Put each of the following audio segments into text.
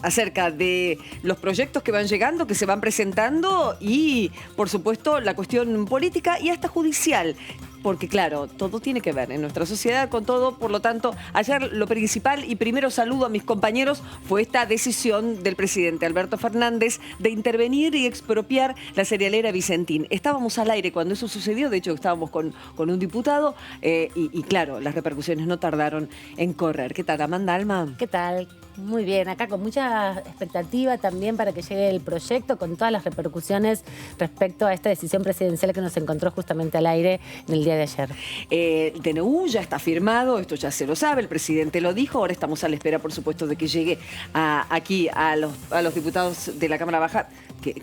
Acerca de los proyectos que van llegando, que se van presentando y, por supuesto, la cuestión política y hasta judicial. Porque, claro, todo tiene que ver en nuestra sociedad con todo. Por lo tanto, ayer lo principal, y primero saludo a mis compañeros, fue esta decisión del presidente Alberto Fernández de intervenir y expropiar la cerealera Vicentín. Estábamos al aire cuando eso sucedió, de hecho estábamos con un diputado y claro, las repercusiones no tardaron en correr. ¿Qué tal, Amanda Alma? ¿Qué tal? Muy bien, acá con mucha expectativa también para que llegue el proyecto, con todas las repercusiones respecto a esta decisión presidencial que nos encontró justamente al aire en el día de ayer. El DNU ya está firmado, esto ya se lo sabe, el presidente lo dijo, ahora estamos a la espera, por supuesto, de que llegue aquí a los diputados de la Cámara Baja,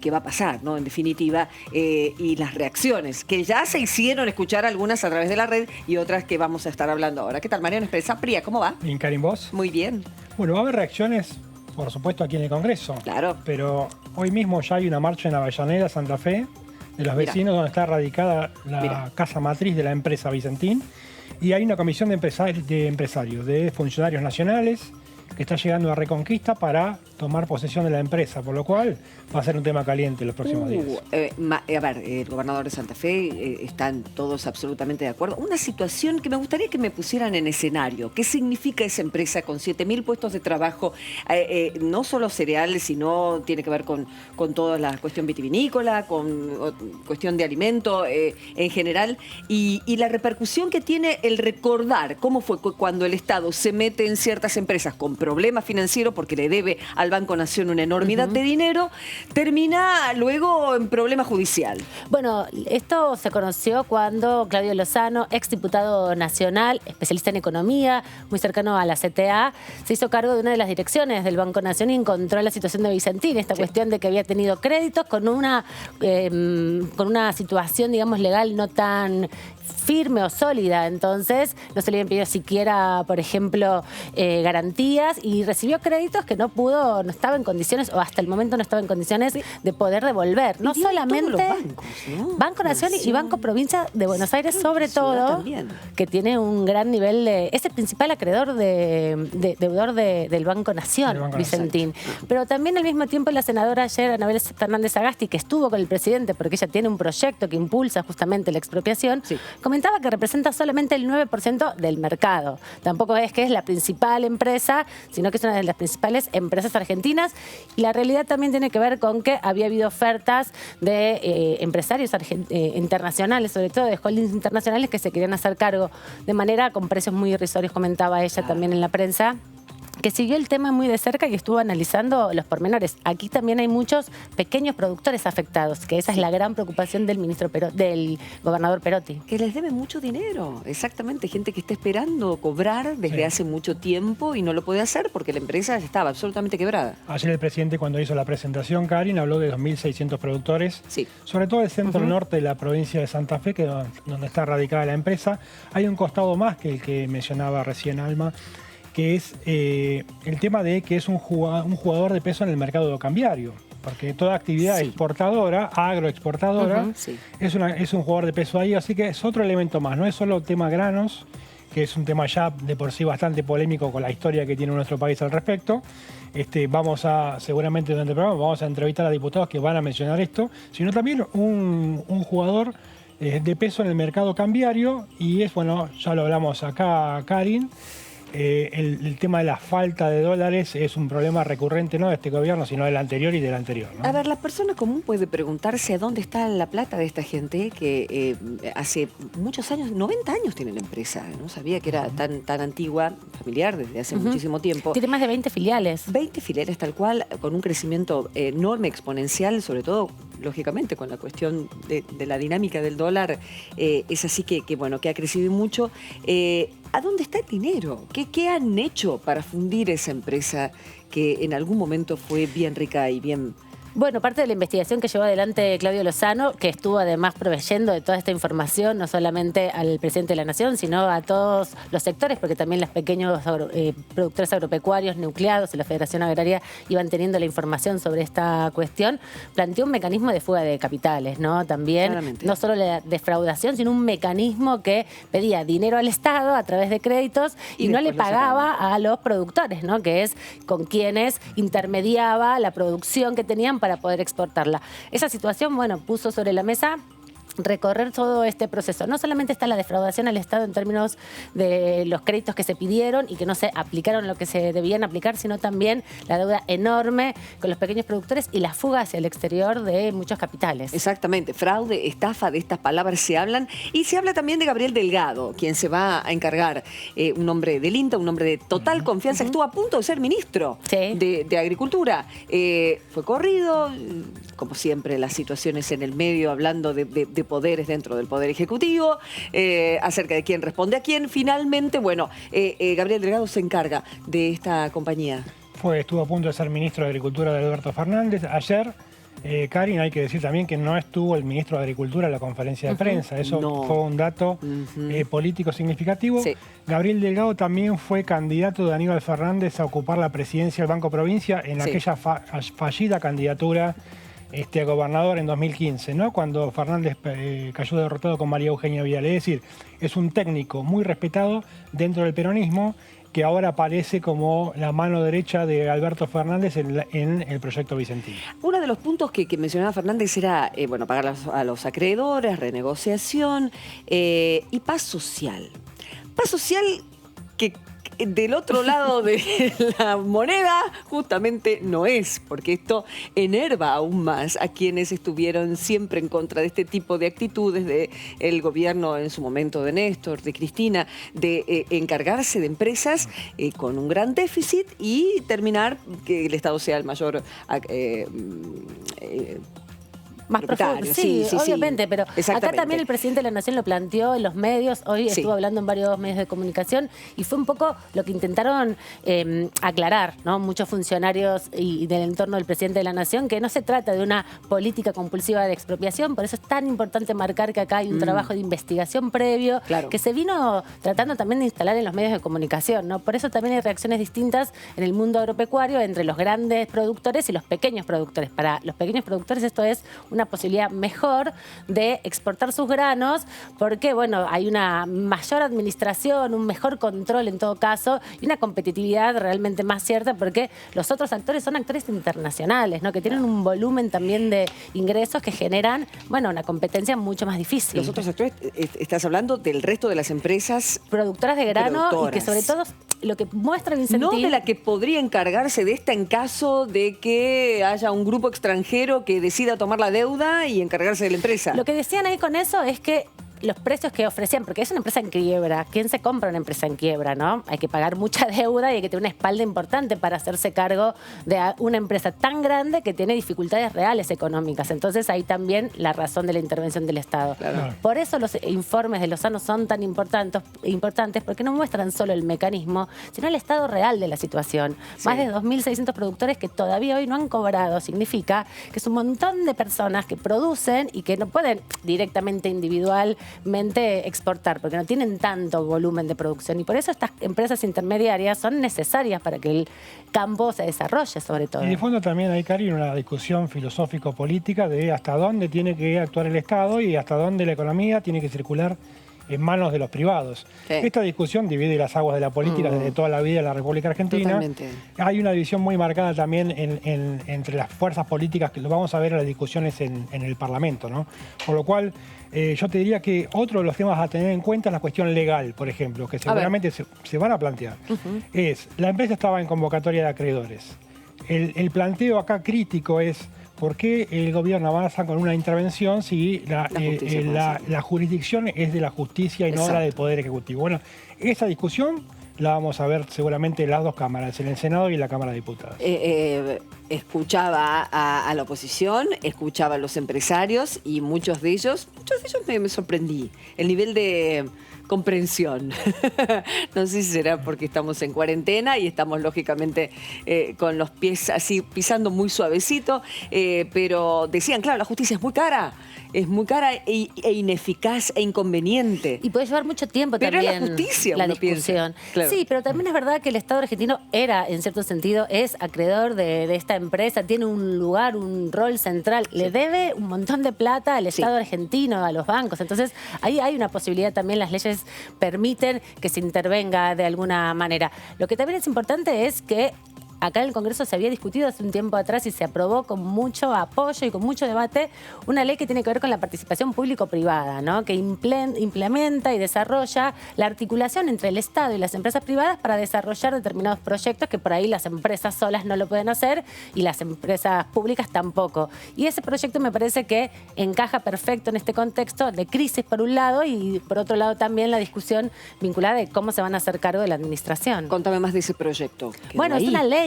que va a pasar, ¿no? En definitiva, y las reacciones, que ya se hicieron escuchar algunas a través de la red y otras que vamos a estar hablando ahora. ¿Qué tal, Mariano Expresa? Pría, ¿cómo va? Bien, Karin, ¿vos? Muy bien. Bueno, va a haber reacciones, por supuesto, aquí en el Congreso. Claro. Pero hoy mismo ya hay una marcha en Avellaneda, Santa Fe, de los vecinos, donde está radicada la casa matriz de la empresa Vicentín. Y hay una comisión de empresarios, de funcionarios nacionales, que está llegando a Reconquista para tomar posesión de la empresa, por lo cual va a ser un tema caliente en los próximos días. A ver, el gobernador de Santa Fe, están todos absolutamente de acuerdo. Una situación que me gustaría que me pusieran en escenario. ¿Qué significa esa empresa con 7.000 puestos de trabajo? No solo cereales, sino tiene que ver con toda la cuestión vitivinícola, con cuestión de alimento en general, y la repercusión que tiene el recordar cómo fue cuando el Estado se mete en ciertas empresas con problemas financieros porque le debe al Banco Nación una enormidad de dinero, termina luego en problema judicial. Bueno, esto se conoció cuando Claudio Lozano, exdiputado nacional, especialista en economía, muy cercano a la CTA, se hizo cargo de una de las direcciones del Banco Nación y encontró la situación de Vicentín, esta cuestión de que había tenido créditos con una situación, digamos, legal no tan firme o sólida, entonces no se le habían pedido siquiera, por ejemplo, garantías, y recibió créditos que no estaba en condiciones, o hasta el momento no estaba en condiciones de poder devolver. No solamente los bancos, ¿no? Banco Nación y Banco Provincia de Buenos Aires, sobre todo, que tiene un gran nivel de... Es el principal acreedor deudor del Banco Nación, Vicentín. Pero también al mismo tiempo la senadora ayer, Anabel Fernández Agasti, que estuvo con el presidente porque ella tiene un proyecto que impulsa justamente la expropiación, comentaba que representa solamente el 9% del mercado. Tampoco es que es la principal empresa, sino que es una de las principales empresas argentinas. Y la realidad también tiene que ver con que había habido ofertas de empresarios internacionales, sobre todo de holdings internacionales, que se querían hacer cargo de manera con precios muy irrisorios, comentaba ella también en la prensa, que siguió el tema muy de cerca y estuvo analizando los pormenores. Aquí también hay muchos pequeños productores afectados, que esa es la gran preocupación del del gobernador Perotti. Que les debe mucho dinero, exactamente, gente que está esperando cobrar desde hace mucho tiempo y no lo puede hacer porque la empresa estaba absolutamente quebrada. Ayer el presidente, cuando hizo la presentación, Karin, habló de 2.600 productores, sobre todo el centro norte de la provincia de Santa Fe, que es donde está radicada la empresa. Hay un costado más que el que mencionaba recién Alma, que es el tema de que es un jugador de peso en el mercado cambiario. Porque toda actividad exportadora, agroexportadora, es un jugador de peso ahí, así que es otro elemento más. No es solo el tema granos, que es un tema ya de por sí bastante polémico con la historia que tiene nuestro país al respecto. Seguramente durante el programa vamos a entrevistar a diputados que van a mencionar esto, sino también un jugador de peso en el mercado cambiario, y es, bueno, ya lo hablamos acá, Karin. El tema de la falta de dólares es un problema recurrente no de este gobierno, sino del anterior y del anterior, ¿no? A ver, la persona común puede preguntarse a dónde está la plata de esta gente que hace muchos años, 90 años tiene la empresa, no sabía que era tan antigua, familiar desde hace muchísimo tiempo. Tiene más de 20 filiales. 20 filiales tal cual, con un crecimiento enorme, exponencial, sobre todo, lógicamente, con la cuestión de la dinámica del dólar. Es así que ha crecido mucho. ¿A dónde está el dinero? ¿Qué han hecho para fundir esa empresa que en algún momento fue bien rica y bien Bueno, parte de la investigación que llevó adelante Claudio Lozano, que estuvo además proveyendo de toda esta información, no solamente al presidente de la Nación, sino a todos los sectores, porque también los pequeños productores agropecuarios nucleados y la Federación Agraria iban teniendo la información sobre esta cuestión, planteó un mecanismo de fuga de capitales, ¿no? También, claramente, no solo la defraudación, sino un mecanismo que pedía dinero al Estado a través de créditos y no le pagaba a los productores, ¿no? Que es con quienes intermediaba la producción que tenían para poder exportarla. Esa situación, bueno, puso sobre la mesa recorrer todo este proceso. No solamente está la defraudación al Estado en términos de los créditos que se pidieron y que no se aplicaron lo que se debían aplicar, sino también la deuda enorme con los pequeños productores y la fuga hacia el exterior de muchos capitales. Exactamente. Fraude, estafa, de estas palabras se hablan. Y se habla también de Gabriel Delgado, quien se va a encargar, un hombre del INTA, un hombre de total confianza, que estuvo a punto de ser ministro de Agricultura. Fue corrido, como siempre, las situaciones en el medio, hablando de poderes dentro del Poder Ejecutivo, acerca de quién responde a quién. Finalmente, bueno, Gabriel Delgado se encarga de esta compañía. Estuvo a punto de ser ministro de Agricultura de Alberto Fernández. Ayer, Karin, hay que decir también que no estuvo el ministro de Agricultura en la conferencia de prensa. Eso fue un dato político significativo. Sí. Gabriel Delgado también fue candidato de Aníbal Fernández a ocupar la presidencia del Banco Provincia en aquella fallida candidatura a gobernador en 2015, ¿no? Cuando Fernández cayó derrotado con María Eugenia Vidal. Es decir, es un técnico muy respetado dentro del peronismo que ahora aparece como la mano derecha de Alberto Fernández en el proyecto Vicentín. Uno de los puntos que mencionaba Fernández era, bueno, pagar a los acreedores, renegociación y paz social. Paz social que del otro lado de la moneda justamente no es, porque esto enerva aún más a quienes estuvieron siempre en contra de este tipo de actitudes del gobierno en su momento de Néstor, de Cristina, de encargarse de empresas con un gran déficit y terminar que el Estado sea el mayor más profundo. Sí, obviamente, pero acá también el presidente de la Nación lo planteó en los medios, hoy estuvo hablando en varios medios de comunicación y fue un poco lo que intentaron aclarar, ¿no? Muchos funcionarios y del entorno del presidente de la Nación, que no se trata de una política compulsiva de expropiación, por eso es tan importante marcar que acá hay un trabajo de investigación previo, que se vino tratando también de instalar en los medios de comunicación, ¿no? Por eso también hay reacciones distintas en el mundo agropecuario entre los grandes productores y los pequeños productores. Para los pequeños productores esto es una posibilidad mejor de exportar sus granos porque, bueno, hay una mayor administración, un mejor control en todo caso y una competitividad realmente más cierta porque los otros actores son actores internacionales, ¿no? Que tienen un volumen también de ingresos que generan, bueno, una competencia mucho más difícil. Los otros actores, estás hablando del resto de las empresas productoras de grano y que sobre todo lo que muestra Vicentín... No de la que podría encargarse de esta en caso de que haya un grupo extranjero que decida tomar la deuda y encargarse de la empresa. Lo que decían ahí con eso es que los precios que ofrecían, porque es una empresa en quiebra. ¿Quién se compra una empresa en quiebra, no? Hay que pagar mucha deuda y hay que tener una espalda importante para hacerse cargo de una empresa tan grande que tiene dificultades reales económicas. Entonces ahí también la razón de la intervención del Estado. Claro. Por eso los informes de Lozano son tan importantes porque no muestran solo el mecanismo, sino el estado real de la situación. Más de 2.600 productores que todavía hoy no han cobrado. Significa que es un montón de personas que producen y que no pueden directamente individualmente exportar, porque no tienen tanto volumen de producción. Y por eso estas empresas intermediarias son necesarias para que el campo se desarrolle, sobre todo. Y de fondo también hay, Karin, una discusión filosófico-política de hasta dónde tiene que actuar el Estado y hasta dónde la economía tiene que circular en manos de los privados. Esta discusión divide las aguas de la política desde toda la vida en la República Argentina. Totalmente. Hay una división muy marcada también entre las fuerzas políticas, que lo vamos a ver en las discusiones en el Parlamento, ¿no? Por lo cual, yo te diría que otro de los temas a tener en cuenta es la cuestión legal, por ejemplo, que seguramente se van a plantear. La empresa estaba en convocatoria de acreedores. El planteo acá crítico es: ¿por qué el gobierno avanza con una intervención si la jurisdicción es de la justicia y no la del Poder Ejecutivo? Bueno, esa discusión la vamos a ver seguramente en las dos cámaras, en el Senado y en la Cámara de Diputados. escuchaba a la oposición, escuchaba a los empresarios y muchos de ellos me sorprendí. El nivel de comprensión. No sé si será porque estamos en cuarentena y estamos lógicamente con los pies así pisando muy suavecito, pero decían, claro, la justicia es muy cara e ineficaz e inconveniente. Y puede llevar mucho tiempo pero también la justicia, la discusión. Claro. Sí, pero también es verdad que el Estado argentino era, en cierto sentido, es acreedor de esta empresa, tiene un lugar, un rol central, le debe un montón de plata al Estado argentino, a los bancos. Entonces, ahí hay una posibilidad también, las leyes permiten que se intervenga de alguna manera. Lo que también es importante es que acá en el Congreso se había discutido hace un tiempo atrás y se aprobó con mucho apoyo y con mucho debate una ley que tiene que ver con la participación público-privada, ¿no? Que implementa y desarrolla la articulación entre el Estado y las empresas privadas para desarrollar determinados proyectos que por ahí las empresas solas no lo pueden hacer y las empresas públicas tampoco. Y ese proyecto me parece que encaja perfecto en este contexto de crisis por un lado y por otro lado también la discusión vinculada de cómo se van a hacer cargo de la administración. Contame más de ese proyecto. Bueno,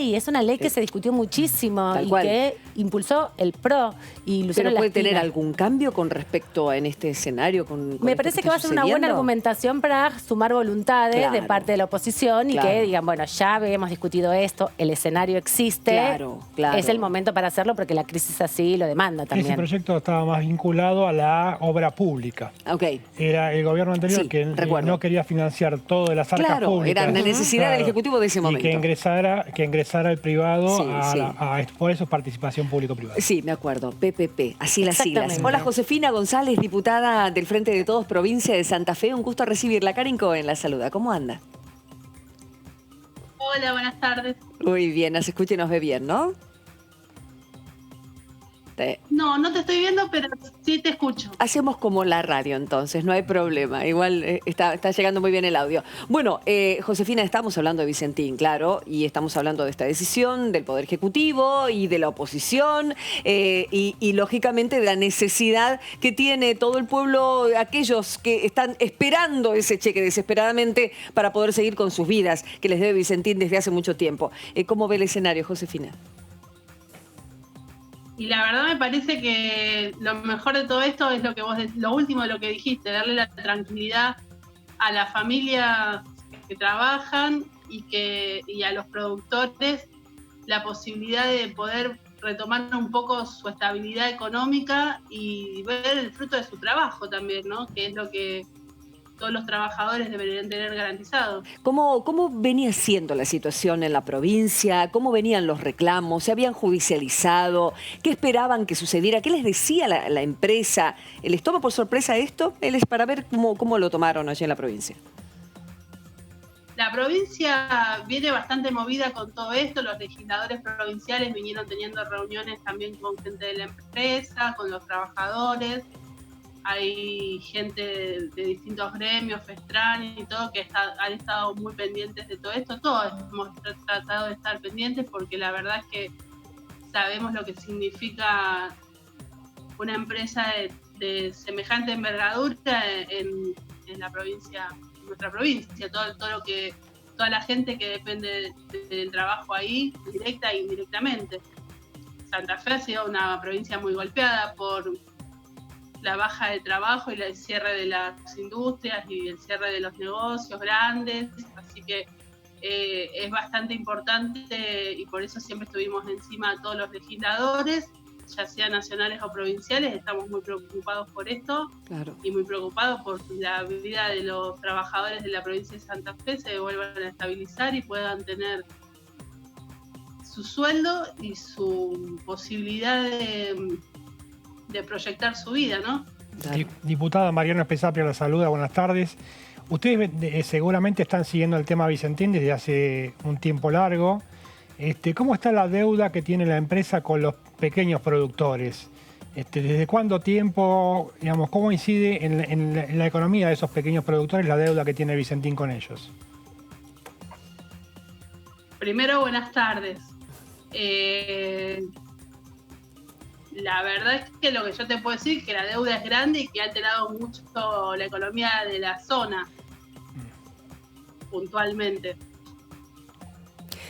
es una ley que se discutió muchísimo y que impulsó el PRO. Y Luciano ¿Pero puede Lastina. tener algún cambio con respecto en este escenario? Me parece que va a ser una buena argumentación para sumar voluntades de parte de la oposición y que digan, bueno, ya habíamos discutido esto, el escenario existe, es el momento para hacerlo porque la crisis así lo demanda también. Ese proyecto estaba más vinculado a la obra pública. Era el gobierno anterior que no quería financiar todo de las arcas públicas. Era la necesidad del Ejecutivo de ese momento. Y que ingresara el privado por eso participación público-privada. Sí, me acuerdo. PPP, así las siglas. Hola, Josefina González, diputada del Frente de Todos, provincia de Santa Fe. Un gusto recibirla. Karin Cohen la saluda. ¿Cómo anda? Hola, buenas tardes. Muy bien, nos escucha y nos ve bien, ¿no? No, no te estoy viendo, pero sí te escucho. Hacemos como la radio entonces, no hay problema. Igual está llegando muy bien el audio. Bueno, Josefina, estamos hablando de Vicentín, claro, y estamos hablando de esta decisión del Poder Ejecutivo y de la oposición y lógicamente de la necesidad que tiene todo el pueblo, aquellos que están esperando ese cheque desesperadamente para poder seguir con sus vidas, que les debe Vicentín desde hace mucho tiempo. ¿Cómo ve el escenario, Josefina? Y la verdad me parece que lo mejor de todo esto es lo último de lo que dijiste, darle la tranquilidad a las familias que trabajan y a los productores la posibilidad de poder retomar un poco su estabilidad económica y ver el fruto de su trabajo también, ¿no? Que es lo que todos los trabajadores deberían tener garantizado. ¿Cómo venía siendo la situación en la provincia? ¿Cómo venían los reclamos? ¿Se habían judicializado? ¿Qué esperaban que sucediera? ¿Qué les decía la empresa? ¿Les toma por sorpresa esto? Para ver cómo lo tomaron allí en la provincia. La provincia viene bastante movida con todo esto. Los legisladores provinciales vinieron teniendo reuniones también con gente de la empresa, con los trabajadores. Hay gente de distintos gremios, FESTRAN y todo, que han estado muy pendientes de todo esto. Todos hemos tratado de estar pendientes porque la verdad es que sabemos lo que significa una empresa de semejante envergadura en la provincia, en nuestra provincia. Toda la gente que depende del trabajo ahí, directa e indirectamente. Santa Fe ha sido una provincia muy golpeada por la baja de trabajo y el cierre de las industrias y el cierre de los negocios grandes, así que es bastante importante y por eso siempre estuvimos encima de todos los legisladores, ya sean nacionales o provinciales. Estamos muy preocupados por esto y muy preocupados por la vida de los trabajadores de la provincia de Santa Fe se vuelvan a estabilizar y puedan tener su sueldo y su posibilidad de proyectar su vida, ¿no? Diputada Mariana Espesapia la saluda, buenas tardes. Ustedes seguramente están siguiendo el tema Vicentín desde hace un tiempo largo. ¿Cómo está la deuda que tiene la empresa con los pequeños productores? ¿Desde cuánto tiempo, digamos, cómo incide en la economía de esos pequeños productores la deuda que tiene Vicentín con ellos? Primero, buenas tardes. La verdad es que lo que yo te puedo decir es que la deuda es grande y que ha alterado mucho la economía de la zona, puntualmente.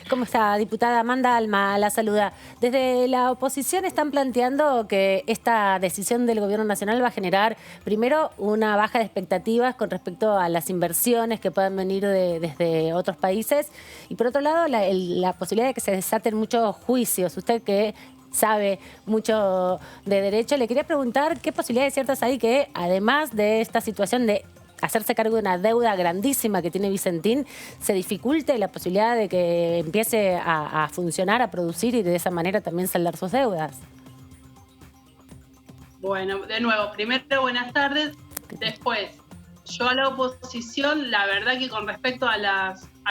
¿Cómo está, diputada? Amanda Alma la saluda. Desde la oposición están planteando que esta decisión del Gobierno Nacional va a generar, primero, una baja de expectativas con respecto a las inversiones que puedan venir desde otros países, y por otro lado, la posibilidad de que se desaten muchos juicios. Usted que sabe mucho de derecho, le quería preguntar qué posibilidades ciertas hay que, además de esta situación de hacerse cargo de una deuda grandísima que tiene Vicentín, se dificulte la posibilidad de que empiece a funcionar, a producir y de esa manera también saldar sus deudas. Bueno, de nuevo, primero buenas tardes. Después, yo a la oposición, la verdad que con respecto a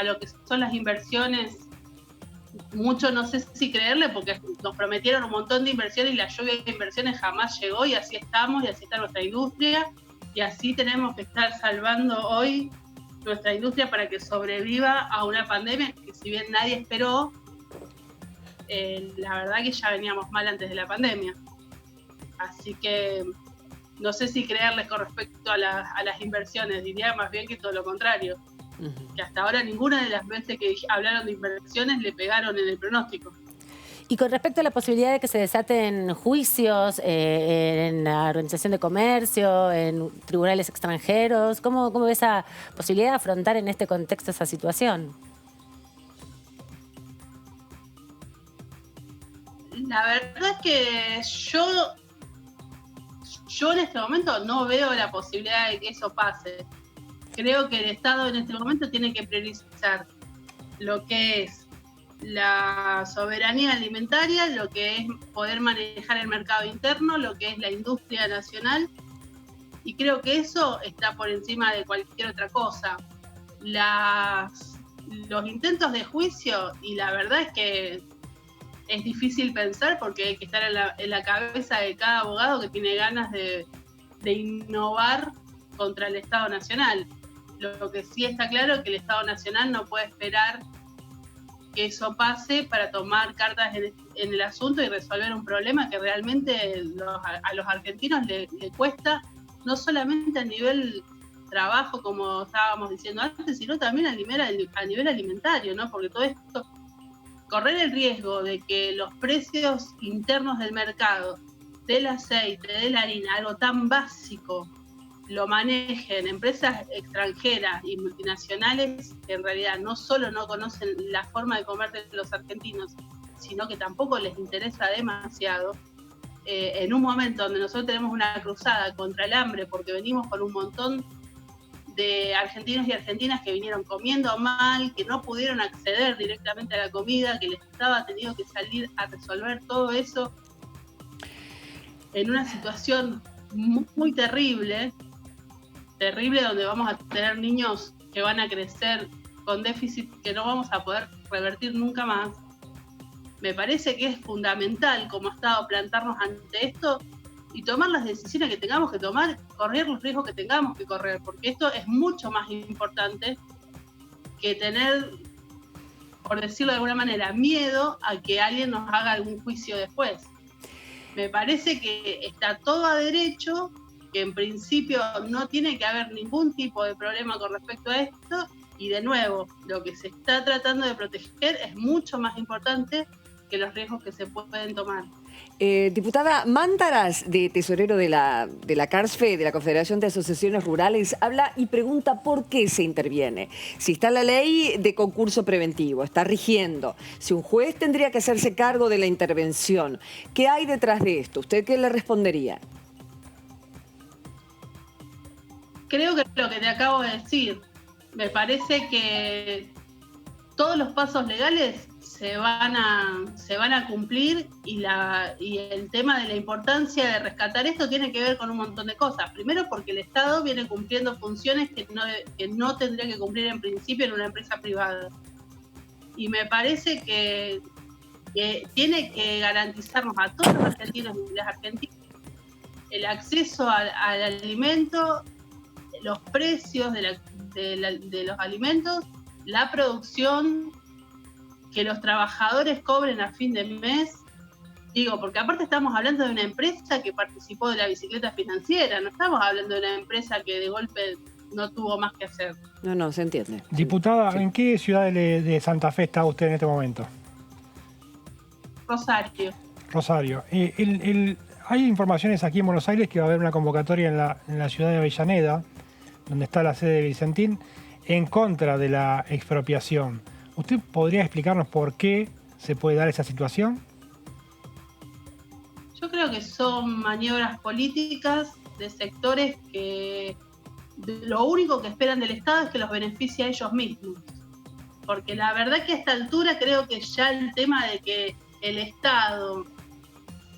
lo que son las inversiones, mucho no sé si creerle, porque nos prometieron un montón de inversiones y la lluvia de inversiones jamás llegó, y así estamos, y así está nuestra industria. Y así tenemos que estar salvando hoy nuestra industria para que sobreviva a una pandemia que, si bien nadie esperó, la verdad que ya veníamos mal antes de la pandemia. Así que no sé si creerles con respecto a las inversiones, diría más bien que todo lo contrario. Que hasta ahora ninguna de las veces que hablaron de inversiones le pegaron en el pronóstico. Y con respecto a la posibilidad de que se desaten juicios en la Organización de Comercio, en tribunales extranjeros, ¿cómo ve esa posibilidad de afrontar en este contexto esa situación? La verdad es que yo en este momento no veo la posibilidad de que eso pase. Creo que el Estado en este momento tiene que priorizar lo que es la soberanía alimentaria, lo que es poder manejar el mercado interno, lo que es la industria nacional, y creo que eso está por encima de cualquier otra cosa. Los intentos de juicio, y la verdad es que es difícil pensar porque hay que estar en la cabeza de cada abogado que tiene ganas de innovar contra el Estado Nacional. Lo que sí está claro es que el Estado Nacional no puede esperar que eso pase para tomar cartas en el asunto y resolver un problema que realmente a los argentinos le cuesta, no solamente a nivel trabajo, como estábamos diciendo antes, sino también a nivel alimentario, ¿no? Porque todo esto, correr el riesgo de que los precios internos del mercado, del aceite, de la harina, algo tan básico, lo manejen empresas extranjeras y multinacionales que en realidad no solo no conocen la forma de comer de los argentinos, sino que tampoco les interesa demasiado, en un momento donde nosotros tenemos una cruzada contra el hambre porque venimos con un montón de argentinos y argentinas que vinieron comiendo mal, que no pudieron acceder directamente a la comida, que les estaba teniendo que salir a resolver todo eso en una situación muy terrible, donde vamos a tener niños que van a crecer con déficit que no vamos a poder revertir nunca más. Me parece que es fundamental como Estado plantarnos ante esto y tomar las decisiones que tengamos que tomar, correr los riesgos que tengamos que correr, porque esto es mucho más importante que tener, por decirlo de alguna manera, miedo a que alguien nos haga algún juicio después. Me parece que está todo a derecho, que en principio no tiene que haber ningún tipo de problema con respecto a esto, y de nuevo, lo que se está tratando de proteger es mucho más importante que los riesgos que se pueden tomar. Diputada Mántaras, de tesorero de la CARSFE, de la Confederación de Asociaciones Rurales, habla y pregunta por qué se interviene. Si está la ley de concurso preventivo, está rigiendo, si un juez tendría que hacerse cargo de la intervención, ¿qué hay detrás de esto? ¿Usted qué le respondería? Creo que lo que te acabo de decir, me parece que todos los pasos legales se van a cumplir y el tema de la importancia de rescatar esto tiene que ver con un montón de cosas. Primero porque el Estado viene cumpliendo funciones que no tendría que cumplir en principio en una empresa privada. Y me parece que tiene que garantizarnos a todos los argentinos y las argentinas el acceso al alimento, los precios de los alimentos, la producción, que los trabajadores cobren a fin de mes. Digo, porque aparte estamos hablando de una empresa que participó de la bicicleta financiera, no estamos hablando de una empresa que de golpe no tuvo más que hacer. No, se entiende. Diputada, sí. ¿En qué ciudad de Santa Fe está usted en este momento? Rosario. Rosario. Hay informaciones aquí en Buenos Aires que va a haber una convocatoria en la ciudad de Avellaneda, donde está la sede de Vicentín, en contra de la expropiación. ¿Usted podría explicarnos por qué se puede dar esa situación? Yo creo que son maniobras políticas de sectores que lo único que esperan del Estado es que los beneficie a ellos mismos. Porque la verdad que a esta altura creo que ya el tema de que el Estado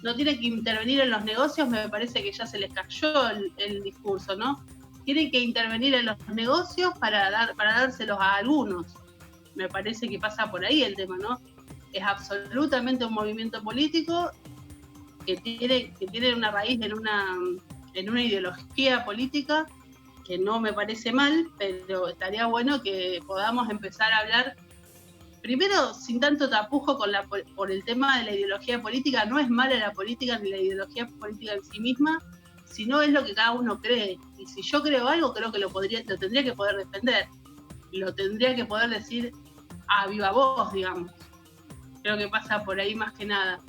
no tiene que intervenir en los negocios, me parece que ya se les cayó el discurso, ¿no? Tienen que intervenir en los negocios para dárselos a algunos. Me parece que pasa por ahí el tema, ¿no? Es absolutamente un movimiento político que tiene una raíz en una ideología política que no me parece mal, pero estaría bueno que podamos empezar a hablar primero sin tanto tapujo por el tema de la ideología política. No es mala la política ni la ideología política en sí misma, sino es lo que cada uno cree. Y si yo creo algo, creo que lo tendría que poder defender, lo tendría que poder decir a viva voz, digamos. Creo que pasa por ahí más que nada.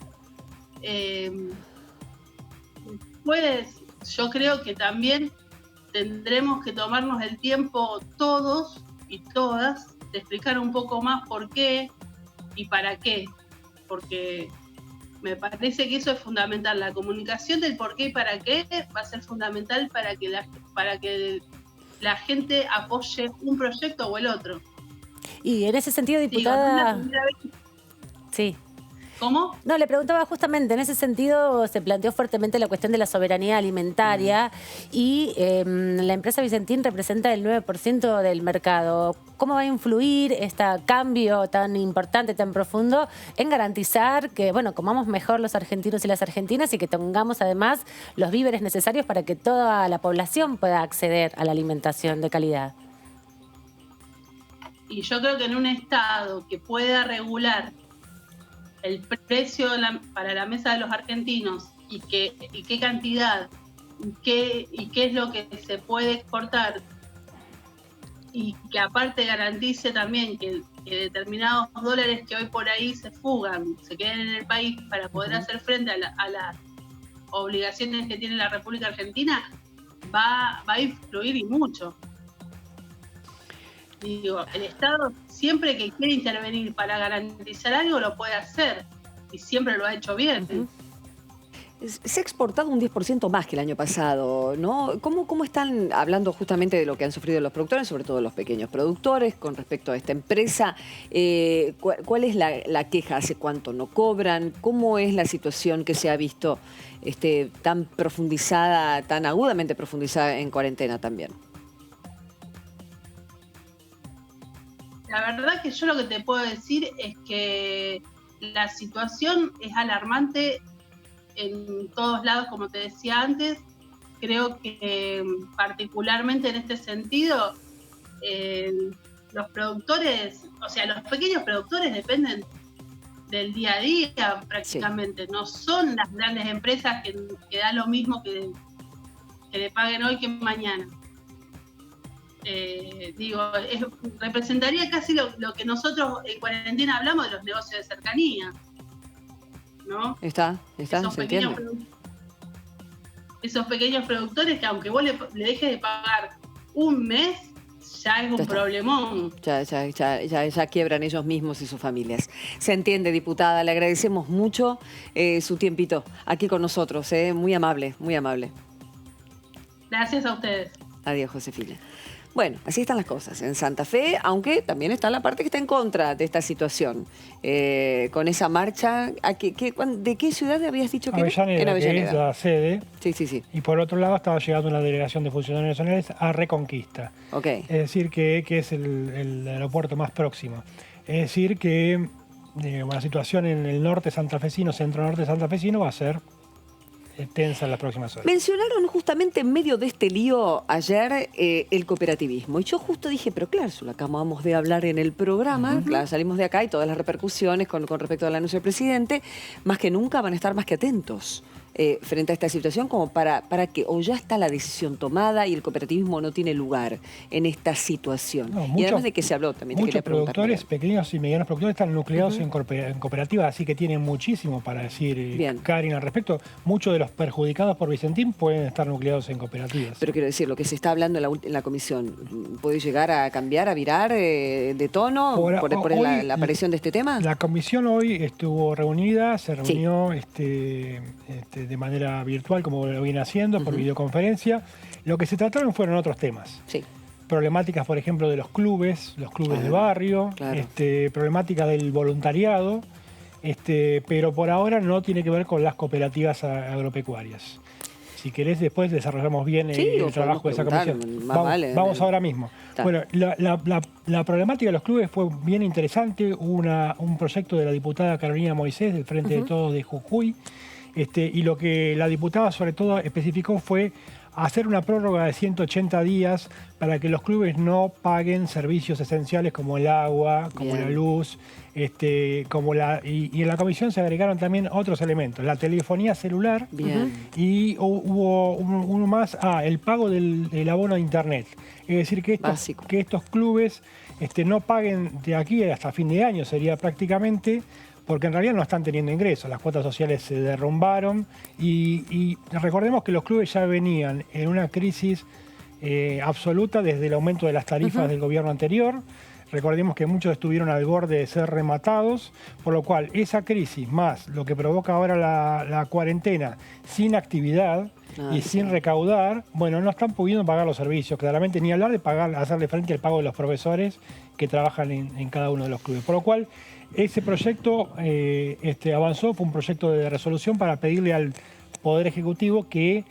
Pues yo creo que también tendremos que tomarnos el tiempo todos y todas de explicar un poco más por qué y para qué, porque me parece que eso es fundamental. La comunicación del por qué y para qué va a ser fundamental para que la gente apoye un proyecto o el otro. Y en ese sentido, diputada... Sí. ¿Cómo? No, le preguntaba justamente, en ese sentido se planteó fuertemente la cuestión de la soberanía alimentaria y la empresa Vicentín representa el 9% del mercado. ¿Cómo va a influir este cambio tan importante, tan profundo, en garantizar que, bueno, comamos mejor los argentinos y las argentinas y que tengamos además los víveres necesarios para que toda la población pueda acceder a la alimentación de calidad? Y yo creo que en un Estado que pueda regular el precio para la mesa de los argentinos y qué cantidad y qué es lo que se puede exportar, y que aparte garantice también que determinados dólares que hoy por ahí se fugan, se queden en el país para poder hacer frente a las obligaciones que tiene la República Argentina, va a influir y mucho. Digo, el Estado siempre que quiere intervenir para garantizar algo lo puede hacer y siempre lo ha hecho bien. Se ha exportado un 10% más que el año pasado, ¿no? ¿Cómo están hablando justamente de lo que han sufrido los productores, sobre todo los pequeños productores, con respecto a esta empresa? ¿Cuál es la queja? ¿Hace cuánto no cobran? ¿Cómo es la situación que se ha visto tan profundizada, tan agudamente profundizada en cuarentena también? La verdad que yo lo que te puedo decir es que la situación es alarmante en todos lados, como te decía antes. Creo que particularmente en este sentido, los productores, o sea, los pequeños productores dependen del día a día prácticamente. Sí. No son las grandes empresas que da lo mismo que le paguen hoy que mañana. Representaría casi lo que nosotros en cuarentena hablamos de los negocios de cercanía, ¿no? Esos pequeños productores que aunque vos le dejes de pagar un mes, ya es un problemón. Ya quiebran ellos mismos y sus familias. Se entiende, diputada, le agradecemos mucho su tiempito aquí con nosotros, muy amable, muy amable. Gracias a ustedes. Adiós, Josefina. Bueno, así están las cosas en Santa Fe, aunque también está la parte que está en contra de esta situación. Con esa marcha, ¿de qué ciudad habías dicho que Avellaneda, en Avellaneda? Que es la sede. Sí. Y por otro lado estaba llegando una delegación de funcionarios nacionales a Reconquista. Okay. Es decir, que es el aeropuerto más próximo. Es decir, que la situación en el norte santafesino, centro-norte santafesino, va a ser tensa en las próximas horas. Mencionaron justamente en medio de este lío ayer el cooperativismo. Y yo justo dije, pero claro, lo acabamos de hablar en el programa, claro, salimos de acá y todas las repercusiones con respecto al anuncio del presidente, más que nunca van a estar más que atentos. frente a esta situación, como para que o ya está la decisión tomada y el cooperativismo no tiene lugar en esta situación? Y además de que se habló también. Muchos productores, pequeños y medianos productores, están nucleados en cooperativas, así que tienen muchísimo para decir, Karin, al respecto. Muchos de los perjudicados por Vicentín pueden estar nucleados en cooperativas. Pero quiero decir, lo que se está hablando en la comisión, ¿puede llegar a cambiar, a virar de tono por la aparición de este tema? La comisión hoy estuvo reunida, se reunió de manera virtual, como lo viene haciendo, por videoconferencia. Lo que se trataron fueron otros temas. Sí. Problemáticas, por ejemplo, de los clubes de barrio, problemáticas del voluntariado, pero por ahora no tiene que ver con las cooperativas agropecuarias. Si querés, después desarrollamos bien el trabajo de esa comisión. Vamos ahora mismo. Bueno, la problemática de los clubes fue bien interesante. Hubo un proyecto de la diputada Carolina Moisés, del Frente de Todos de Jujuy, y lo que la diputada sobre todo especificó fue hacer una prórroga de 180 días para que los clubes no paguen servicios esenciales como el agua, como la luz, y en la comisión se agregaron también otros elementos, la telefonía celular, y hubo uno más, el pago del abono de internet. Es decir, que estos clubes no paguen de aquí hasta fin de año, sería prácticamente, porque en realidad no están teniendo ingresos, las cuotas sociales se derrumbaron y recordemos que los clubes ya venían en una crisis absoluta desde el aumento de las tarifas del gobierno anterior. Recordemos que muchos estuvieron al borde de ser rematados, por lo cual esa crisis más lo que provoca ahora la cuarentena sin actividad y sin recaudar, bueno, no están pudiendo pagar los servicios, claramente, ni hablar de hacerle frente al pago de los profesores que trabajan en cada uno de los clubes. Por lo cual, ese proyecto avanzó, fue un proyecto de resolución para pedirle al Poder Ejecutivo que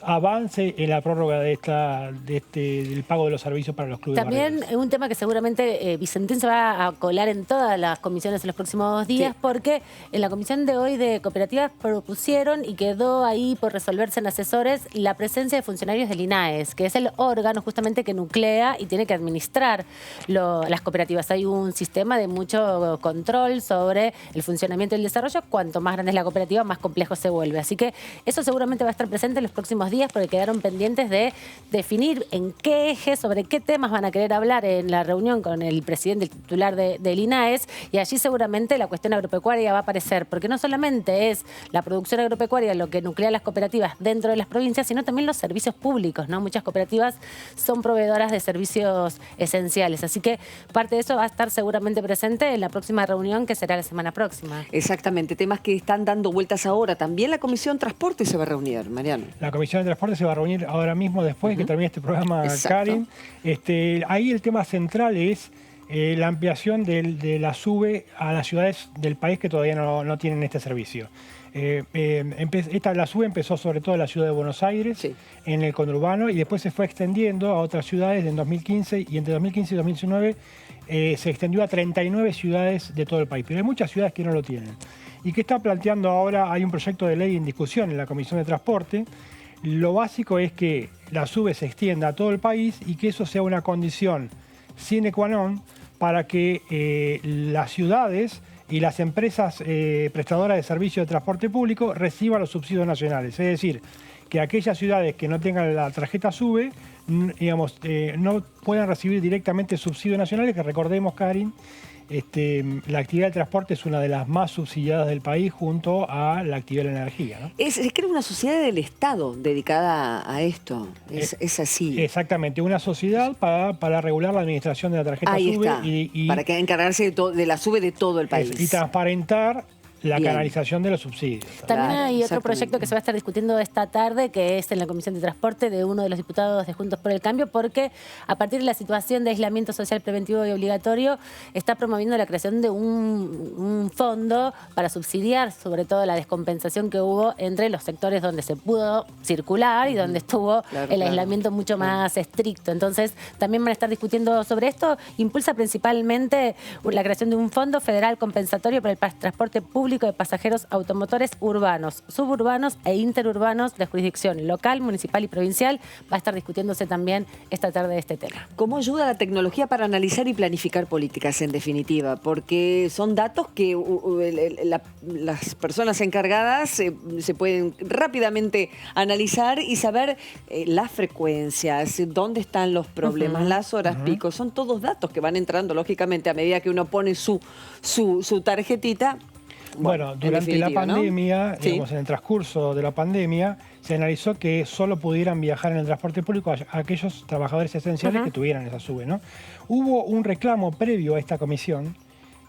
avance en la prórroga del pago de los servicios para los clubes. También es un tema que seguramente Vicentín se va a colar en todas las comisiones en los próximos días, porque en la comisión de hoy de cooperativas propusieron y quedó ahí por resolverse en asesores la presencia de funcionarios del INAES, que es el órgano justamente que nuclea y tiene que administrar las cooperativas. Hay un sistema de mucho control sobre el funcionamiento y el desarrollo. Cuanto más grande es la cooperativa, más complejo se vuelve. Así que eso seguramente va a estar presente en los próximos días, porque quedaron pendientes de definir en qué eje, sobre qué temas van a querer hablar en la reunión con el presidente, el titular del INAES, y allí seguramente la cuestión agropecuaria va a aparecer, porque no solamente es la producción agropecuaria lo que nuclea las cooperativas dentro de las provincias, sino también los servicios públicos, ¿no? Muchas cooperativas son proveedoras de servicios esenciales, así que parte de eso va a estar seguramente presente en la próxima reunión, que será la semana próxima. Exactamente, temas que están dando vueltas ahora. También la Comisión Transporte se va a reunir, Mariano. La Comisión de Transporte se va a reunir ahora mismo, después que termine este programa, Karin. Ahí el tema central es la ampliación de la SUBE a las ciudades del país que todavía no tienen este servicio. La SUBE empezó sobre todo en la ciudad de Buenos Aires, en el conurbano, y después se fue extendiendo a otras ciudades en 2015, y entre 2015 y 2019 se extendió a 39 ciudades de todo el país. Pero hay muchas ciudades que no lo tienen. ¿Y qué está planteando ahora? Hay un proyecto de ley en discusión en la Comisión de Transporte. Lo básico es que la SUBE se extienda a todo el país y que eso sea una condición sine qua non para que las ciudades y las empresas prestadoras de servicios de transporte público reciban los subsidios nacionales. Es decir, que aquellas ciudades que no tengan la tarjeta SUBE, no puedan recibir directamente subsidios nacionales, que recordemos, Karin, la actividad del transporte es una de las más subsidiadas del país junto a la actividad de la energía, ¿no? Es que era una sociedad del Estado dedicada a esto, es así. Exactamente, una sociedad para regular la administración de la tarjeta SUBE. Para que encargarse de la SUBE de todo el país. Y transparentar la canalización de los subsidios. También hay otro proyecto que se va a estar discutiendo esta tarde, que es en la Comisión de Transporte, de uno de los diputados de Juntos por el Cambio, porque a partir de la situación de aislamiento social preventivo y obligatorio, está promoviendo la creación de un fondo para subsidiar sobre todo la descompensación que hubo entre los sectores donde se pudo circular y donde estuvo el aislamiento mucho más estricto. Entonces, también van a estar discutiendo sobre esto. Impulsa principalmente la creación de un fondo federal compensatorio para el transporte público público de pasajeros automotores urbanos, suburbanos e interurbanos de jurisdicción local, municipal y provincial. Va a estar discutiéndose también esta tarde este tema. ¿Cómo ayuda la tecnología para analizar y planificar políticas, en definitiva? Porque son datos que las personas encargadas se pueden rápidamente analizar y saber las frecuencias, dónde están los problemas, las horas pico. Son todos datos que van entrando, lógicamente, a medida que uno pone su tarjetita. Bueno, durante la pandemia, ¿no? Digamos, en el transcurso de la pandemia, se analizó que solo pudieran viajar en el transporte público aquellos trabajadores esenciales que tuvieran esa SUBE, ¿no? Hubo un reclamo previo a esta comisión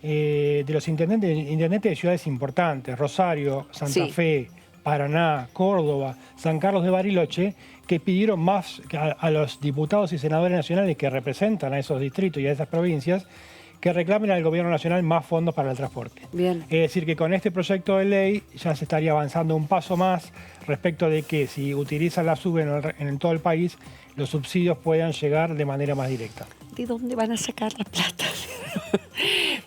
de los intendentes de ciudades importantes, Rosario, Santa Fe, Paraná, Córdoba, San Carlos de Bariloche, que pidieron más a los diputados y senadores nacionales que representan a esos distritos y a esas provincias, que reclamen al gobierno nacional más fondos para el transporte. Bien. Es decir, que con este proyecto de ley ya se estaría avanzando un paso más respecto de que si utilizan la SUBE en todo el país, los subsidios puedan llegar de manera más directa. ¿De dónde van a sacar la plata?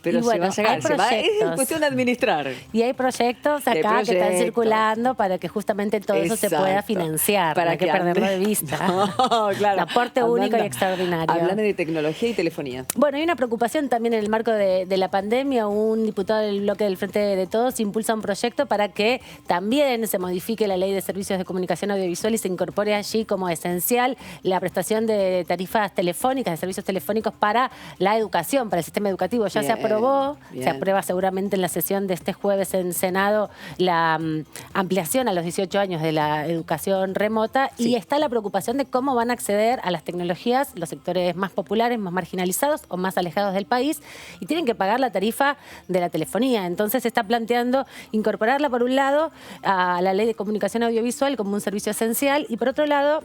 Pero bueno, se va a llegar, es cuestión de administrar. Y hay proyectos acá que están circulando para que justamente todo eso se pueda financiar. Para que perderlo de vista. No, claro. Aporte único y extraordinario. Hablame de tecnología y telefonía. Bueno, hay una preocupación también en el marco de la pandemia. Un diputado del bloque del Frente de Todos impulsa un proyecto para que también se modifique la ley de servicios de comunicación audiovisual y se incorpore allí como esencial la prestación de tarifas telefónicas, de servicios telefónicos para la educación, para el sistema educativo. Ya se aprobó, se aprueba seguramente en la sesión de este jueves en Senado la ampliación a los 18 años de la educación remota y está la preocupación de cómo van a acceder a las tecnologías los sectores más populares, más marginalizados o más alejados del país y tienen que pagar la tarifa de la telefonía. Entonces se está planteando incorporarla por un lado a la ley de comunicación audiovisual como un servicio esencial y por otro lado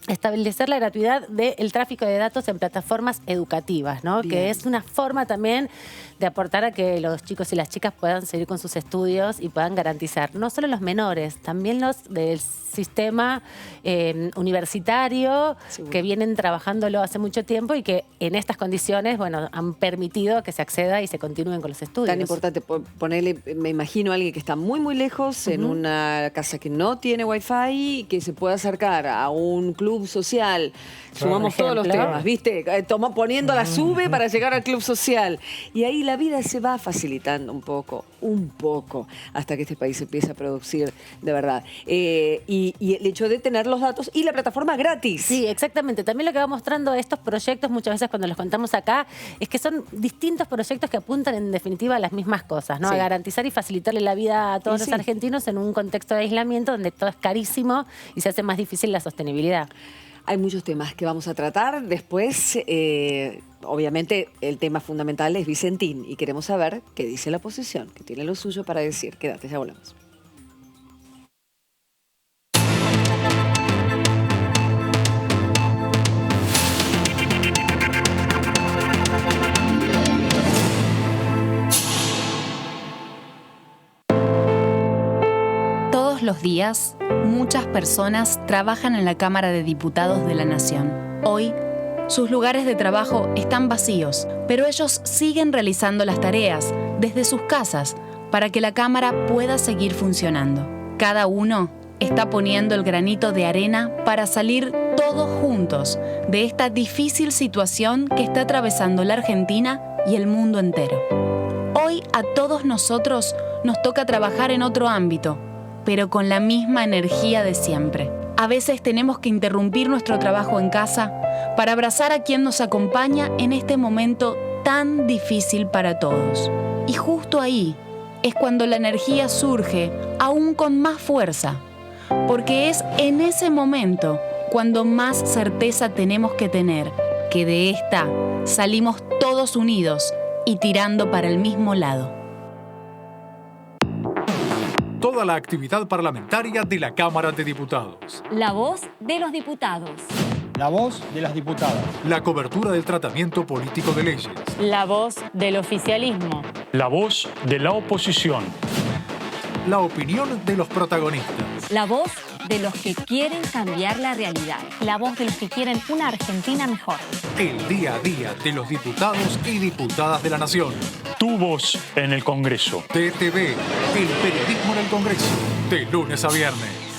establecer la gratuidad del tráfico de datos en plataformas educativas, ¿no? Que es una forma también de aportar a que los chicos y las chicas puedan seguir con sus estudios y puedan garantizar, no solo los menores, también los del sistema universitario que vienen trabajándolo hace mucho tiempo y que en estas condiciones, bueno, han permitido que se acceda y se continúen con los estudios. Tan importante ponerle, me imagino, a alguien que está muy, muy lejos, en una casa que no tiene wifi, que se pueda acercar a un club social. Sumamos todos los temas, ¿viste? Poniendo la SUBE para llegar al club social. Y ahí la vida se va facilitando un poco, hasta que este país empiece a producir de verdad. Y el hecho de tener los datos y la plataforma gratis. Sí, exactamente. También lo que va mostrando estos proyectos, muchas veces cuando los contamos acá, es que son distintos proyectos que apuntan en definitiva a las mismas cosas, ¿no? A garantizar y facilitarle la vida a todos los argentinos en un contexto de aislamiento donde todo es carísimo y se hace más difícil la sostenibilidad. Hay muchos temas que vamos a tratar. Después, obviamente, el tema fundamental es Vicentín y queremos saber qué dice la oposición, que tiene lo suyo para decir. Quédate, ya volvemos. Todos los días, muchas personas trabajan en la Cámara de Diputados de la Nación. Hoy, sus lugares de trabajo están vacíos, pero ellos siguen realizando las tareas desde sus casas para que la Cámara pueda seguir funcionando. Cada uno está poniendo el granito de arena para salir todos juntos de esta difícil situación que está atravesando la Argentina y el mundo entero. Hoy a todos nosotros nos toca trabajar en otro ámbito, pero con la misma energía de siempre. A veces tenemos que interrumpir nuestro trabajo en casa para abrazar a quien nos acompaña en este momento tan difícil para todos. Y justo ahí es cuando la energía surge aún con más fuerza, porque es en ese momento cuando más certeza tenemos que tener que de esta salimos todos unidos y tirando para el mismo lado. Toda la actividad parlamentaria de la Cámara de Diputados. La voz de los diputados. La voz de las diputadas. La cobertura del tratamiento político de leyes. La voz del oficialismo. La voz de la oposición. La opinión de los protagonistas. La voz de los que quieren cambiar la realidad. La voz de los que quieren una Argentina mejor. El día a día de los diputados y diputadas de la Nación. Tu voz en el Congreso. TTV, el periodismo en el Congreso. De lunes a viernes.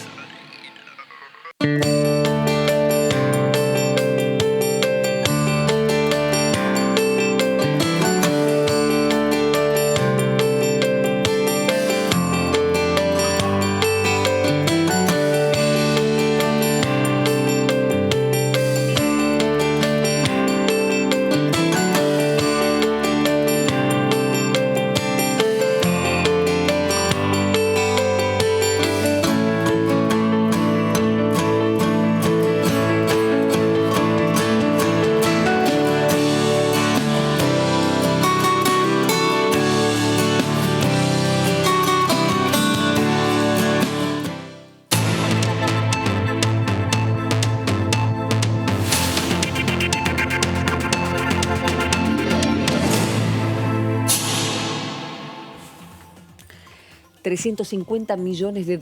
$350 millones le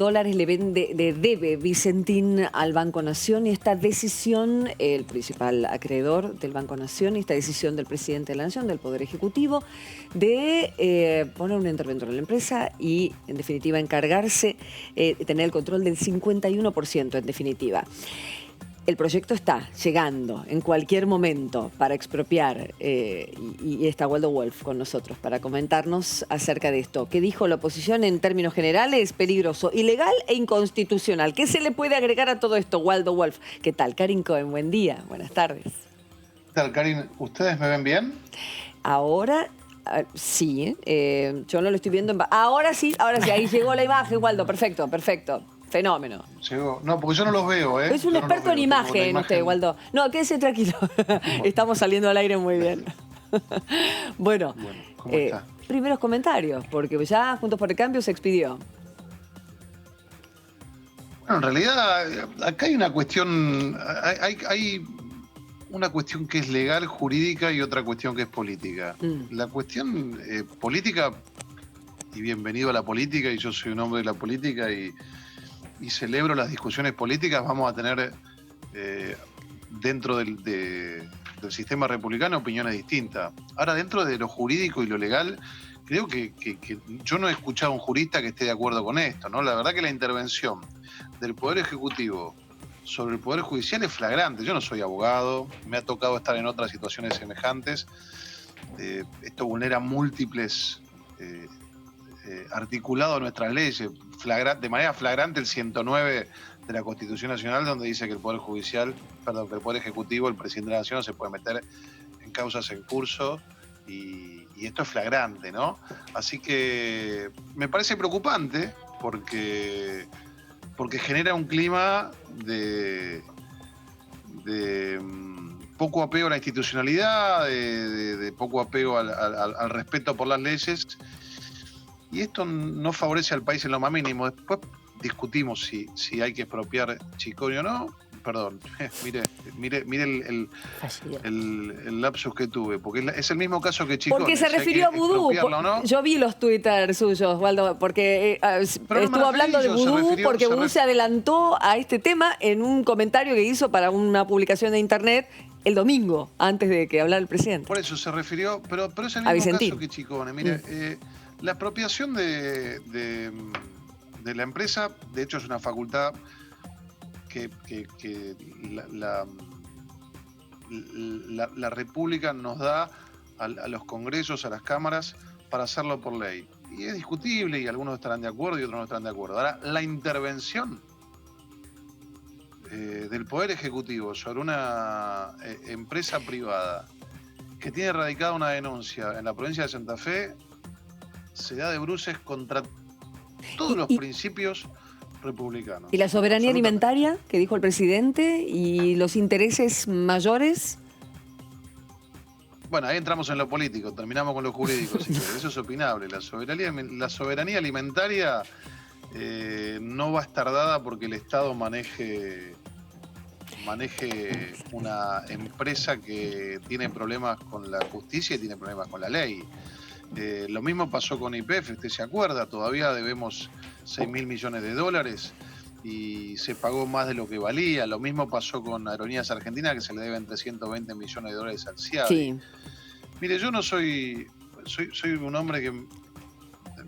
debe Vicentín al Banco Nación, y esta decisión, el principal acreedor del Banco Nación, y esta decisión del presidente de la Nación, del Poder Ejecutivo, de poner un interventor en la empresa y, en definitiva, encargarse de tener el control del 51%, en definitiva. El proyecto está llegando en cualquier momento para expropiar, y está Waldo Wolf con nosotros para comentarnos acerca de esto. ¿Qué dijo la oposición en términos generales? Peligroso, ilegal e inconstitucional. ¿Qué se le puede agregar a todo esto, Waldo Wolf? ¿Qué tal? Karin Cohen, buen día, buenas tardes. ¿Qué tal, Karin? ¿Ustedes me ven bien? Ahora sí, yo no lo estoy viendo. Ahora sí, ahí llegó la imagen, Waldo, perfecto. Fenómeno. Llegó. No, porque yo no los veo, ¿eh? Es un experto en imagen usted, Waldo. No, quédese tranquilo. Estamos saliendo al aire muy bien. Bueno, ¿cómo está? Primeros comentarios, porque ya Juntos por el Cambio se expidió. Bueno, en realidad, acá hay una cuestión. Hay una cuestión que es legal, jurídica, y otra cuestión que es política. La cuestión política, y bienvenido a la política, y yo soy un hombre de la política, y celebro las discusiones políticas. Vamos a tener dentro del sistema republicano opiniones distintas. Ahora, dentro de lo jurídico y lo legal, creo que yo no he escuchado a un jurista que esté de acuerdo con esto, ¿no? La verdad que la intervención del Poder Ejecutivo sobre el Poder Judicial es flagrante. Yo no soy abogado, me ha tocado estar en otras situaciones semejantes. Esto vulnera múltiples articulado a nuestras leyes, de manera flagrante el 109 de la Constitución Nacional, donde dice que el Poder Ejecutivo, el presidente de la Nación, no se puede meter en causas en curso, y esto es flagrante, ¿no? Así que me parece preocupante porque genera un clima de poco apego a la institucionalidad, de poco apego al respeto por las leyes. Y esto no favorece al país en lo más mínimo. Después discutimos si hay que expropiar Chicorio o no. Perdón, mire el lapsus que tuve, porque es el mismo caso que Chicorio. Porque se refirió a vudú. ¿No? Yo vi los Twitter suyos, Waldo, porque estuvo hablando de vudú, porque vudú se adelantó a este tema en un comentario que hizo para una publicación de internet el domingo, antes de que hablara el presidente. Por eso se refirió, pero es el mismo caso que Chicone. Mire, la expropiación de la empresa, de hecho, es una facultad que la República nos da a los congresos, a las cámaras, para hacerlo por ley. Y es discutible, y algunos estarán de acuerdo y otros no estarán de acuerdo. Ahora, la intervención del Poder Ejecutivo sobre una empresa privada que tiene radicada una denuncia en la provincia de Santa Fe se da de bruces contra todos los principios republicanos. ¿Y la soberanía alimentaria que dijo el presidente y los intereses mayores? Bueno, ahí entramos en lo político, terminamos con lo jurídico. Eso es opinable. La soberanía alimentaria no va a estar dada porque el Estado maneje una empresa que tiene problemas con la justicia y tiene problemas con la ley. Lo mismo pasó con YPF, usted se acuerda, todavía debemos $6.000 millones. y se pagó más de lo que valía. Lo mismo pasó con Aerolíneas Argentinas, que se le deben 320 millones de dólares al CIADI. Sí. Mire, yo no soy un hombre que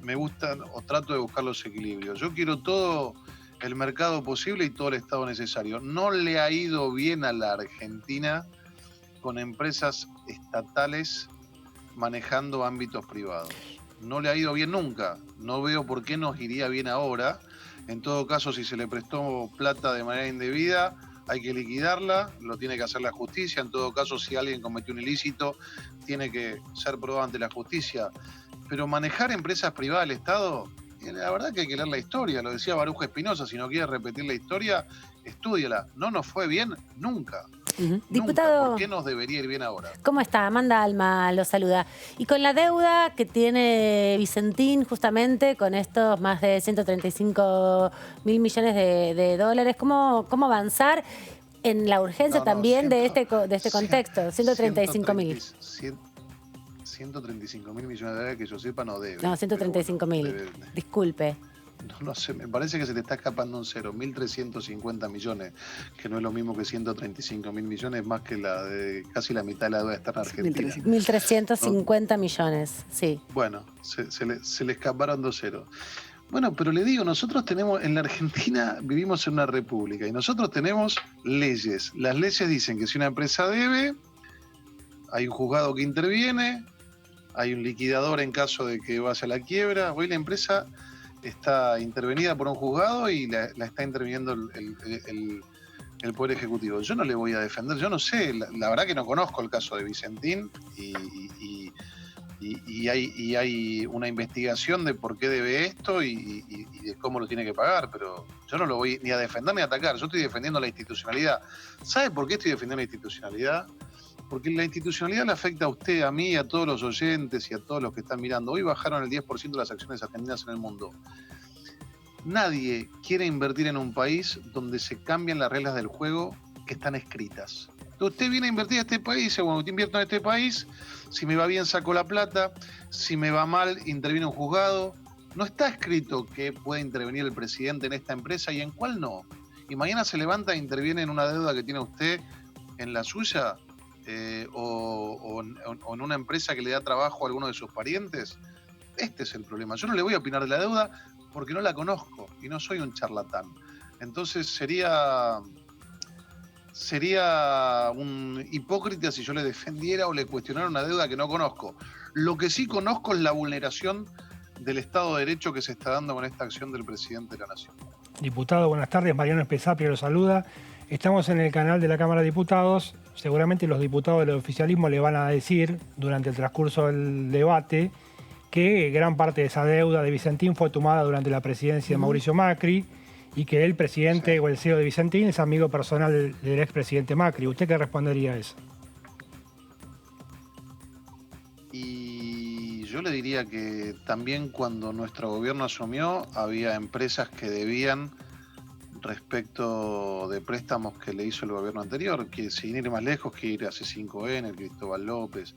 me gusta o trato de buscar los equilibrios. Yo quiero todo el mercado posible y todo el Estado necesario. No le ha ido bien a la Argentina con empresas estatales manejando ámbitos privados. No le ha ido bien nunca. No veo por qué nos iría bien ahora. En todo caso, si se le prestó plata de manera indebida, hay que liquidarla, lo tiene que hacer la justicia. En todo caso, si alguien cometió un ilícito, tiene que ser probado ante la justicia. Pero manejar empresas privadas del Estado, la verdad que hay que leer la historia. Lo decía Baruch Espinosa, si no quiere repetir la historia, estúdiala. No nos fue bien nunca. Nunca. Diputado, ¿por qué nos debería ir bien ahora? ¿Cómo está? Amanda Alma lo saluda. Y con la deuda que tiene Vicentín, justamente con estos más de 135 mil millones de dólares, ¿cómo avanzar en la urgencia también de este contexto? 135 mil. 135 mil millones de dólares que yo sepa no debe. No, 135 mil. Disculpe. No sé, me parece que se te está escapando un cero. 1.350 millones, que no es lo mismo que 135 mil millones, más que casi la mitad de la deuda externa argentina. 1.350 millones, sí. Bueno, se le escaparon 2 ceros. Bueno, pero le digo, nosotros tenemos, en la Argentina vivimos en una república y nosotros tenemos leyes. Las leyes dicen que si una empresa debe, hay un juzgado que interviene, hay un liquidador en caso de que vaya a la quiebra. Hoy la empresa está intervenida por un juzgado y la está interviniendo el Poder Ejecutivo. Yo no le voy a defender, yo no sé, la verdad que no conozco el caso de Vicentín y hay una investigación de por qué debe esto y de cómo lo tiene que pagar, pero yo no lo voy ni a defender ni a atacar, yo estoy defendiendo la institucionalidad. ¿Sabe por qué estoy defendiendo la institucionalidad? Porque la institucionalidad le afecta a usted, a mí, a todos los oyentes y a todos los que están mirando. Hoy bajaron el 10% de las acciones argentinas en el mundo. Nadie quiere invertir en un país donde se cambian las reglas del juego que están escritas. Usted viene a invertir en este país, dice, bueno, usted invierto en este país, si me va bien saco la plata, si me va mal interviene un juzgado. No está escrito que puede intervenir el presidente en esta empresa y en cuál no. Y mañana se levanta e interviene en una deuda que tiene usted en la suya. O en una empresa que le da trabajo a alguno de sus parientes. Este es el problema. Yo no le voy a opinar de la deuda porque no la conozco y no soy un charlatán. Entonces sería un hipócrita si yo le defendiera o le cuestionara una deuda que no conozco. Lo que sí conozco es la vulneración del Estado de Derecho que se está dando con esta acción del presidente de la Nación. Diputado, buenas tardes. Mariano Espesapia lo saluda. Estamos en el canal de la Cámara de Diputados. Seguramente los diputados del oficialismo le van a decir durante el transcurso del debate que gran parte de esa deuda de Vicentín fue tomada durante la presidencia de Mauricio Macri y que el presidente o el CEO de Vicentín es amigo personal del expresidente Macri. ¿Usted qué respondería a eso? Y yo le diría que también cuando nuestro gobierno asumió había empresas que debían respecto de préstamos que le hizo el gobierno anterior, que sin ir más lejos que ir a C5N, Cristóbal López,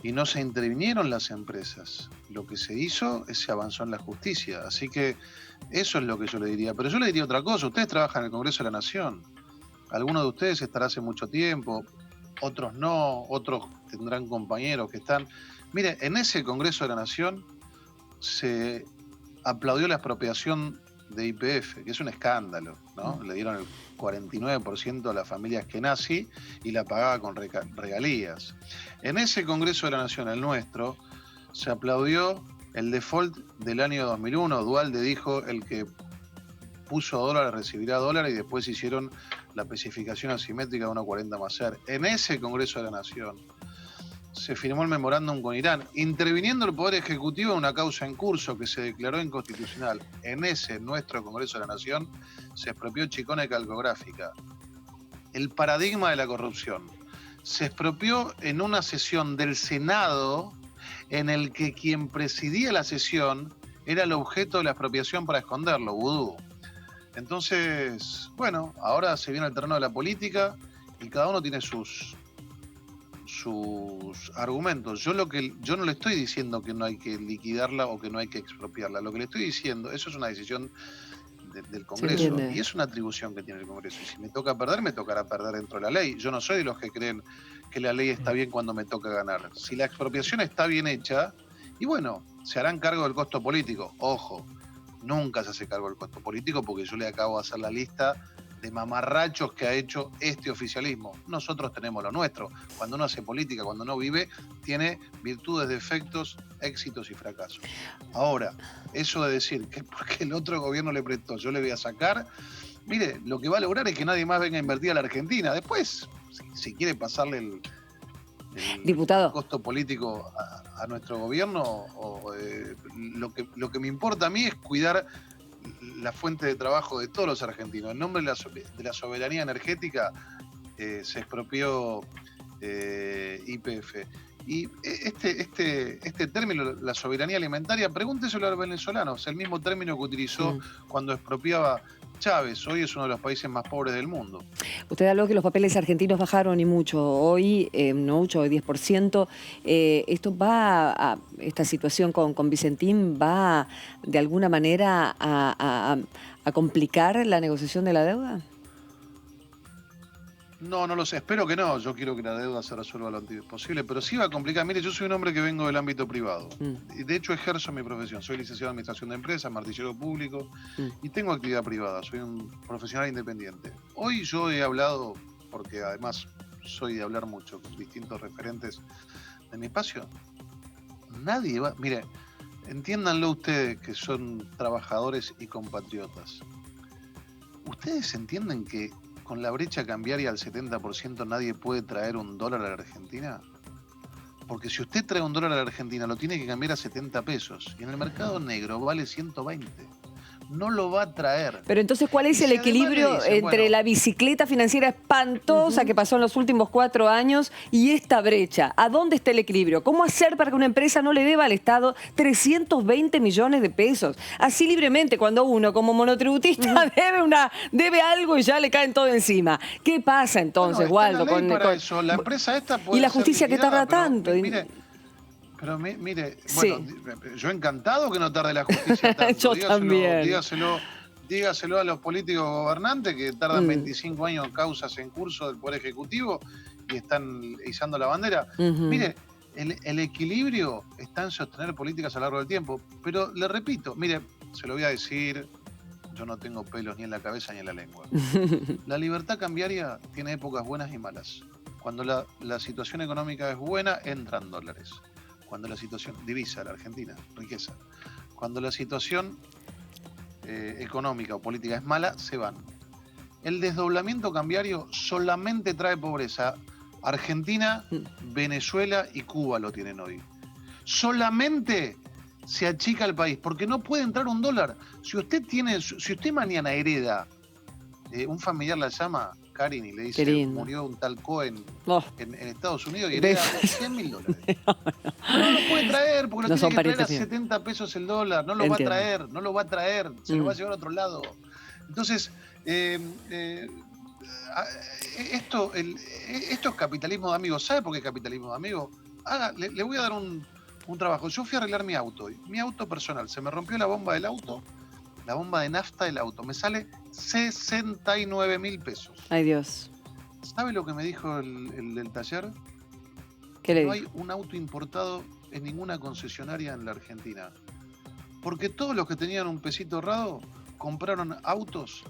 y no se intervinieron las empresas. Lo que se hizo es se avanzó en la justicia, así que eso es lo que yo le diría. Pero yo le diría otra cosa, ustedes trabajan en el Congreso de la Nación, algunos de ustedes estarán hace mucho tiempo, otros no, otros tendrán compañeros que están... Mire, en ese Congreso de la Nación se aplaudió la expropiación de YPF, que es un escándalo, ¿no? Le dieron el 49% a las familias Kenazi y la pagaba con regalías. En ese Congreso de la Nación, el nuestro, se aplaudió el default del año 2001. Duhalde dijo, el que puso dólares recibirá dólares, y después hicieron la especificación asimétrica de 1,40 más ser. En ese Congreso de la Nación se firmó el memorándum con Irán, interviniendo el Poder Ejecutivo en una causa en curso que se declaró inconstitucional. En ese, nuestro Congreso de la Nación, se expropió Chicona y Calcográfica. El paradigma de la corrupción. Se expropió en una sesión del Senado en el que quien presidía la sesión era el objeto de la expropiación para esconderlo, vudú. Entonces, bueno, ahora se viene al terreno de la política y cada uno tiene sus argumentos. Yo no le estoy diciendo que no hay que liquidarla o que no hay que expropiarla. Lo que le estoy diciendo, eso es una decisión del Congreso. Y es una atribución que tiene el Congreso. Y si me toca perder, me tocará perder dentro de la ley. Yo no soy de los que creen que la ley está bien cuando me toca ganar. Si la expropiación está bien hecha, y bueno, se harán cargo del costo político. Ojo, nunca se hace cargo del costo político porque yo le acabo de hacer la lista de mamarrachos que ha hecho este oficialismo. Nosotros tenemos lo nuestro. Cuando uno hace política, cuando uno vive, tiene virtudes, defectos, éxitos y fracasos. Ahora, eso de decir que porque el otro gobierno le prestó, yo le voy a sacar, mire, lo que va a lograr es que nadie más venga a invertir a la Argentina. Después, si quiere pasarle el Diputado, costo político a nuestro gobierno, lo que me importa a mí es cuidar la fuente de trabajo de todos los argentinos. En nombre de la soberanía energética se expropió YPF. Y este término, la soberanía alimentaria, pregúnteselo a los venezolanos, el mismo término que utilizó cuando expropiaba Chávez. Hoy es uno de los países más pobres del mundo. Usted habló que los papeles argentinos bajaron y mucho. Hoy, no mucho, hoy 10%. Esta situación con Vicentín va de alguna manera a complicar la negociación de la deuda. No lo sé, espero que no. Yo quiero que la deuda se resuelva lo antes posible, pero sí va a complicar. Mire, yo soy un hombre que vengo del ámbito privado. Y de hecho ejerzo mi profesión. Soy licenciado en Administración de Empresas, martillero público, y tengo actividad privada. Soy un profesional independiente. Hoy yo he hablado, porque además soy de hablar mucho con distintos referentes de mi espacio. Nadie va... Mire, entiéndanlo ustedes que son trabajadores y compatriotas. ¿Ustedes entienden que con la brecha cambiaria al 70% nadie puede traer $1 a la Argentina? Porque si usted trae $1 a la Argentina, lo tiene que cambiar a 70 pesos. Y en el mercado negro vale 120. No lo va a traer. Pero entonces, ¿cuál es el equilibrio entre la bicicleta financiera espantosa que pasó en los últimos 4 años y esta brecha? ¿A dónde está el equilibrio? ¿Cómo hacer para que una empresa no le deba al Estado 320 millones de pesos? Así libremente, cuando uno como monotributista debe algo y ya le caen todo encima. ¿Qué pasa entonces, Waldo? La empresa esta puede y la justicia que tarda tanto. Pero mire, bueno, yo encantado que no tarde la justicia tanto. Yo también. Dígaselo a los políticos gobernantes que tardan 25 años en causas en curso del Poder Ejecutivo y están izando la bandera. Mire, el equilibrio está en sostener políticas a lo largo del tiempo. Pero le repito, mire, se lo voy a decir, yo no tengo pelos ni en la cabeza ni en la lengua. La libertad cambiaria tiene épocas buenas y malas. Cuando la situación económica es buena, entran dólares. Cuando la situación, divisa, la Argentina, riqueza. Cuando la situación económica o política es mala, se van. El desdoblamiento cambiario solamente trae pobreza. Argentina, Venezuela y Cuba lo tienen hoy. Solamente se achica el país, porque no puede entrar $1. Si usted mañana hereda, un familiar la llama Karin y le dice, murió un tal Cohen en Estados Unidos y hereda $100.000. No lo puede traer porque lo tiene que traer a 70 pesos el dólar. No lo va a traer, se lo va a llevar a otro lado. Entonces, esto es capitalismo de amigos. ¿Sabe por qué es capitalismo de amigos? Le voy a dar un trabajo. Yo fui a arreglar mi auto personal. Se me rompió la bomba del auto. La bomba de nafta del auto. Me sale 69.000 pesos. Ay, Dios. ¿Sabe lo que me dijo el del taller? ¿Qué le dijo? No hay un auto importado en ninguna concesionaria en la Argentina. Porque todos los que tenían un pesito ahorrado compraron autos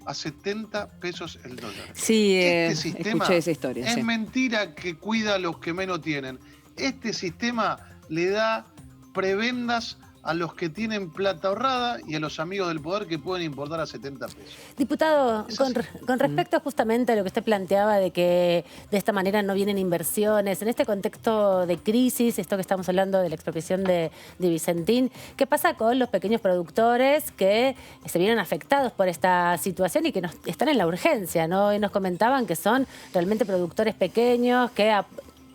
a 70 pesos el dólar. Sí, escuché esa historia. Es mentira que cuida a los que menos tienen. Este sistema le da prebendas a los que tienen plata ahorrada y a los amigos del poder que pueden importar a 70 pesos. Diputado, con respecto justamente a lo que usted planteaba de que de esta manera no vienen inversiones, en este contexto de crisis, esto que estamos hablando de la expropiación de Vicentín, ¿qué pasa con los pequeños productores que se vienen afectados por esta situación y que están en la urgencia, ¿no? Y nos comentaban que son realmente productores pequeños que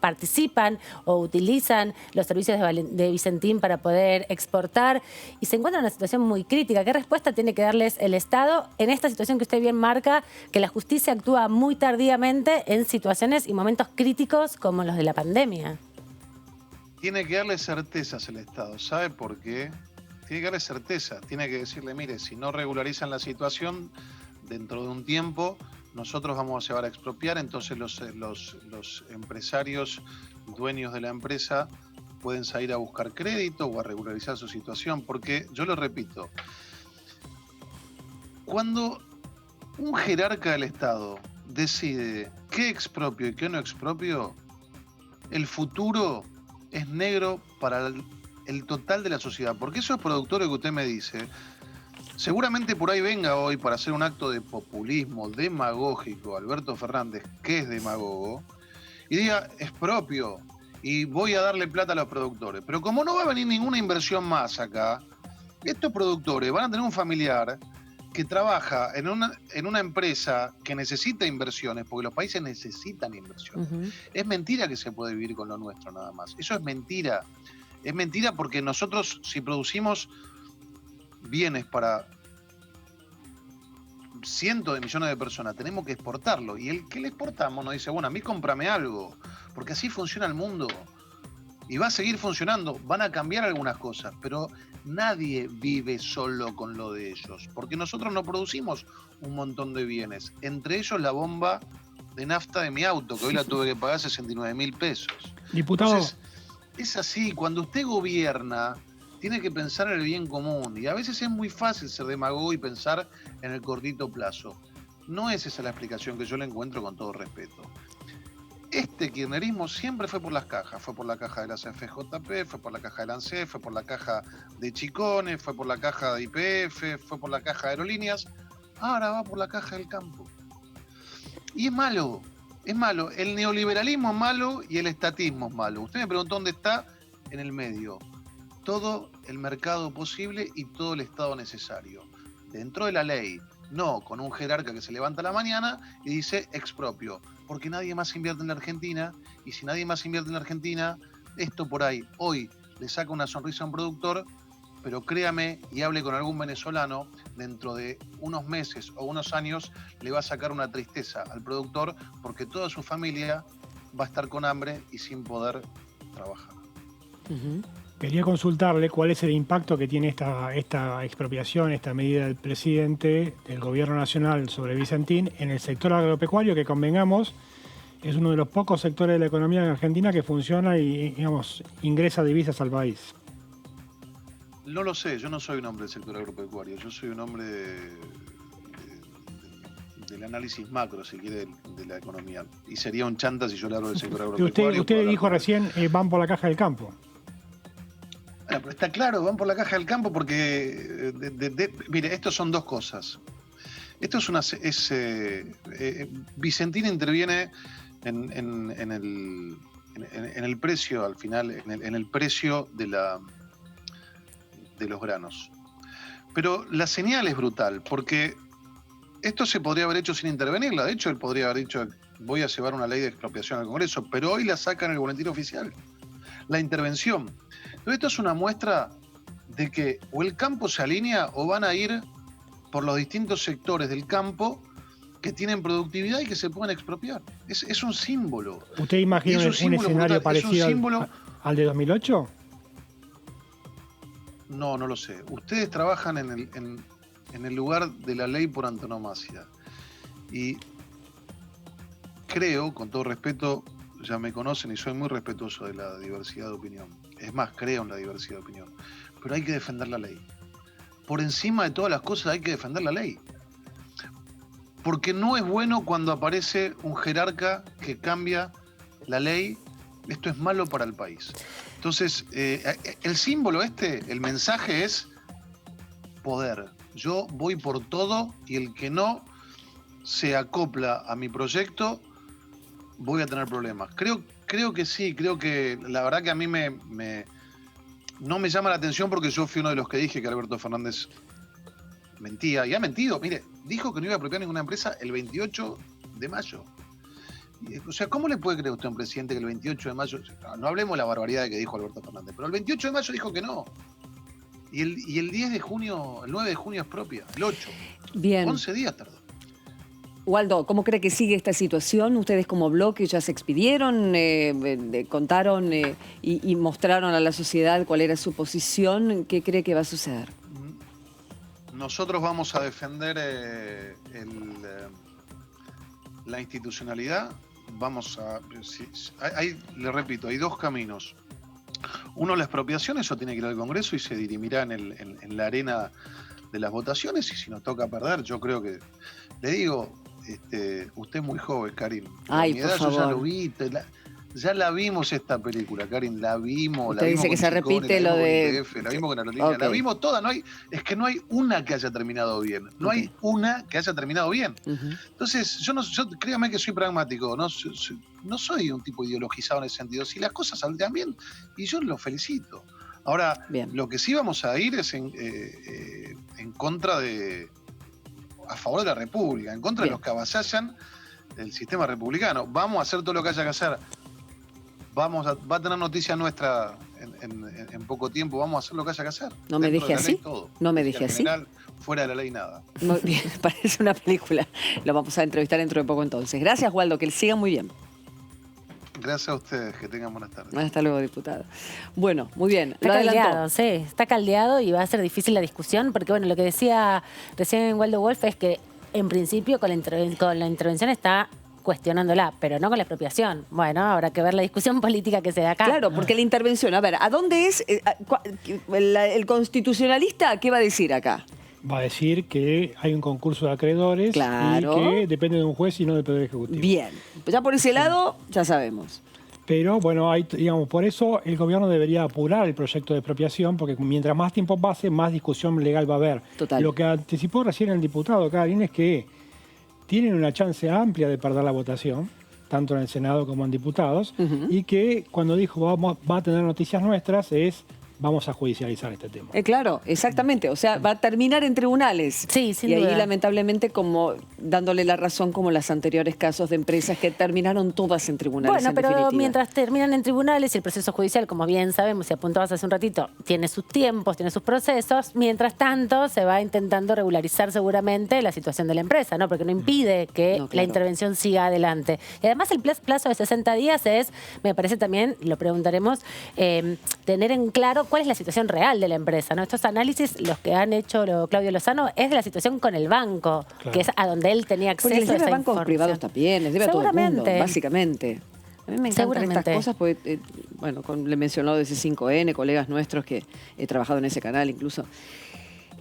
participan o utilizan los servicios de Vicentín para poder exportar y se encuentran en una situación muy crítica. ¿Qué respuesta tiene que darles el Estado en esta situación que usted bien marca, que la justicia actúa muy tardíamente en situaciones y momentos críticos como los de la pandemia? Tiene que darle certezas el Estado. ¿Sabe por qué? tiene que darle certeza, tiene que decirle, mire, si no regularizan la situación, dentro de un tiempo nosotros vamos a llevar a expropiar, entonces los empresarios, dueños de la empresa, pueden salir a buscar crédito o a regularizar su situación, porque yo lo repito, cuando un jerarca del Estado decide qué expropio y qué no expropio, el futuro es negro para el total de la sociedad, porque esos productores que usted me dice, seguramente por ahí venga hoy para hacer un acto de populismo demagógico Alberto Fernández, que es demagogo, y diga expropio y voy a darle plata a los productores. Pero como no va a venir ninguna inversión más acá, estos productores van a tener un familiar que trabaja en una empresa que necesita inversiones, porque los países necesitan inversiones. Es mentira que se puede vivir con lo nuestro nada más. Eso es mentira. Es mentira porque nosotros, si producimos bienes para cientos de millones de personas, tenemos que exportarlo. Y el que le exportamos nos dice, bueno, a mí cómprame algo, porque así funciona el mundo. Y va a seguir funcionando, van a cambiar algunas cosas, pero nadie vive solo con lo de ellos, porque nosotros no producimos un montón de bienes, entre ellos la bomba de nafta de mi auto, que hoy la tuve que pagar 69.000 pesos. Diputado. Entonces, es así, cuando usted gobierna, tiene que pensar en el bien común, y a veces es muy fácil ser demagogo y pensar en el cortito plazo. No es esa la explicación que yo le encuentro, con todo respeto. Este kirchnerismo siempre fue por las cajas. Fue por la caja de la CFJP, fue por la caja del ANSES, fue por la caja de Chicone, fue por la caja de YPF, fue por la caja de aerolíneas. Ahora va por la caja del campo. Y es malo, es malo. El neoliberalismo es malo y el estatismo es malo. Usted me preguntó dónde está, en el medio. Todo el mercado posible y todo el Estado necesario. Dentro de la ley. No con un jerarca que se levanta a la mañana y dice expropio, porque nadie más invierte en la Argentina, y si nadie más invierte en la Argentina, esto por ahí hoy le saca una sonrisa a un productor, pero créame y hable con algún venezolano, dentro de unos meses o unos años le va a sacar una tristeza al productor, porque toda su familia va a estar con hambre y sin poder trabajar. Quería consultarle cuál es el impacto que tiene esta expropiación, esta medida del presidente del Gobierno Nacional sobre Vicentín en el sector agropecuario, que convengamos, es uno de los pocos sectores de la economía en Argentina que funciona y, digamos, ingresa divisas al país. No lo sé, yo no soy un hombre del sector agropecuario, yo soy un hombre del análisis macro, si quiere, de la economía. Y sería un chanta si yo le hablo del sector agropecuario. Usted dijo recién, van por la caja del campo. Bueno, pero está claro, van por la caja del campo porque, mire, estos son dos cosas. Esto Vicentín interviene en el precio, al final, en el precio de los granos. Pero la señal es brutal, porque esto se podría haber hecho sin intervenirla. De hecho, él podría haber dicho, voy a llevar una ley de expropiación al Congreso, pero hoy la saca en el boletín oficial. La intervención. Entonces, esto es una muestra de que o el campo se alinea o van a ir por los distintos sectores del campo que tienen productividad y que se pueden expropiar. Es un símbolo. ¿Usted imagina un escenario brutal, parecido al de 2008? No, no lo sé. Ustedes trabajan en el lugar de la ley por antonomasia. Y creo, con todo respeto, ya me conocen y soy muy respetuoso de la diversidad de opinión. Es más, creo en la diversidad de opinión. Pero hay que defender la ley. Por encima de todas las cosas hay que defender la ley. Porque no es bueno cuando aparece un jerarca que cambia la ley. Esto es malo para el país. Entonces, el símbolo el mensaje es poder. Yo voy por todo y el que no se acopla a mi proyecto, voy a tener problemas. Creo que sí, creo que la verdad que a mí no me llama la atención, porque yo fui uno de los que dije que Alberto Fernández mentía, y ha mentido. Mire, dijo que no iba a apropiar ninguna empresa el 28 de mayo. O sea, ¿cómo le puede creer usted a un presidente que el 28 de mayo... No hablemos de la barbaridad que dijo Alberto Fernández, pero el 28 de mayo dijo que no. Y el 10 de junio, el 9 de junio expropia, el 8. Bien. 11 días tardó. Waldo, ¿cómo cree que sigue esta situación? Ustedes como bloque ya se expidieron, contaron y mostraron a la sociedad cuál era su posición. ¿Qué cree que va a suceder? Nosotros vamos a defender la institucionalidad. Le repito, hay dos caminos. Uno, la expropiación, eso tiene que ir al Congreso y se dirimirá en la arena de las votaciones, y si nos toca perder, yo creo que, le digo, usted es muy joven, Karin. Ay, por favor. Yo ya lo vi, ya la vimos esta película, Karin, la vimos. Usted dice que se repite lo de... La vimos con Aerolínea, okay. La vimos toda, es que no hay una que haya terminado bien, no hay una que haya terminado bien. Entonces, yo créame que soy pragmático, no soy un tipo ideologizado en ese sentido. Si las cosas saldrán bien, y yo lo felicito. Ahora, lo que sí vamos a ir es en contra a favor de la República, en contra de los que avasallan el sistema republicano. Vamos a hacer todo lo que haya que hacer. Va a tener noticia nuestra en poco tiempo. Vamos a hacer lo que haya que hacer. No me deje así. No me deje así. Fuera de la ley, nada. Muy bien, parece una película. Lo vamos a entrevistar dentro de poco entonces. Gracias, Waldo, que sigan muy bien. Gracias a ustedes, que tengan buenas tardes. Hasta luego, diputado. Bueno, muy bien. Está caldeado, sí, está caldeado y va a ser difícil la discusión, porque bueno, lo que decía recién Waldo Wolf es que en principio con la intervención está cuestionándola, pero no con la expropiación. Bueno, habrá que ver la discusión política que se da acá. Claro, porque la intervención, a ver, ¿a dónde es el constitucionalista? ¿Qué va a decir acá? Va a decir que hay un concurso de acreedores y que depende de un juez y no del Poder Ejecutivo. Bien, pues ya por ese lado ya sabemos. Pero bueno, por eso el gobierno debería apurar el proyecto de expropiación, porque mientras más tiempo pase, más discusión legal va a haber. Total. Lo que anticipó recién el diputado Karin es que tienen una chance amplia de perder la votación, tanto en el Senado como en diputados, y que cuando dijo va a tener noticias nuestras vamos a judicializar este tema. Claro, exactamente. O sea, va a terminar en tribunales. Sí, sin duda. Y ahí, duda. Lamentablemente, como dándole la razón como los anteriores casos de empresas que terminaron todas en tribunales. Bueno, pero mientras terminan en tribunales y el proceso judicial, como bien sabemos y apuntabas hace un ratito, tiene sus tiempos, tiene sus procesos, mientras tanto se va intentando regularizar seguramente la situación de la empresa, ¿no? Porque no impide que la intervención siga adelante. Y además el plazo de 60 días me parece también, lo preguntaremos, tener en claro cuál es la situación real de la empresa, ¿no? Estos análisis, los que han hecho Claudio Lozano, es de la situación con el banco, que es a donde él tenía acceso a esa información. Porque les debe a bancos privados también, les debe a todo el mundo, básicamente. A mí me encantan estas cosas porque, le mencionó de C5N, colegas nuestros que he trabajado en ese canal incluso,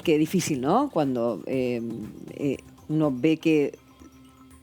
que difícil, ¿no? Cuando uno ve que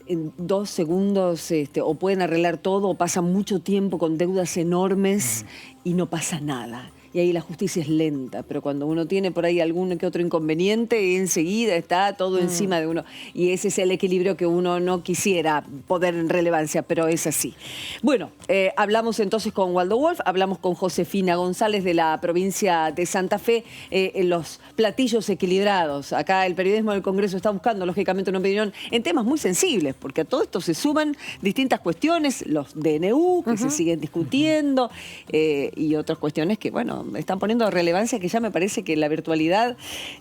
en 2 segundos o pueden arreglar todo o pasan mucho tiempo con deudas enormes y no pasa nada. Y ahí la justicia es lenta, pero cuando uno tiene por ahí algún que otro inconveniente, enseguida está todo encima de uno. Y ese es el equilibrio que uno no quisiera poner en relevancia, pero es así. Bueno, hablamos entonces con Waldo Wolf, hablamos con Josefina González de la provincia de Santa Fe, en los platillos equilibrados. Acá el periodismo del Congreso está buscando, lógicamente, una opinión en temas muy sensibles, porque a todo esto se suman distintas cuestiones, los DNU, que se siguen discutiendo, y otras cuestiones que, bueno, están poniendo relevancia, que ya me parece que la virtualidad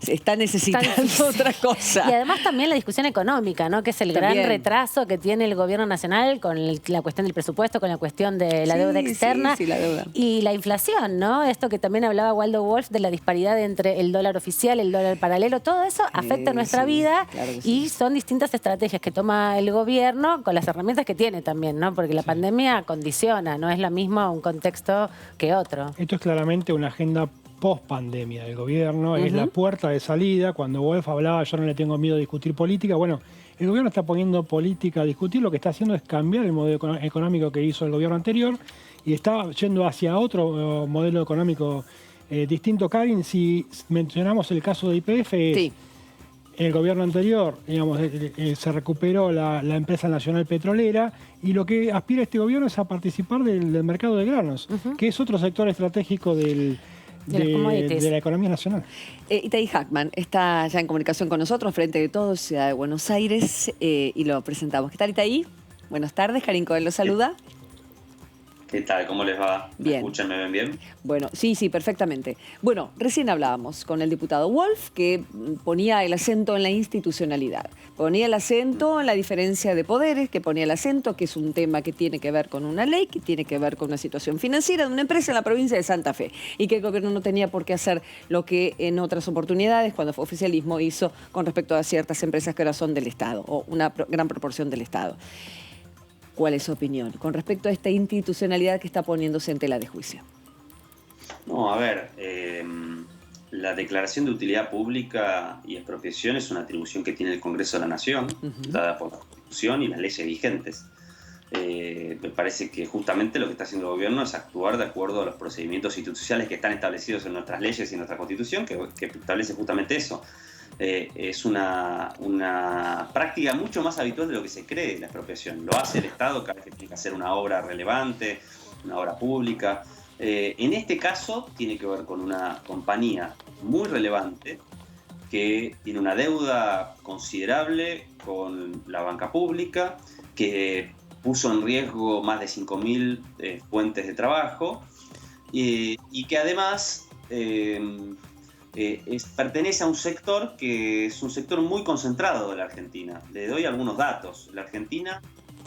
está necesitando otra cosa. Y además también la discusión económica, ¿no? Que es el gran retraso que tiene el gobierno nacional con la cuestión del presupuesto, con la cuestión de la deuda externa la deuda. Y la inflación, ¿no? Esto que también hablaba Waldo Wolf de la disparidad entre el dólar oficial, el dólar paralelo, todo eso afecta nuestra vida, claro y son distintas estrategias que toma el gobierno con las herramientas que tiene también, ¿no? Porque la pandemia condiciona, no es lo mismo un contexto que otro. Esto es claramente una agenda post-pandemia del gobierno, es la puerta de salida. Cuando Wolf hablaba, yo no le tengo miedo a discutir política, bueno, el gobierno está poniendo política a discutir, lo que está haciendo es cambiar el modelo económico que hizo el gobierno anterior y está yendo hacia otro modelo económico distinto. Karin, si mencionamos el caso de YPF, el gobierno anterior, digamos, se recuperó la empresa nacional petrolera y lo que aspira este gobierno es a participar del mercado de granos, que es otro sector estratégico de la economía nacional. Itaí Hackman está ya en comunicación con nosotros, Frente de Todos, Ciudad de Buenos Aires, y lo presentamos. ¿Qué tal, Itaí? Buenas tardes, Karin Cohen lo saluda. ¿Qué tal? ¿Cómo les va? Bien. ¿Me escuchan? ¿Me ven bien? Bueno, sí, perfectamente. Bueno, recién hablábamos con el diputado Wolf, que ponía el acento en la institucionalidad, ponía el acento en la diferencia de poderes, que ponía el acento, que es un tema que tiene que ver con una ley, que tiene que ver con una situación financiera de una empresa en la provincia de Santa Fe, y que el gobierno no tenía por qué hacer lo que en otras oportunidades, cuando fue oficialismo, hizo con respecto a ciertas empresas que ahora son del Estado, o una gran proporción del Estado. ¿Cuál es su opinión con respecto a esta institucionalidad que está poniéndose en tela de juicio? No, a ver, la declaración de utilidad pública y expropiación es una atribución que tiene el Congreso de la Nación, dada por la Constitución y las leyes vigentes. Me parece que justamente lo que está haciendo el gobierno es actuar de acuerdo a los procedimientos institucionales que están establecidos en nuestras leyes y en nuestra Constitución, que establece justamente eso. Es una práctica mucho más habitual de lo que se cree la expropiación. Lo hace el Estado cada vez que tiene que hacer una obra relevante, una obra pública. En este caso tiene que ver con una compañía muy relevante que tiene una deuda considerable con la banca pública, que puso en riesgo más de 5.000 fuentes de trabajo y que además pertenece a un sector que es un sector muy concentrado de la Argentina. Le doy algunos datos. La Argentina,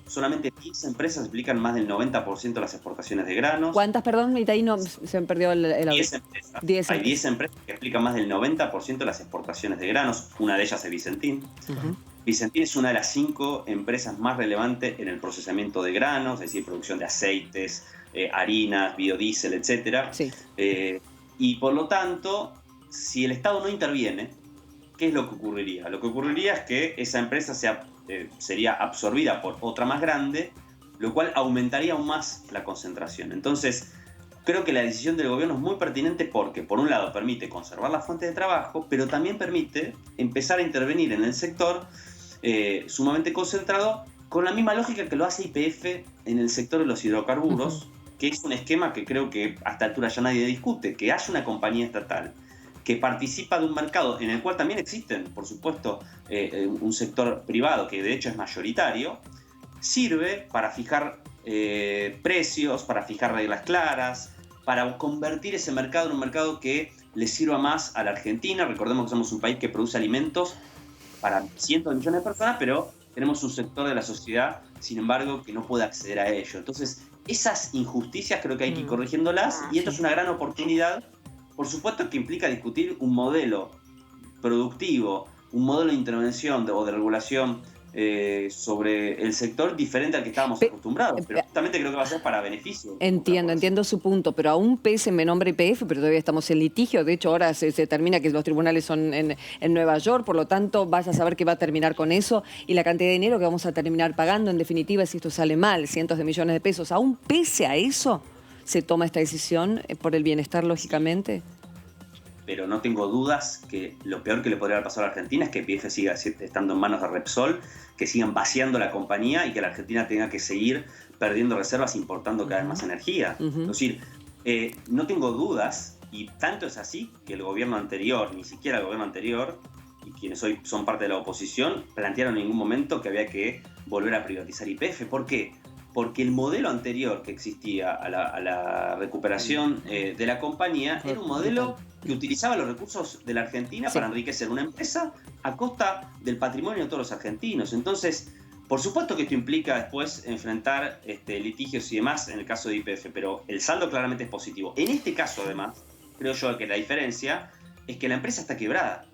solamente 10 empresas explican más del 90% de las exportaciones de granos. ¿Cuántas, perdón? Ahí no, se me perdió el audio. 10 empresas. Hay 10 empresas que explican más del 90% de las exportaciones de granos. Una de ellas es Vicentín. Vicentín es una de las 5 empresas más relevantes en el procesamiento de granos, es decir, producción de aceites, harinas, biodiesel, etc. Sí. Y por lo tanto, si el Estado no interviene, ¿qué es lo que ocurriría? Lo que ocurriría es que esa empresa sería absorbida por otra más grande, lo cual aumentaría aún más la concentración. Entonces, creo que la decisión del gobierno es muy pertinente porque, por un lado, permite conservar las fuentes de trabajo, pero también permite empezar a intervenir en el sector sumamente concentrado, con la misma lógica que lo hace YPF en el sector de los hidrocarburos, que es un esquema que creo que a esta altura ya nadie discute, que haya una compañía estatal que participa de un mercado en el cual también existen, por supuesto, un sector privado que de hecho es mayoritario, sirve para fijar precios, para fijar reglas claras, para convertir ese mercado en un mercado que le sirva más a la Argentina. Recordemos que somos un país que produce alimentos para cientos de millones de personas, pero tenemos un sector de la sociedad, sin embargo, que no puede acceder a ello. Entonces, esas injusticias creo que hay que ir corrigiéndolas, y esto es una gran oportunidad. Por supuesto que implica discutir un modelo productivo, un modelo de intervención o de regulación sobre el sector diferente al que estábamos acostumbrados, pero justamente creo que va a ser para beneficio. Entiendo su punto, pero aún pese me nombre YPF, pero todavía estamos en litigio. De hecho, ahora se termina que los tribunales son en Nueva York, por lo tanto, vaya a saber qué va a terminar con eso y la cantidad de dinero que vamos a terminar pagando, en definitiva, si esto sale mal, cientos de millones de pesos. Aún pese a eso, ¿se toma esta decisión por el bienestar, lógicamente? Pero no tengo dudas que lo peor que le podría haber pasado a la Argentina es que YPF siga estando en manos de Repsol, que sigan vaciando la compañía y que la Argentina tenga que seguir perdiendo reservas, importando cada vez más energía. Es decir, no tengo dudas, y tanto es así que el gobierno anterior, ni siquiera el gobierno anterior, y quienes hoy son parte de la oposición, plantearon en ningún momento que había que volver a privatizar YPF. ¿Por qué? Porque el modelo anterior que existía a la recuperación de la compañía era un modelo que utilizaba los recursos de la Argentina para enriquecer una empresa a costa del patrimonio de todos los argentinos. Entonces, por supuesto que esto implica después enfrentar litigios y demás en el caso de YPF, pero el saldo claramente es positivo. En este caso, además, creo yo que la diferencia es que la empresa está quebrada.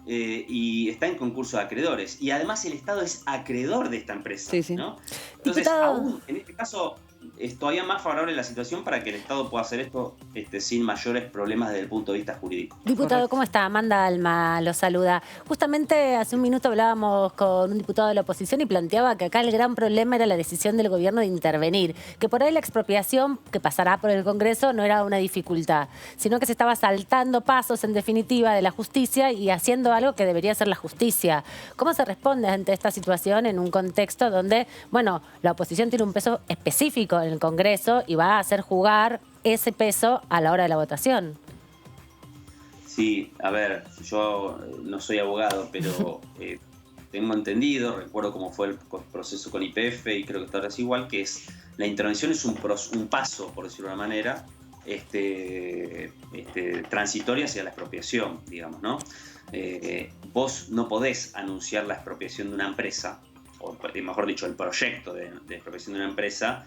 Y está en concurso de acreedores. Y además el Estado es acreedor de esta empresa, ¿no? Entonces, aún en este caso es todavía más favorable la situación para que el Estado pueda hacer esto sin mayores problemas desde el punto de vista jurídico. Diputado, ¿cómo está? Amanda Alma lo saluda. Justamente hace un minuto hablábamos con un diputado de la oposición y planteaba que acá el gran problema era la decisión del gobierno de intervenir, que por ahí la expropiación que pasará por el Congreso no era una dificultad, sino que se estaba saltando pasos, en definitiva, de la justicia y haciendo algo que debería ser la justicia. ¿Cómo se responde ante esta situación en un contexto donde, bueno, la oposición tiene un peso específico en el Congreso y va a hacer jugar ese peso a la hora de la votación? Sí, a ver, yo no soy abogado, pero tengo entendido, recuerdo cómo fue el proceso con YPF y creo que ahora es igual, que es La intervención es un paso, por decirlo de una manera, transitorio hacia la expropiación, digamos, ¿no? Vos no podés anunciar la expropiación de una empresa, o mejor dicho, el proyecto de expropiación de una empresa,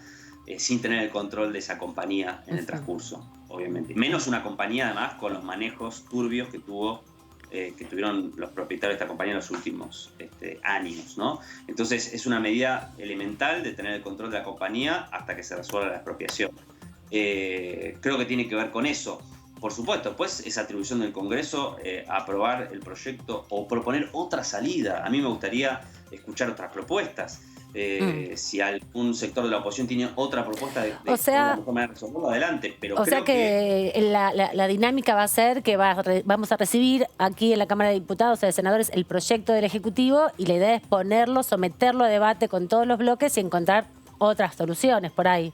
sin tener el control de esa compañía en el transcurso, obviamente. Menos una compañía, además, con los manejos turbios que tuvieron los propietarios de esta compañía en los últimos años, ¿no? Entonces, es una medida elemental de tener el control de la compañía hasta que se resuelva la expropiación. Creo que tiene que ver con eso. Por supuesto, después es atribución del Congreso aprobar el proyecto o proponer otra salida. A mí me gustaría escuchar otras propuestas. Si algún sector de la oposición tiene otra propuesta de resolverlo, adelante. Pero o sea que la dinámica va a ser que vamos a recibir aquí en la Cámara de Diputados o de Senadores el proyecto del Ejecutivo y la idea es ponerlo, someterlo a debate con todos los bloques y encontrar otras soluciones por ahí.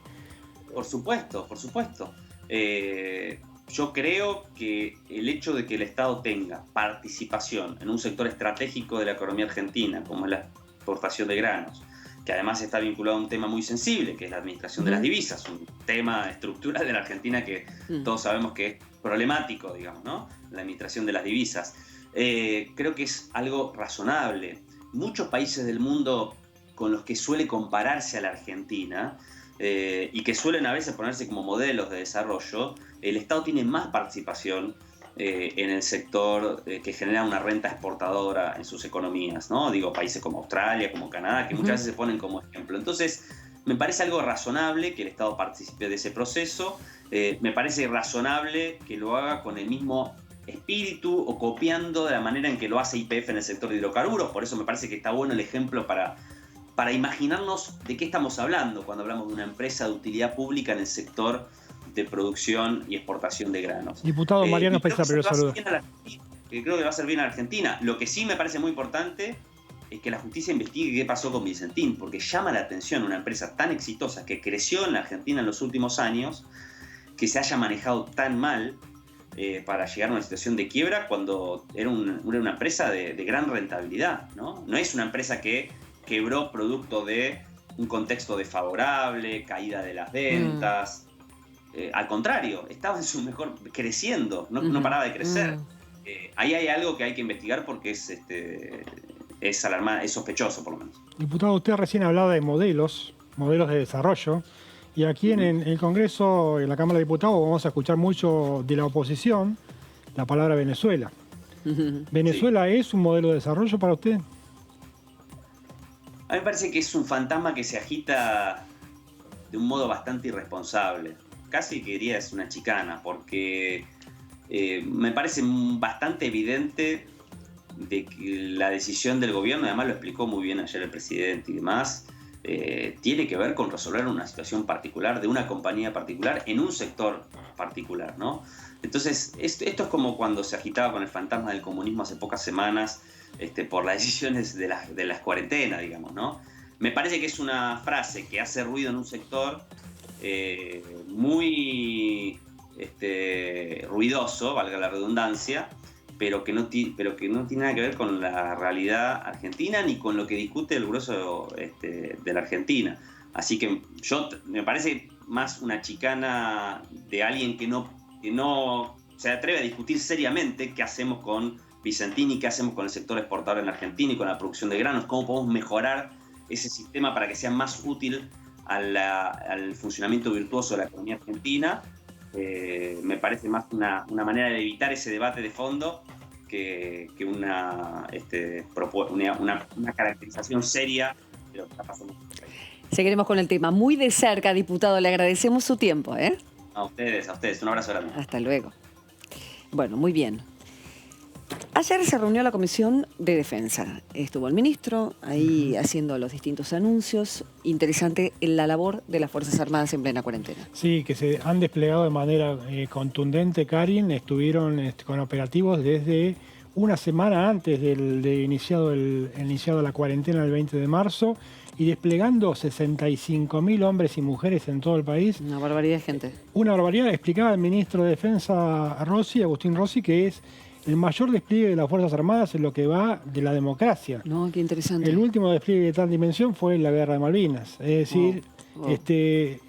Por supuesto, por supuesto. Yo creo que el hecho de que el Estado tenga participación en un sector estratégico de la economía argentina, como es la exportación de granos, que además está vinculado a un tema muy sensible, que es la administración de las divisas, un tema estructural de la Argentina que todos sabemos que es problemático, digamos, ¿no? La administración de las divisas. Creo que es algo razonable. Muchos países del mundo con los que suele compararse a la Argentina, y que suelen a veces ponerse como modelos de desarrollo, el Estado tiene más participación en el sector que genera una renta exportadora en sus economías, ¿no? Digo, países como Australia, como Canadá, que muchas veces se ponen como ejemplo. Entonces, me parece algo razonable que el Estado participe de ese proceso. Me parece razonable que lo haga con el mismo espíritu o copiando de la manera en que lo hace YPF en el sector de hidrocarburos. Por eso me parece que está bueno el ejemplo para imaginarnos de qué estamos hablando cuando hablamos de una empresa de utilidad pública en el sector de producción y exportación de granos. Diputado Mariano Pesa, pero saludo. Creo que va a ser bien a la Argentina. Lo que sí me parece muy importante es que la justicia investigue qué pasó con Vicentín, porque llama la atención una empresa tan exitosa que creció en la Argentina en los últimos años, que se haya manejado tan mal para llegar a una situación de quiebra cuando era una empresa de gran rentabilidad, ¿no? No es una empresa que quebró producto de un contexto desfavorable, caída de las ventas. Al contrario, estaba en su mejor, creciendo, no paraba de crecer. Ahí hay algo que hay que investigar porque es alarmante, es sospechoso por lo menos. Diputado, usted recién hablaba de modelos de desarrollo, y aquí en el Congreso, en la Cámara de Diputados, vamos a escuchar mucho de la oposición la palabra Venezuela. ¿Venezuela es un modelo de desarrollo para usted? A mí me parece que es un fantasma que se agita de un modo bastante irresponsable. Casi que diría es una chicana, porque me parece bastante evidente de que la decisión del gobierno, además lo explicó muy bien ayer el presidente y demás, tiene que ver con resolver una situación particular de una compañía particular en un sector particular, ¿no? Entonces, esto es como cuando se agitaba con el fantasma del comunismo hace pocas semanas por las decisiones de las cuarentenas, digamos, ¿no? Me parece que es una frase que hace ruido en un sector muy ruidoso, valga la redundancia, pero que no tiene nada que ver con la realidad argentina ni con lo que discute el grueso de la Argentina. Así que me parece más una chicana de alguien que no se atreve a discutir seriamente qué hacemos con Vicentín y qué hacemos con el sector exportador en la Argentina y con la producción de granos, cómo podemos mejorar ese sistema para que sea más útil al funcionamiento virtuoso de la economía argentina. Me parece más una manera de evitar ese debate de fondo que una caracterización seria de lo que está pasando. Seguiremos con el tema muy de cerca, diputado. Le agradecemos su tiempo. A ustedes. Un abrazo grande. Hasta luego. Bueno, muy bien. Ayer se reunió la Comisión de Defensa. Estuvo el ministro ahí haciendo los distintos anuncios. Interesante la labor de las Fuerzas Armadas en plena cuarentena. Sí, que se han desplegado de manera contundente, Karin. Estuvieron con operativos desde una semana antes de iniciado la cuarentena el 20 de marzo y desplegando 65.000 hombres y mujeres en todo el país. Una barbaridad de gente. Una barbaridad. Explicaba el ministro de Defensa Agustín Rossi, que es el mayor despliegue de las Fuerzas Armadas en lo que va de la democracia. No, qué interesante. El último despliegue de tal dimensión fue en la Guerra de Malvinas. Es decir,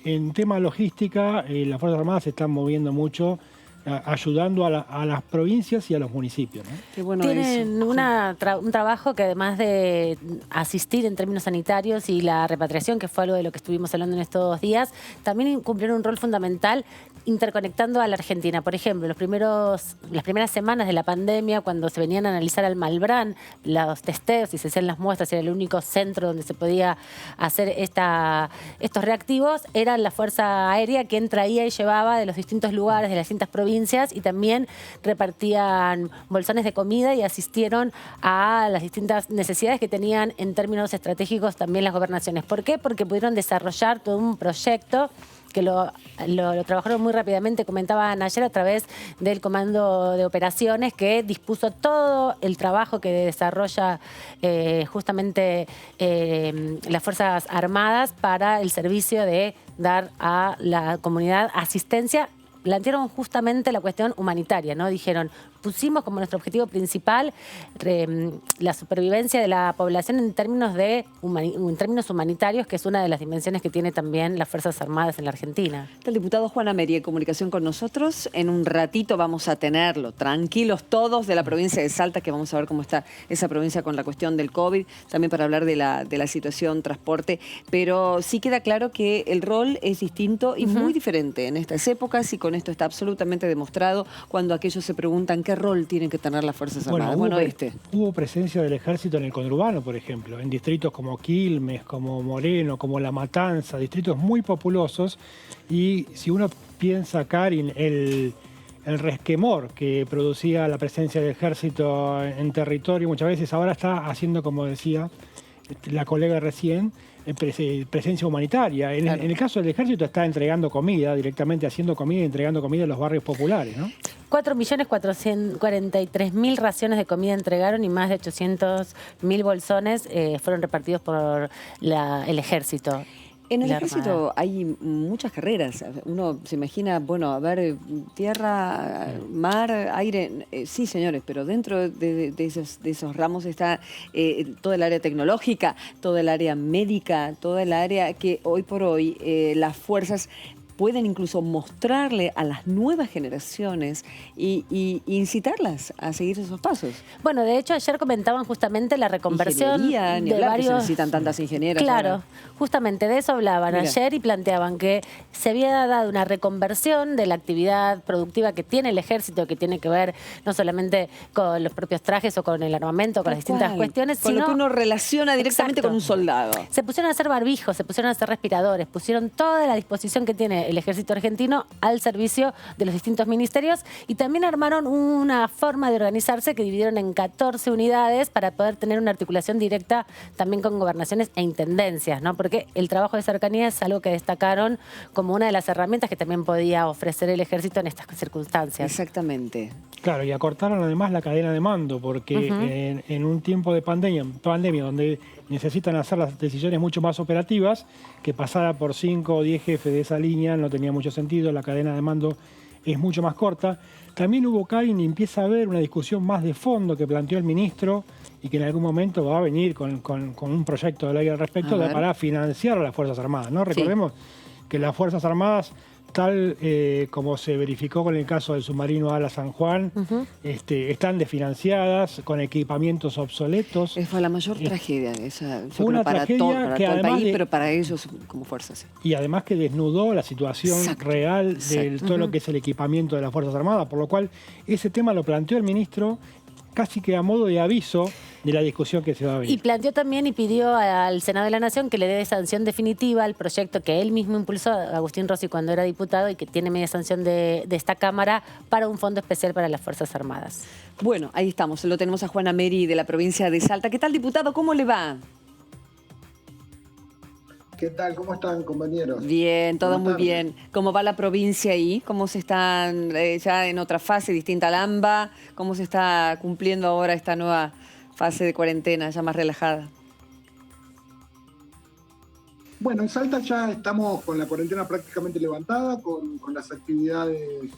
en tema logística, las Fuerzas Armadas se están moviendo mucho, ayudando a las provincias y a los municipios, ¿no? Qué bueno. Tienen un trabajo que, además de asistir en términos sanitarios y la repatriación, que fue algo de lo que estuvimos hablando en estos días, también cumplieron un rol fundamental interconectando a la Argentina. Por ejemplo, las primeras semanas de la pandemia, cuando se venían a analizar al Malbrán los testeos y se hacían las muestras, era el único centro donde se podía hacer estos reactivos, era la Fuerza Aérea quien traía y llevaba de los distintos lugares, de las distintas provincias, y también repartían bolsones de comida y asistieron a las distintas necesidades que tenían en términos estratégicos también las gobernaciones. ¿Por qué? Porque pudieron desarrollar todo un proyecto que lo trabajaron muy rápidamente, comentaban ayer, a través del Comando de Operaciones, que dispuso todo el trabajo que desarrolla justamente las Fuerzas Armadas para el servicio de dar a la comunidad asistencia. Plantearon justamente la cuestión humanitaria, ¿no? Dijeron, pusimos como nuestro objetivo principal la supervivencia de la población en términos humanitarios, que es una de las dimensiones que tiene también las Fuerzas Armadas en la Argentina. Está el diputado Juan Ameri en comunicación con nosotros. En un ratito vamos a tenerlo, tranquilos todos, de la provincia de Salta, que vamos a ver cómo está esa provincia con la cuestión del COVID, también para hablar de la situación transporte, pero sí queda claro que el rol es distinto y muy diferente en estas épocas, y con esto está absolutamente demostrado cuando aquellos se preguntan qué rol tienen que tener las Fuerzas Armadas. Hubo presencia del Ejército en el conurbano, por ejemplo, en distritos como Quilmes, como Moreno, como La Matanza, distritos muy populosos, y si uno piensa, Karin, el resquemor que producía la presencia del Ejército en territorio, muchas veces ahora está haciendo, como decía la colega recién, presencia humanitaria. En el caso del Ejército está entregando comida, directamente haciendo comida y entregando comida en los barrios populares, ¿no? 4.443.000 raciones de comida entregaron y más de 800.000 bolsones fueron repartidos por el Ejército. En el Ejército hay muchas carreras. Uno se imagina, bueno, a ver, tierra, mar, aire. Sí, señores, pero dentro de esos ramos está toda el área tecnológica, toda el área médica, toda el área que hoy por hoy las fuerzas pueden incluso mostrarle a las nuevas generaciones y incitarlas a seguir esos pasos. Bueno, de hecho, ayer comentaban justamente la reconversión de varios... Se necesitan tantas ingenieras. Claro, ahora. Justamente de eso hablaban ayer y planteaban que se había dado una reconversión de la actividad productiva que tiene el Ejército, que tiene que ver no solamente con los propios trajes o con el armamento, con las distintas cuestiones, con lo que uno relaciona directamente con un soldado. Se pusieron a hacer barbijos, se pusieron a hacer respiradores, pusieron toda la disposición que tiene el Ejército argentino al servicio de los distintos ministerios, y también armaron una forma de organizarse que dividieron en 14 unidades para poder tener una articulación directa también con gobernaciones e intendencias, ¿no? Porque el trabajo de cercanía es algo que destacaron como una de las herramientas que también podía ofrecer el Ejército en estas circunstancias. Exactamente. Claro, y acortaron además la cadena de mando, porque en un tiempo de pandemia donde necesitan hacer las decisiones mucho más operativas, que pasara por 5 o 10 jefes de esa línea no tenía mucho sentido, la cadena de mando es mucho más corta. También hubo, Karin, y empieza a haber una discusión más de fondo que planteó el ministro y que en algún momento va a venir con un proyecto de ley al respecto para financiar a las Fuerzas Armadas, ¿no? Recordemos que las Fuerzas Armadas, tal como se verificó con el caso del submarino Ala San Juan, están desfinanciadas, con equipamientos obsoletos. Fue la mayor tragedia, esa, fue una tragedia para todo el país, pero para ellos como fuerzas. Y además que desnudó la situación real de todo lo que es el equipamiento de las Fuerzas Armadas, por lo cual ese tema lo planteó el ministro casi que a modo de aviso de la discusión que se va a venir. Y planteó también y pidió al Senado de la Nación que le dé sanción definitiva al proyecto que él mismo impulsó, Agustín Rossi, cuando era diputado, y que tiene media sanción de esta Cámara, para un fondo especial para las Fuerzas Armadas. Bueno, ahí estamos, lo tenemos a Juan Ameri de la provincia de Salta. ¿Qué tal, diputado? ¿Cómo le va? ¿Qué tal? ¿Cómo están, compañeros? Bien, todo muy bien. ¿Cómo va la provincia ahí? ¿Cómo se están ya en otra fase distinta al AMBA? ¿Cómo se está cumpliendo ahora esta nueva fase de cuarentena ya más relajada? Bueno, en Salta ya estamos con la cuarentena prácticamente levantada, con las actividades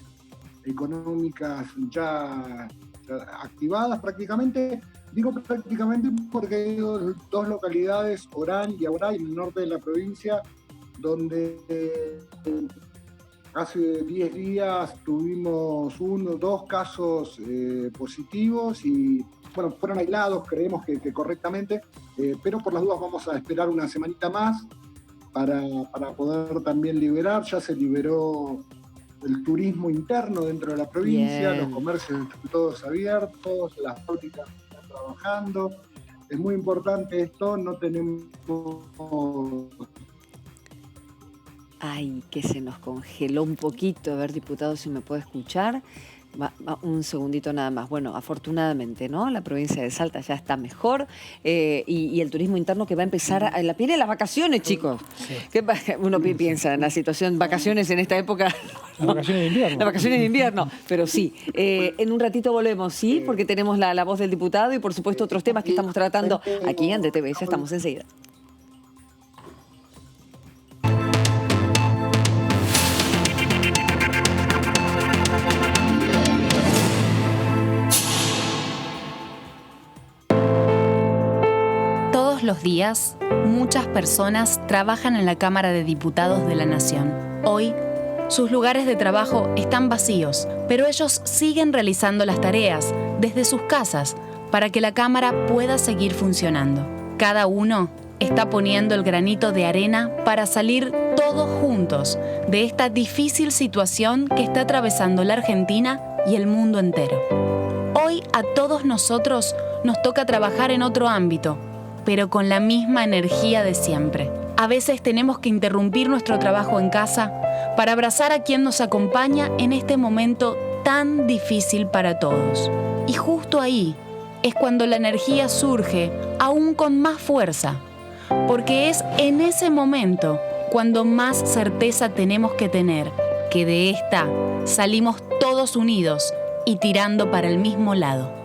económicas ya activadas prácticamente. Digo prácticamente porque hay dos localidades, Orán y Aurá, en el norte de la provincia, donde hace 10 días tuvimos 1 o 2 casos positivos y bueno, fueron aislados, creemos que correctamente, pero por las dudas vamos a esperar una semanita más para poder también liberar. Ya se liberó el turismo interno dentro de la provincia, bien. Los comercios están todos abiertos, las fábricas están trabajando. Es muy importante esto, no tenemos... Ay, que se nos congeló un poquito. A ver, diputado, si me puede escuchar. Va, un segundito nada más. Bueno, afortunadamente, ¿no? La provincia de Salta ya está mejor y el turismo interno que va a empezar a la viene las vacaciones, chicos. Sí. Uno piensa en la situación, vacaciones en esta época. Las vacaciones de invierno. Las vacaciones de invierno, pero sí. En un ratito volvemos, ¿sí? Porque tenemos la voz del diputado y por supuesto otros temas que estamos tratando aquí en DTV. Ya estamos enseguida. Los días, muchas personas trabajan en la Cámara de Diputados de la Nación. Hoy, sus lugares de trabajo están vacíos, pero ellos siguen realizando las tareas desde sus casas para que la Cámara pueda seguir funcionando. Cada uno está poniendo el granito de arena para salir todos juntos de esta difícil situación que está atravesando la Argentina y el mundo entero. Hoy a todos nosotros nos toca trabajar en otro ámbito, pero con la misma energía de siempre. A veces tenemos que interrumpir nuestro trabajo en casa para abrazar a quien nos acompaña en este momento tan difícil para todos. Y justo ahí es cuando la energía surge aún con más fuerza, porque es en ese momento cuando más certeza tenemos que tener que de esta salimos todos unidos y tirando para el mismo lado.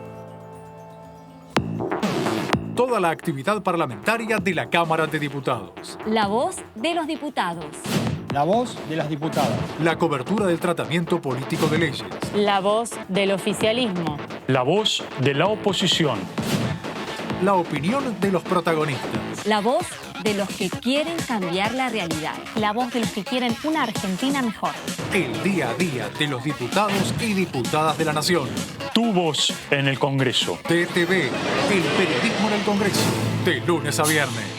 Toda la actividad parlamentaria de la Cámara de Diputados. La voz de los diputados. La voz de las diputadas. La cobertura del tratamiento político de leyes. La voz del oficialismo. La voz de la oposición. La opinión de los protagonistas. La voz de los que quieren cambiar la realidad. La voz de los que quieren una Argentina mejor. El día a día de los diputados y diputadas de la Nación. Tu voz en el Congreso. DTV, el periodismo en el Congreso, de lunes a viernes.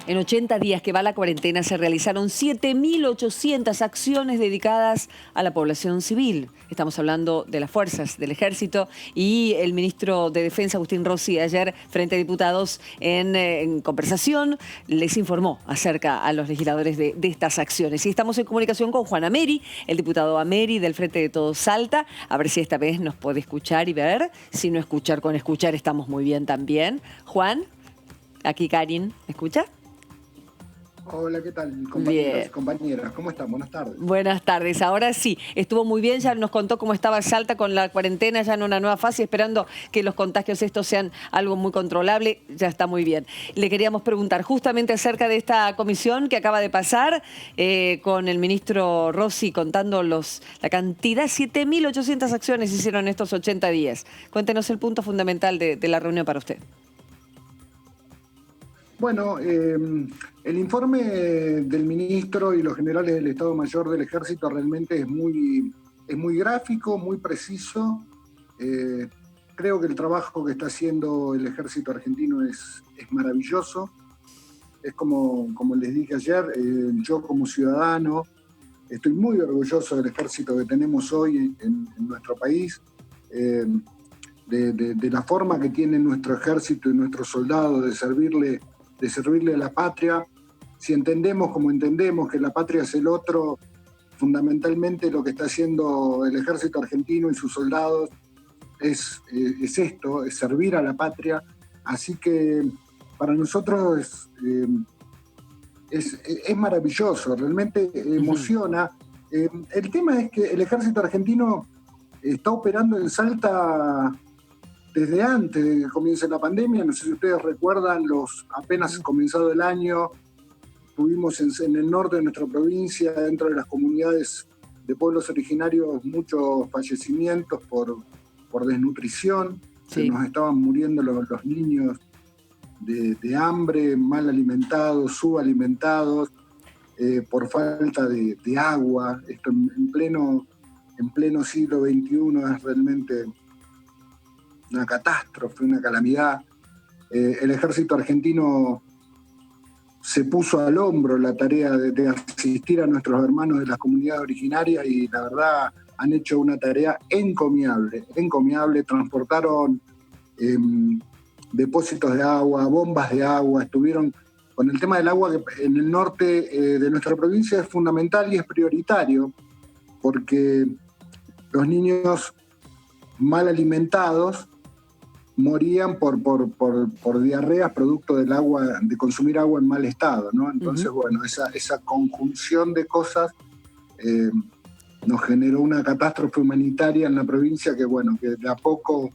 En 80 días que va la cuarentena se realizaron 7.800 acciones dedicadas a la población civil. Estamos hablando de las fuerzas, del ejército, y el ministro de Defensa, Agustín Rossi, ayer frente a diputados en conversación les informó acerca a los legisladores de estas acciones. Y estamos en comunicación con Juan Ameri, el diputado Ameri del Frente de Todos Salta, a ver si esta vez nos puede escuchar y ver. Si no escuchar, con escuchar estamos muy bien también. Juan, aquí Karin, ¿me escucha? Hola, ¿qué tal, compañeros y compañeras? ¿Cómo están? Buenas tardes. Buenas tardes. Ahora sí, estuvo muy bien, ya nos contó cómo estaba Salta con la cuarentena, ya en una nueva fase, esperando que los contagios estos sean algo muy controlable, ya está muy bien. Le queríamos preguntar justamente acerca de esta comisión que acaba de pasar, con el ministro Rossi contando la cantidad, 7.800 acciones hicieron estos 80 días. Cuéntenos el punto fundamental de la reunión para usted. Bueno, el informe del ministro y los generales del Estado Mayor del Ejército realmente es muy gráfico, muy preciso. Creo que el trabajo que está haciendo el Ejército argentino es maravilloso. Es como les dije ayer, yo como ciudadano estoy muy orgulloso del Ejército que tenemos hoy en nuestro país, de la forma que tiene nuestro Ejército y nuestros soldados de servirle a la patria. Si entendemos como entendemos que la patria es el otro, fundamentalmente lo que está haciendo el Ejército argentino y sus soldados es esto, es servir a la patria. Así que para nosotros es maravilloso, realmente emociona. El tema es que el Ejército argentino está operando en Salta desde antes de que comience la pandemia. No sé si ustedes recuerdan, apenas comenzado el año, tuvimos en el norte de nuestra provincia, dentro de las comunidades de pueblos originarios, muchos fallecimientos por desnutrición. Sí. Nos estaban muriendo los niños de hambre, mal alimentados, subalimentados, por falta de agua. Esto en pleno siglo XXI es realmente una catástrofe, una calamidad. El Ejército argentino se puso al hombro la tarea de asistir a nuestros hermanos de las comunidades originarias y la verdad han hecho una tarea encomiable. Transportaron depósitos de agua, bombas de agua, estuvieron con el tema del agua, que en el norte de nuestra provincia es fundamental y es prioritario, porque los niños mal alimentados morían por diarreas producto del agua, de consumir agua en mal estado, ¿no? Entonces, bueno, esa conjunción de cosas nos generó una catástrofe humanitaria en la provincia que, bueno, que de a poco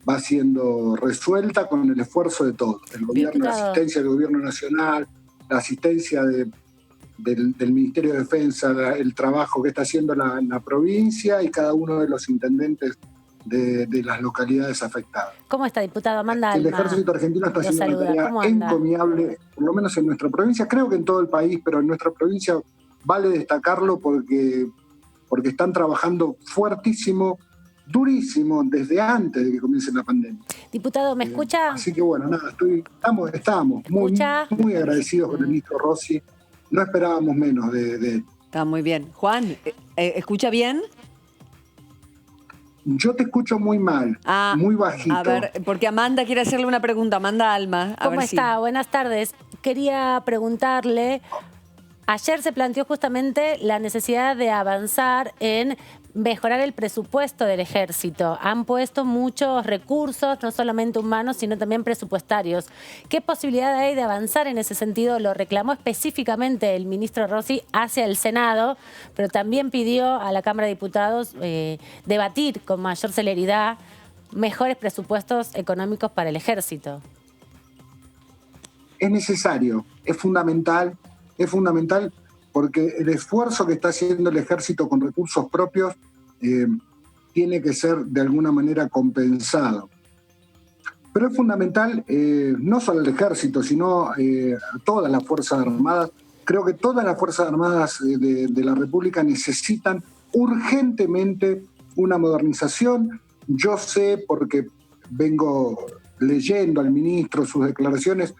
va siendo resuelta con el esfuerzo de todos, el gobierno, la asistencia del gobierno nacional, la asistencia del Ministerio de Defensa, el trabajo que está haciendo la provincia y cada uno de los intendentes de las localidades afectadas. ¿Cómo está, diputado? Amanda Alma. El Ejército argentino está haciendo una tarea encomiable, por lo menos en nuestra provincia, creo que en todo el país, pero en nuestra provincia vale destacarlo porque están trabajando fuertísimo, durísimo, desde antes de que comience la pandemia. Diputado, ¿me escucha? Así que bueno, nada, estamos muy agradecidos con el ministro Rossi. No esperábamos menos de él. Está muy bien. Juan, ¿escucha bien? Yo te escucho muy mal, muy bajito. A ver, porque Amanda quiere hacerle una pregunta. Amanda Alma. ¿Cómo está? Buenas tardes. Quería preguntarle, ayer se planteó justamente la necesidad de avanzar en mejorar el presupuesto del Ejército. Han puesto muchos recursos, no solamente humanos, sino también presupuestarios. ¿Qué posibilidad hay de avanzar en ese sentido? Lo reclamó específicamente el ministro Rossi hacia el Senado, pero también pidió a la Cámara de Diputados debatir con mayor celeridad mejores presupuestos económicos para el Ejército. Es necesario, es fundamental porque el esfuerzo que está haciendo el Ejército con recursos propios tiene que ser de alguna manera compensado. Pero es fundamental no solo el Ejército, sino todas las Fuerzas Armadas. Creo que todas las Fuerzas Armadas de la República necesitan urgentemente una modernización. Yo sé, porque vengo leyendo al ministro sus declaraciones,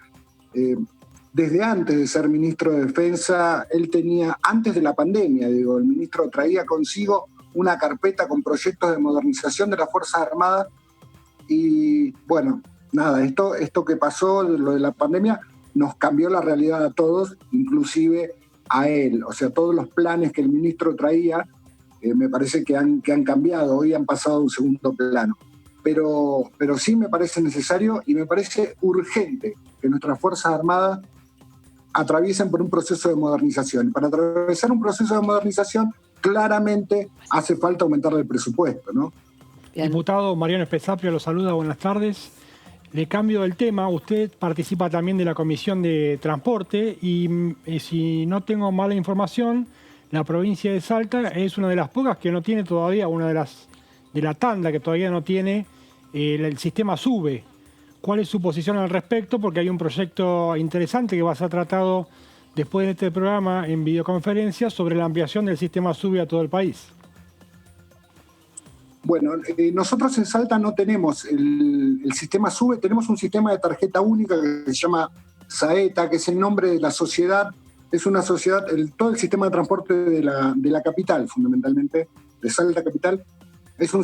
desde antes de ser ministro de Defensa, él tenía, antes de la pandemia, el ministro traía consigo una carpeta con proyectos de modernización de las Fuerzas Armadas y, bueno, nada, esto que pasó, lo de la pandemia, nos cambió la realidad a todos, inclusive a él. O sea, todos los planes que el ministro traía, me parece que han cambiado, hoy han pasado a un segundo plano. Pero sí me parece necesario y me parece urgente que nuestras Fuerzas Armadas atraviesen por un proceso de modernización. Para atravesar un proceso de modernización, claramente hace falta aumentar el presupuesto, ¿no? Diputado Mariano Espesapio lo saluda, buenas tardes. Le cambio el tema, usted participa también de la Comisión de Transporte y si no tengo mala información, la provincia de Salta es una de las pocas que no tiene todavía, de la tanda que todavía no tiene el sistema SUBE. ¿Cuál es su posición al respecto? Porque hay un proyecto interesante que va a ser tratado después de este programa en videoconferencia sobre la ampliación del sistema SUBE a todo el país. Bueno, nosotros en Salta no tenemos el sistema SUBE, tenemos un sistema de tarjeta única que se llama Saeta, que es el nombre de la sociedad. Es una sociedad, todo el sistema de transporte de la capital, fundamentalmente, de Salta capital. Es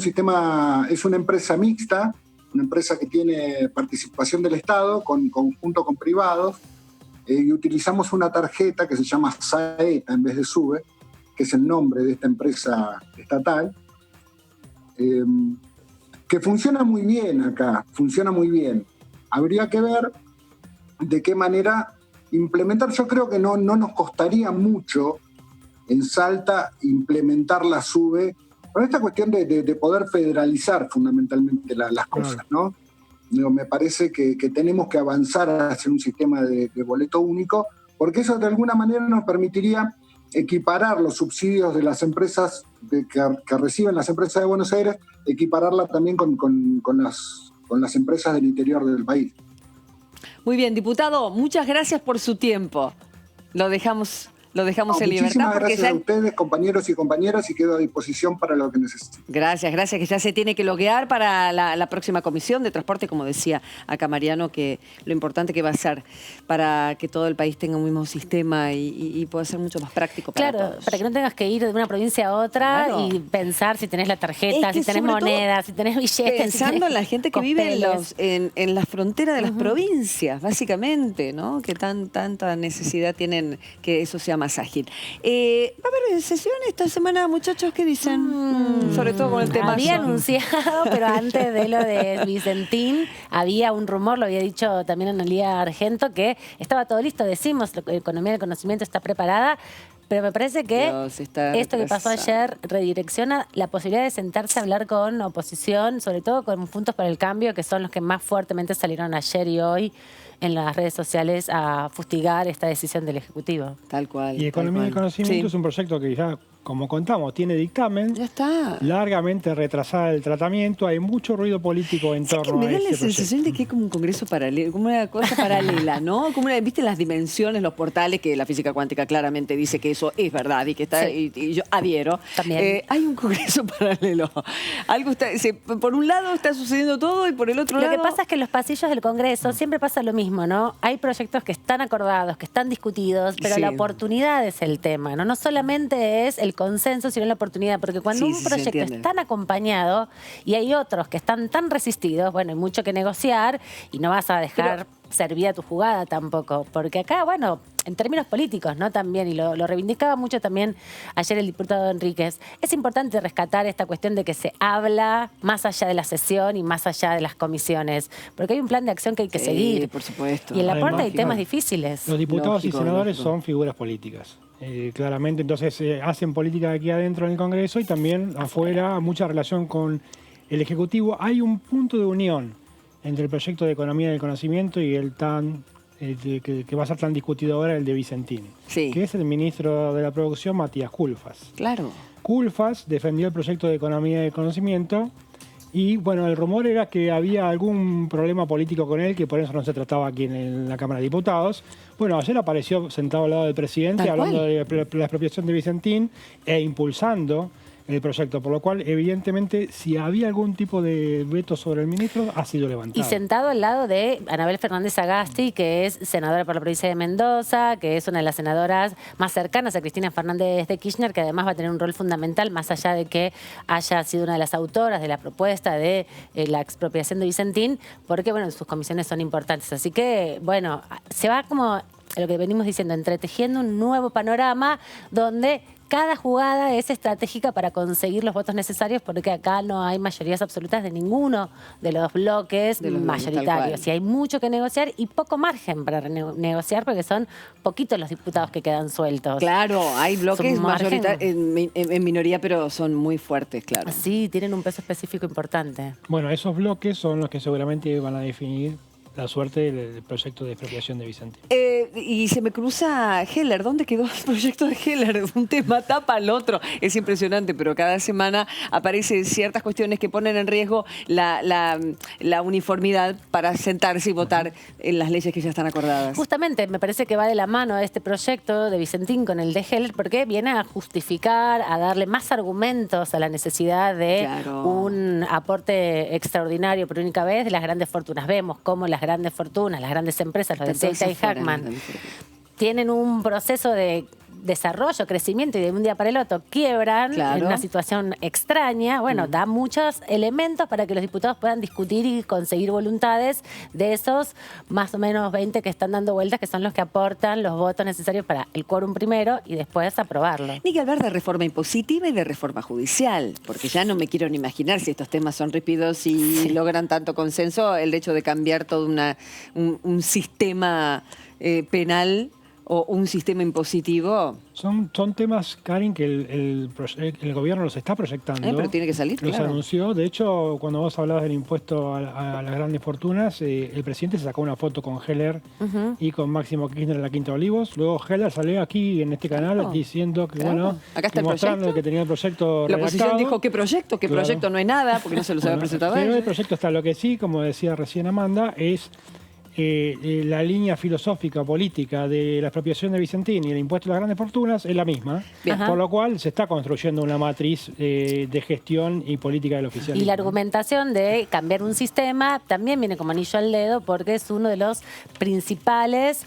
una empresa mixta, una empresa que tiene participación del Estado junto con privados, y utilizamos una tarjeta que se llama Saeta en vez de SUBE, que es el nombre de esta empresa estatal. Que funciona muy bien acá, funciona muy bien. Habría que ver de qué manera implementar. Yo creo que no nos costaría mucho en Salta implementar la SUBE, con esta cuestión de poder federalizar fundamentalmente las cosas, ¿no? Digo, me parece que tenemos que avanzar hacia un sistema de boleto único, porque eso de alguna manera nos permitiría equiparar los subsidios de las empresas que reciben las empresas de Buenos Aires, equipararla también con las empresas del interior del país. Muy bien, diputado, muchas gracias por su tiempo. Lo dejamos en libertad. Muchísimas gracias a ustedes, compañeros y compañeras, y quedo a disposición para lo que necesiten. Gracias, que ya se tiene que loguear para la próxima comisión de transporte, como decía acá Mariano, que lo importante que va a ser para que todo el país tenga un mismo sistema y pueda ser mucho más práctico para todos. Para que no tengas que ir de una provincia a otra y pensar si tenés la tarjeta, si tenés monedas, si tenés billetes. Pensando en la gente que vive en la frontera de las provincias, básicamente, ¿no? Que tanta necesidad tienen que eso sea más ágil. ¿Va a haber sesión esta semana, muchachos? ¿Qué dicen? Sobre todo con el tema. Había anunciado, pero antes de lo de Vicentín, había un rumor, lo había dicho también Analía Argento, que estaba todo listo. Decimos, la economía del conocimiento está preparada, pero me parece que esto que pasó ayer redirecciona la posibilidad de sentarse a hablar con oposición, sobre todo con Juntos por el Cambio, que son los que más fuertemente salieron ayer y hoy en las redes sociales a fustigar esta decisión del Ejecutivo. Tal cual. Y Economía del Conocimiento es un proyecto que ya, como contamos, tiene dictamen. Ya está. Largamente retrasada el tratamiento. Hay mucho ruido político en torno a me da la sensación de que es como un congreso paralelo, como una cosa paralela, ¿no? Como viste las dimensiones, los portales, que la física cuántica claramente dice que eso es verdad y que está, y yo adhiero. También. Hay un congreso paralelo. Algo está, por un lado está sucediendo todo y por el otro lado... Lo que pasa es que en los pasillos del Congreso siempre pasa lo mismo, ¿no? Hay proyectos que están acordados, que están discutidos, pero la oportunidad es el tema, ¿no? No solamente es el consenso, sino la oportunidad, porque cuando un proyecto es tan acompañado y hay otros que están tan resistidos, bueno, hay mucho que negociar y no vas a dejar servir a tu jugada tampoco, porque acá, bueno, en términos políticos, ¿no? También, y lo reivindicaba mucho también ayer el diputado Enríquez, es importante rescatar esta cuestión de que se habla más allá de la sesión y más allá de las comisiones, porque hay un plan de acción que hay que seguir. Por supuesto. Y en la puerta hay temas difíciles. Los diputados y senadores son figuras políticas. Claramente, entonces hacen política aquí adentro en el Congreso y también afuera, mucha relación con el Ejecutivo. Hay un punto de unión entre el proyecto de Economía del Conocimiento y el que va a ser tan discutido ahora, el de Vicentín, que es el ministro de la Producción, Matías Culfas. Claro. Culfas defendió el proyecto de Economía del Conocimiento y, bueno, el rumor era que había algún problema político con él, que por eso no se trataba aquí en la Cámara de Diputados. Bueno, ayer apareció sentado al lado del presidente hablando de la expropiación de Vicentín e impulsando el proyecto, por lo cual, evidentemente, si había algún tipo de veto sobre el ministro, ha sido levantado. Y sentado al lado de Anabel Fernández Agasti, que es senadora por la provincia de Mendoza, que es una de las senadoras más cercanas a Cristina Fernández de Kirchner, que además va a tener un rol fundamental, más allá de que haya sido una de las autoras de la propuesta de la expropiación de Vicentín, porque, bueno, sus comisiones son importantes. Así que, bueno, se va como... lo que venimos diciendo, entretejiendo un nuevo panorama donde cada jugada es estratégica para conseguir los votos necesarios, porque acá no hay mayorías absolutas de ninguno de los bloques mayoritarios. Y hay mucho que negociar y poco margen para negociar, porque son poquitos los diputados que quedan sueltos. Claro, hay bloques en minoría, pero son muy fuertes, claro. Sí, tienen un peso específico importante. Bueno, esos bloques son los que seguramente van a definir la suerte del proyecto de expropiación de Vicentín. Y se me cruza Heller. ¿Dónde quedó el proyecto de Heller? Un tema tapa al otro. Es impresionante, pero cada semana aparecen ciertas cuestiones que ponen en riesgo la uniformidad para sentarse y votar en las leyes que ya están acordadas. Justamente, me parece que va de la mano este proyecto de Vicentín con el de Heller, porque viene a justificar, a darle más argumentos a la necesidad de un aporte extraordinario por única vez de las grandes fortunas. Vemos cómo las grandes fortunas, las grandes empresas, los de Seita y Hackman, tienen un proceso de desarrollo, crecimiento y de un día para el otro quiebran en una situación extraña. Bueno, da muchos elementos para que los diputados puedan discutir y conseguir voluntades de esos más o menos 20 que están dando vueltas, que son los que aportan los votos necesarios para el quórum primero y después aprobarlo. Ni que hablar de reforma impositiva y de reforma judicial, porque ya no me quiero ni imaginar si estos temas son rípidos y logran tanto consenso, el hecho de cambiar todo un sistema penal o un sistema impositivo. Son temas, Karin, que el gobierno los está proyectando. Pero tiene que salir, los anunció. De hecho, cuando vos hablabas del impuesto a las grandes fortunas, el presidente se sacó una foto con Heller y con Máximo Kirchner en la Quinta de Olivos. Luego Heller salió aquí en este canal diciendo que, acá está mostrando que tenía el proyecto La oposición redactado. dijo, ¿qué proyecto? ¿Qué proyecto? No hay nada, porque no se los había presentado a Pero ellos. el proyecto está. Lo que sí, como decía recién Amanda, es la línea filosófica política de la expropiación de Vicentín y el impuesto a las grandes fortunas es la misma, por lo cual se está construyendo una matriz de gestión y política del oficialismo. Y la argumentación de cambiar un sistema también viene como anillo al dedo, porque es uno de los principales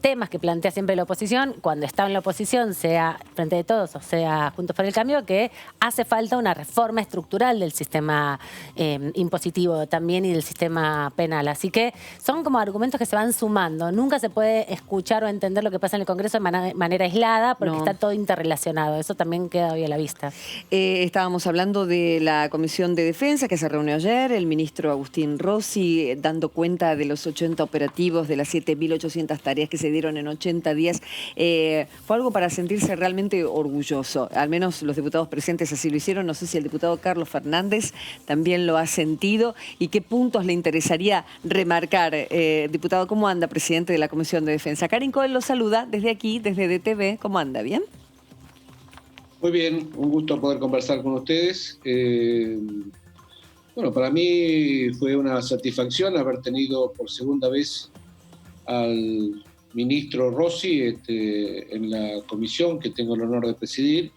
temas que plantea siempre la oposición, cuando está en la oposición, sea Frente de Todos o sea Juntos por el Cambio, que hace falta una reforma estructural del sistema impositivo también y del sistema penal. Así que son como argumentos que se van sumando. Nunca se puede escuchar o entender lo que pasa en el Congreso de manera aislada, porque está todo interrelacionado. Eso también queda hoy a la vista. Estábamos hablando de la Comisión de Defensa que se reunió ayer, el ministro Agustín Rossi dando cuenta de los 80 operativos, de las 7.800 tareas que se dieron en 80 días. Fue algo para sentirse realmente orgulloso. Al menos los diputados presentes así lo hicieron. No sé si el diputado Carlos Fernández también lo ha sentido y qué puntos le interesaría remarcar. Diputado, ¿cómo anda, presidente de la Comisión de Defensa? Karin Cohen lo saluda desde aquí, desde DTV. ¿Cómo anda? ¿Bien? Muy bien, un gusto poder conversar con ustedes. Bueno, para mí fue una satisfacción haber tenido por segunda vez al ministro Rossi en la comisión que tengo el honor de presidir.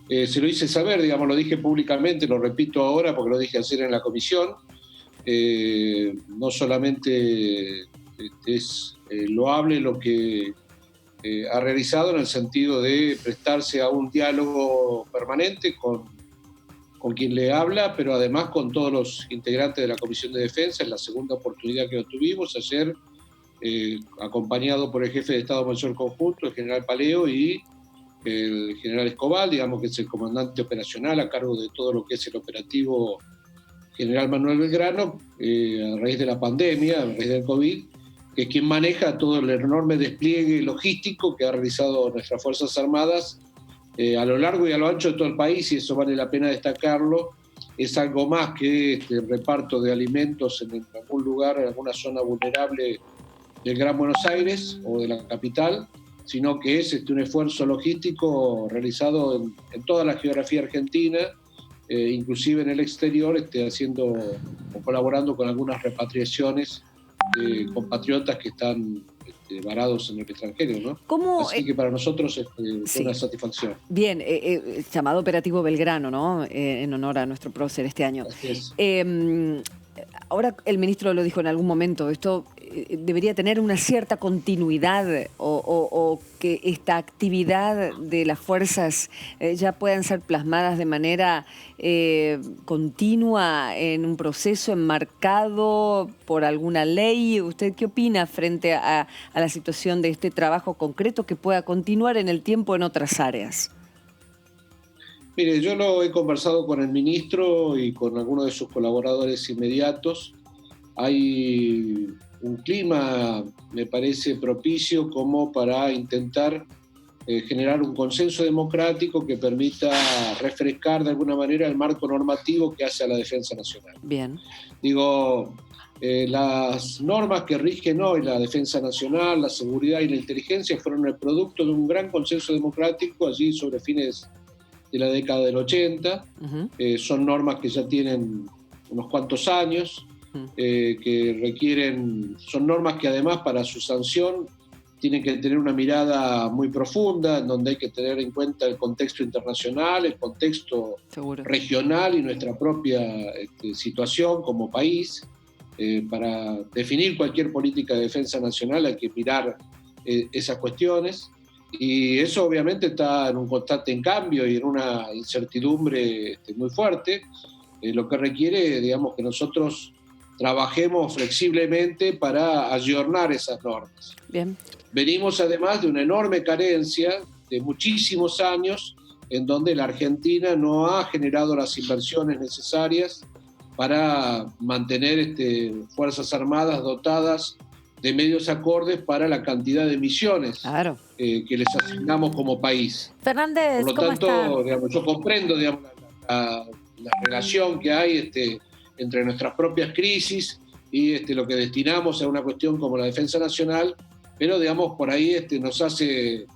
Se lo hice saber, digamos, lo dije públicamente, lo repito ahora porque lo dije ayer en la comisión. No solamente es loable lo que ha realizado en el sentido de prestarse a un diálogo permanente con quien le habla, pero además con todos los integrantes de la Comisión de Defensa. Es la segunda oportunidad que lo tuvimos ayer, acompañado por el jefe de Estado Mayor Conjunto, el general Paleo, y el general Escobar, digamos que es el comandante operacional a cargo de todo lo que es el operativo general Manuel Belgrano, a raíz de la pandemia, a raíz del COVID, que es quien maneja todo el enorme despliegue logístico que ha realizado nuestras Fuerzas Armadas a lo largo y a lo ancho de todo el país, y eso vale la pena destacarlo. Es algo más que el reparto de alimentos en algún lugar, en alguna zona vulnerable del Gran Buenos Aires o de la capital, sino que es un esfuerzo logístico realizado en toda la geografía argentina, inclusive en el exterior, haciendo o colaborando con algunas repatriaciones de compatriotas que están varados en el extranjero, ¿no? Así que para nosotros es una satisfacción. Bien, llamado Operativo Belgrano, ¿no? En honor a nuestro prócer este año. Así es. Ahora el ministro lo dijo en algún momento, esto debería tener una cierta continuidad o que esta actividad de las fuerzas ya puedan ser plasmadas de manera continua en un proceso enmarcado por alguna ley. ¿Usted qué opina frente a la situación de este trabajo concreto que pueda continuar en el tiempo en otras áreas? Mire, yo lo he conversado con el ministro y con algunos de sus colaboradores inmediatos. Hay un clima, me parece, propicio como para intentar generar un consenso democrático que permita refrescar de alguna manera el marco normativo que hace a la defensa nacional. Bien. Digo, las normas que rigen hoy la defensa nacional, la seguridad y la inteligencia fueron el producto de un gran consenso democrático allí sobre fines de la década del 80. Son normas que ya tienen unos cuantos años, que requieren, son normas que además para su sanción tienen que tener una mirada muy profunda, en donde hay que tener en cuenta el contexto internacional, el contexto regional y nuestra propia situación como país. Para definir cualquier política de defensa nacional hay que mirar esas cuestiones. Y eso obviamente está en un constante cambio y en una incertidumbre muy fuerte, lo que requiere, digamos, que nosotros trabajemos flexiblemente para ayornar esas normas. Bien. Venimos además de una enorme carencia de muchísimos años en donde la Argentina no ha generado las inversiones necesarias para mantener Fuerzas Armadas dotadas de medios acordes para la cantidad de misiones que les asignamos como país. Fernández, por lo tanto, digamos, yo comprendo, digamos, la relación que hay entre nuestras propias crisis y lo que destinamos a una cuestión como la defensa nacional, pero digamos por ahí nos hace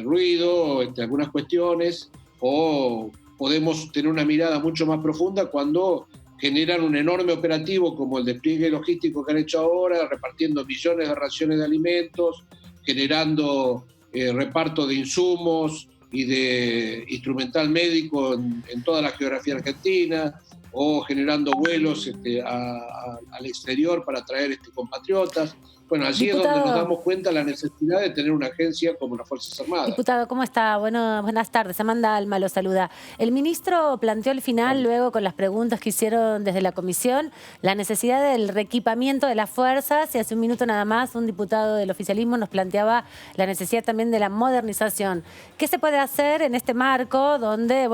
ruido algunas cuestiones, o podemos tener una mirada mucho más profunda cuando generan un enorme operativo como el despliegue logístico que han hecho ahora, repartiendo millones de raciones de alimentos, generando reparto de insumos y de instrumental médico en toda la geografía argentina, o generando vuelos al exterior para traer compatriotas. Bueno, allí es donde nos damos cuenta de la necesidad de tener una agencia como las Fuerzas Armadas. Diputado, ¿cómo está? Buenas tardes. Amanda Alma lo saluda. El ministro planteó al final, luego con las preguntas que hicieron desde la comisión, la necesidad del reequipamiento de las fuerzas, y hace un minuto nada más un diputado del oficialismo nos planteaba la necesidad también de la modernización. ¿Qué se puede hacer en este marco donde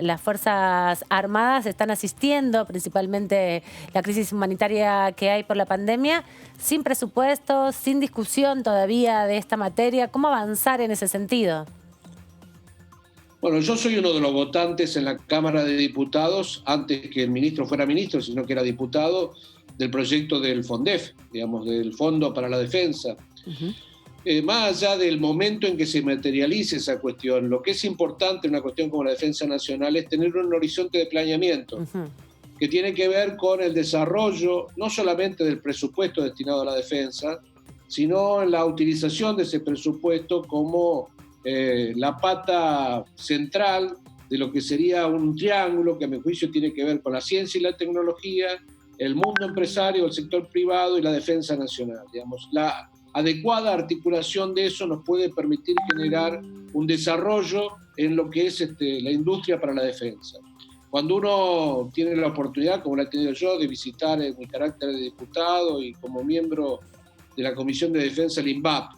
las Fuerzas Armadas están asistiendo principalmente la crisis humanitaria que hay por la pandemia, sin presupuesto, sin discusión todavía de esta materia? ¿Cómo avanzar en ese sentido? Bueno, yo soy uno de los votantes en la Cámara de Diputados, antes que el ministro fuera ministro, sino que era diputado, del proyecto del FONDEF, digamos, del Fondo para la Defensa. Más allá del momento en que se materialice esa cuestión, lo que es importante en una cuestión como la defensa nacional es tener un horizonte de planeamiento, que tiene que ver con el desarrollo no solamente del presupuesto destinado a la defensa, sino en la utilización de ese presupuesto como la pata central de lo que sería un triángulo que a mi juicio tiene que ver con la ciencia y la tecnología, el mundo empresario, el sector privado y la defensa nacional. Digamos, la adecuada articulación de eso nos puede permitir generar un desarrollo en lo que es la industria para la defensa. Cuando uno tiene la oportunidad, como la he tenido yo, de visitar en mi carácter de diputado y como miembro de la Comisión de Defensa del INVAP,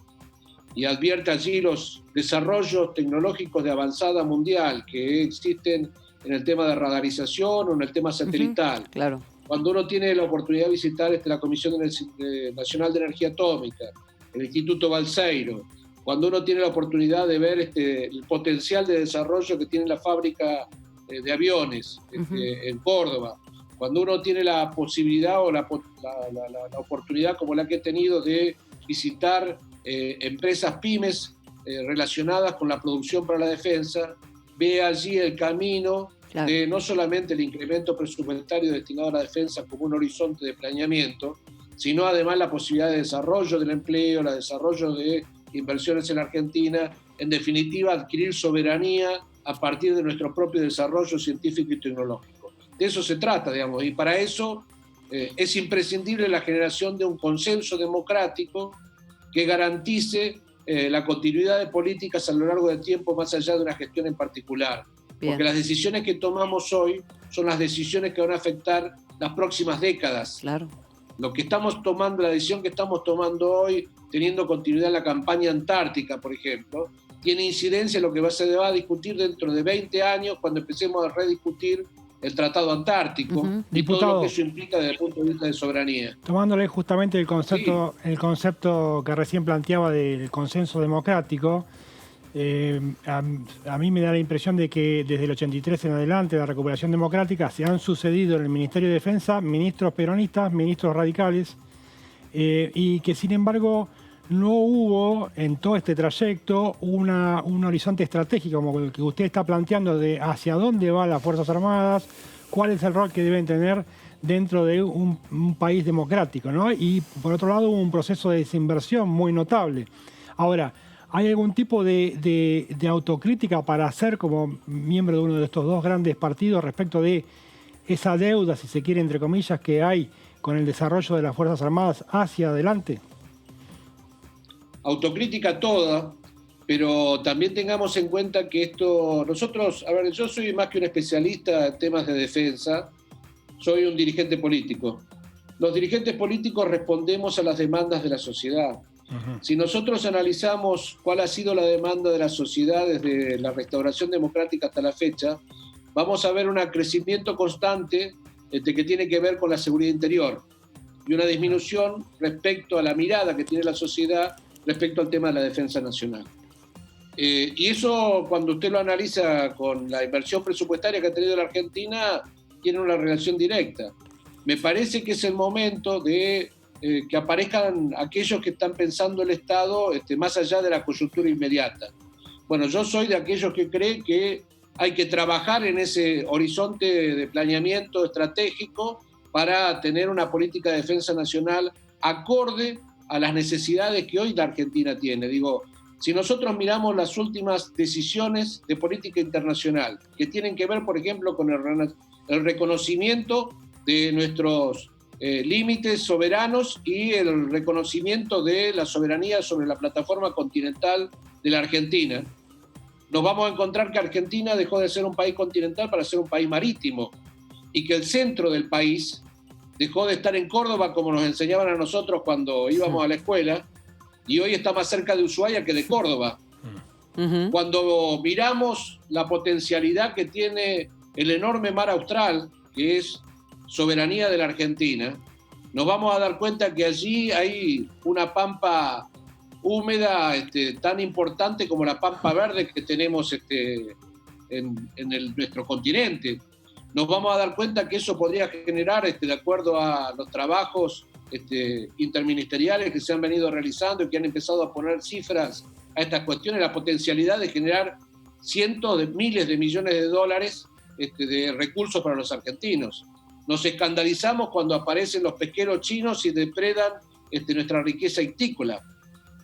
y advierte allí los desarrollos tecnológicos de avanzada mundial que existen en el tema de radarización o en el tema satelital. Claro. Cuando uno tiene la oportunidad de visitar la Comisión Nacional de Energía Atómica, el Instituto Balseiro, cuando uno tiene la oportunidad de ver el potencial de desarrollo que tiene la fábrica de aviones en Córdoba, cuando uno tiene la posibilidad o la oportunidad como la que he tenido de visitar empresas pymes relacionadas con la producción para la defensa, ve allí el camino de no solamente el incremento presupuestario destinado a la defensa como un horizonte de planeamiento, sino además la posibilidad de desarrollo del empleo, el desarrollo de inversiones en la Argentina, en definitiva adquirir soberanía a partir de nuestro propio desarrollo científico y tecnológico. De eso se trata, digamos, y para eso es imprescindible la generación de un consenso democrático que garantice la continuidad de políticas a lo largo del tiempo, más allá de una gestión en particular. Bien. Porque las decisiones que tomamos hoy son las decisiones que van a afectar las próximas décadas. Claro. Lo que estamos tomando, la decisión que estamos tomando hoy, teniendo continuidad en la campaña antártica, por ejemplo, tiene incidencia en lo que se va a discutir dentro de 20 años cuando empecemos a rediscutir el Tratado Antártico y Diputado, todo lo que eso implica desde el punto de vista de soberanía. Tomándole justamente el concepto que recién planteaba del consenso democrático, a mí me da la impresión de que desde el 83 en adelante, la recuperación democrática, se han sucedido en el Ministerio de Defensa ministros peronistas, ministros radicales, y que sin embargo no hubo en todo este trayecto un horizonte estratégico como el que usted está planteando de hacia dónde van las Fuerzas Armadas, cuál es el rol que deben tener dentro de un país democrático, ¿no? Y por otro lado hubo un proceso de desinversión muy notable. Ahora, ¿hay algún tipo de autocrítica para hacer como miembro de uno de estos dos grandes partidos respecto de esa deuda, si se quiere, entre comillas, que hay con el desarrollo de las Fuerzas Armadas hacia adelante? Autocrítica toda, pero también tengamos en cuenta que nosotros, yo soy más que un especialista en temas de defensa, soy un dirigente político. Los dirigentes políticos respondemos a las demandas de la sociedad. Si nosotros analizamos cuál ha sido la demanda de la sociedad desde la restauración democrática hasta la fecha, vamos a ver un crecimiento constante que tiene que ver con la seguridad interior y una disminución respecto a la mirada que tiene la sociedad respecto al tema de la defensa nacional. Y eso, cuando usted lo analiza con la inversión presupuestaria que ha tenido la Argentina, tiene una relación directa. Me parece que es el momento de que aparezcan aquellos que están pensando el Estado más allá de la coyuntura inmediata. Bueno, yo soy de aquellos que creen que hay que trabajar en ese horizonte de planeamiento estratégico para tener una política de defensa nacional acorde a las necesidades que hoy la Argentina tiene. Digo, si nosotros miramos las últimas decisiones de política internacional, que tienen que ver, por ejemplo, con el reconocimiento de nuestros límites soberanos y el reconocimiento de la soberanía sobre la plataforma continental de la Argentina, nos vamos a encontrar que Argentina dejó de ser un país continental para ser un país marítimo y que el centro del país dejó de estar en Córdoba como nos enseñaban a nosotros cuando íbamos a la escuela y hoy está más cerca de Ushuaia que de Córdoba. Cuando miramos la potencialidad que tiene el enorme mar austral, que es soberanía de la Argentina, nos vamos a dar cuenta que allí hay una pampa húmeda tan importante como la pampa verde que tenemos en nuestro continente. Nos vamos a dar cuenta que eso podría generar, de acuerdo a los trabajos interministeriales que se han venido realizando y que han empezado a poner cifras a estas cuestiones, la potencialidad de generar cientos de miles de millones de dólares de recursos para los argentinos. Nos escandalizamos cuando aparecen los pesqueros chinos y depredan nuestra riqueza ictícola,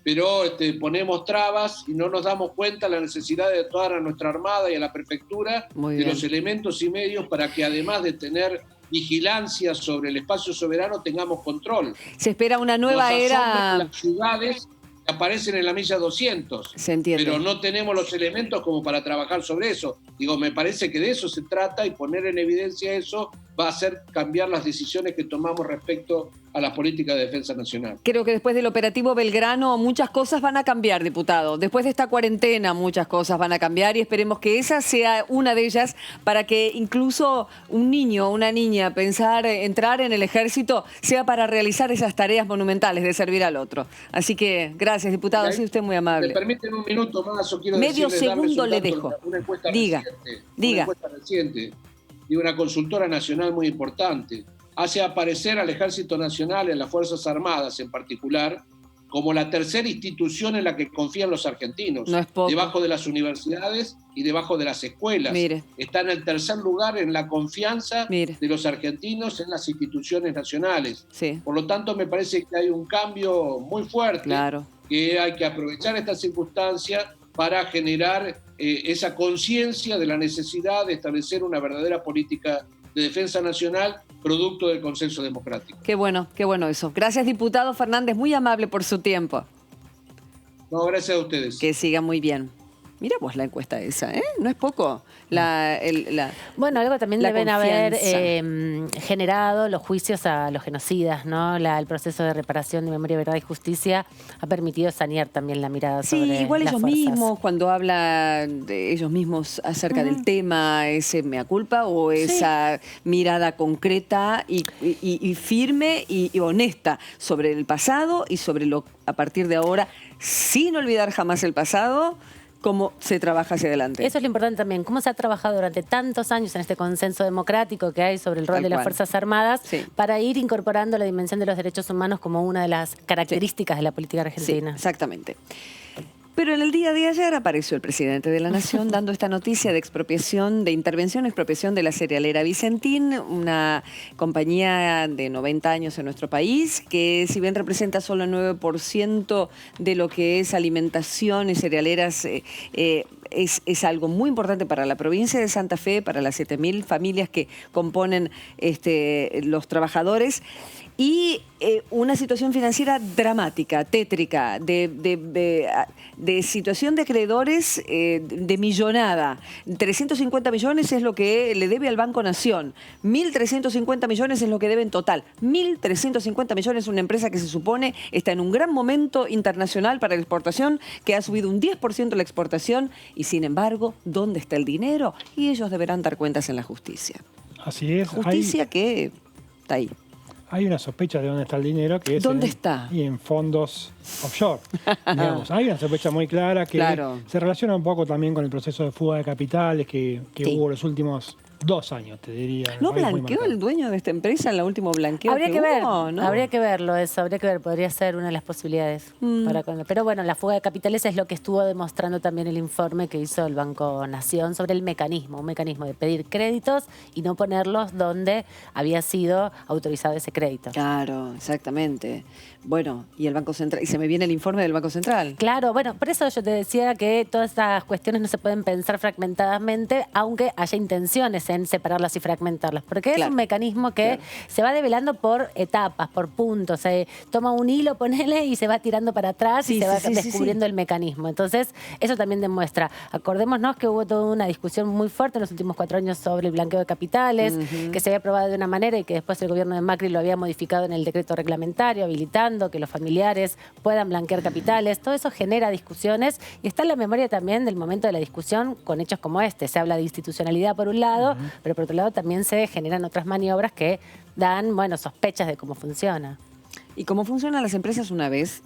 pero ponemos trabas y no nos damos cuenta de la necesidad de dotar a nuestra Armada y a la Prefectura de los elementos y medios para que, además de tener vigilancia sobre el espacio soberano, tengamos control. Se espera una nueva era. Las ciudades aparecen en la milla 200, se entiende, pero no tenemos los elementos como para trabajar sobre eso. Digo, me parece que de eso se trata y poner en evidencia eso va a hacer cambiar las decisiones que tomamos respecto a la política de defensa nacional. Creo que después del operativo Belgrano muchas cosas van a cambiar, diputado. Después de esta cuarentena muchas cosas van a cambiar y esperemos que esa sea una de ellas para que incluso un niño o una niña pensar entrar en el ejército sea para realizar esas tareas monumentales de servir al otro. Así que gracias, diputado, sí, usted muy amable. ¿Me permiten un minuto más? Yo quiero medio segundo le dejo. Una encuesta diga. Una encuesta reciente de una consultora nacional muy importante hace aparecer al Ejército Nacional, en las Fuerzas Armadas en particular, como la tercera institución en la que confían los argentinos, debajo de las universidades y debajo de las escuelas. Mire. Está en el tercer lugar en la confianza de los argentinos en las instituciones nacionales. Sí. Por lo tanto, me parece que hay un cambio muy fuerte, que hay que aprovechar esta circunstancia para generar esa conciencia de la necesidad de establecer una verdadera política de defensa nacional producto del consenso democrático. Qué bueno eso. Gracias, diputado Fernández, muy amable por su tiempo. No, gracias a ustedes. Que siga muy bien. Mira vos la encuesta esa, no es poco. Bueno, algo también deben haber generado los juicios a los genocidas, ¿no? El proceso de reparación de memoria, verdad y justicia ha permitido sanear también la mirada sobre igual las ellos fuerzas. mismos, cuando hablan de ellos mismos acerca del tema, ese mea culpa o esa mirada concreta y firme y honesta sobre el pasado y sobre lo a partir de ahora, sin olvidar jamás el pasado, cómo se trabaja hacia adelante. Eso es lo importante también, cómo se ha trabajado durante tantos años en este consenso democrático que hay sobre el rol de las Fuerzas Armadas para ir incorporando la dimensión de los derechos humanos como una de las características de la política argentina. Sí, exactamente. Pero en el día de ayer apareció el presidente de la Nación dando esta noticia de expropiación, de intervención, expropiación de la cerealera Vicentín, una compañía de 90 años en nuestro país, que si bien representa solo el 9% de lo que es alimentación y cerealeras, es algo muy importante para la provincia de Santa Fe, para las 7.000 familias que componen los trabajadores. Y una situación financiera dramática, tétrica, de situación de acreedores de millonada. 350 millones es lo que le debe al Banco Nación. 1.350 millones es lo que debe en total. 1.350 millones, una empresa que se supone está en un gran momento internacional para la exportación, que ha subido un 10% la exportación y sin embargo, ¿dónde está el dinero? Y ellos deberán dar cuentas en la justicia. Así es. Justicia que está ahí. Hay una sospecha de dónde está el dinero, que es ¿Dónde está? Y en fondos offshore. Digamos, hay una sospecha muy clara que se relaciona un poco también con el proceso de fuga de capitales que hubo los últimos 2 años, te diría. ¿No blanqueó el dueño de esta empresa en la última blanqueo habría que ver, hubo, ¿no? Habría que verlo eso, habría que ver, podría ser una de las posibilidades. Pero bueno, la fuga de capitales es lo que estuvo demostrando también el informe que hizo el Banco Nación sobre el mecanismo, un mecanismo de pedir créditos y no ponerlos donde había sido autorizado ese crédito. Claro, exactamente. Bueno, y el Banco Central, y se me viene el informe del Banco Central. Claro, bueno, por eso yo te decía que todas estas cuestiones no se pueden pensar fragmentadamente, aunque haya intenciones en separarlas y fragmentarlas, porque es un mecanismo que se va develando por etapas, por puntos. Toma un hilo, ponele, y se va tirando para atrás y se va descubriendo el mecanismo. Entonces, eso también demuestra. Acordémonos que hubo toda una discusión muy fuerte en los últimos 4 años sobre el blanqueo de capitales, que se había aprobado de una manera y que después el gobierno de Macri lo había modificado en el decreto reglamentario, habilitando que los familiares puedan blanquear capitales. Todo eso genera discusiones y está en la memoria también del momento de la discusión con hechos como este. Se habla de institucionalidad por un lado, pero por otro lado también se generan otras maniobras que dan, bueno, sospechas de cómo funciona. ¿Y cómo funcionan las empresas una vez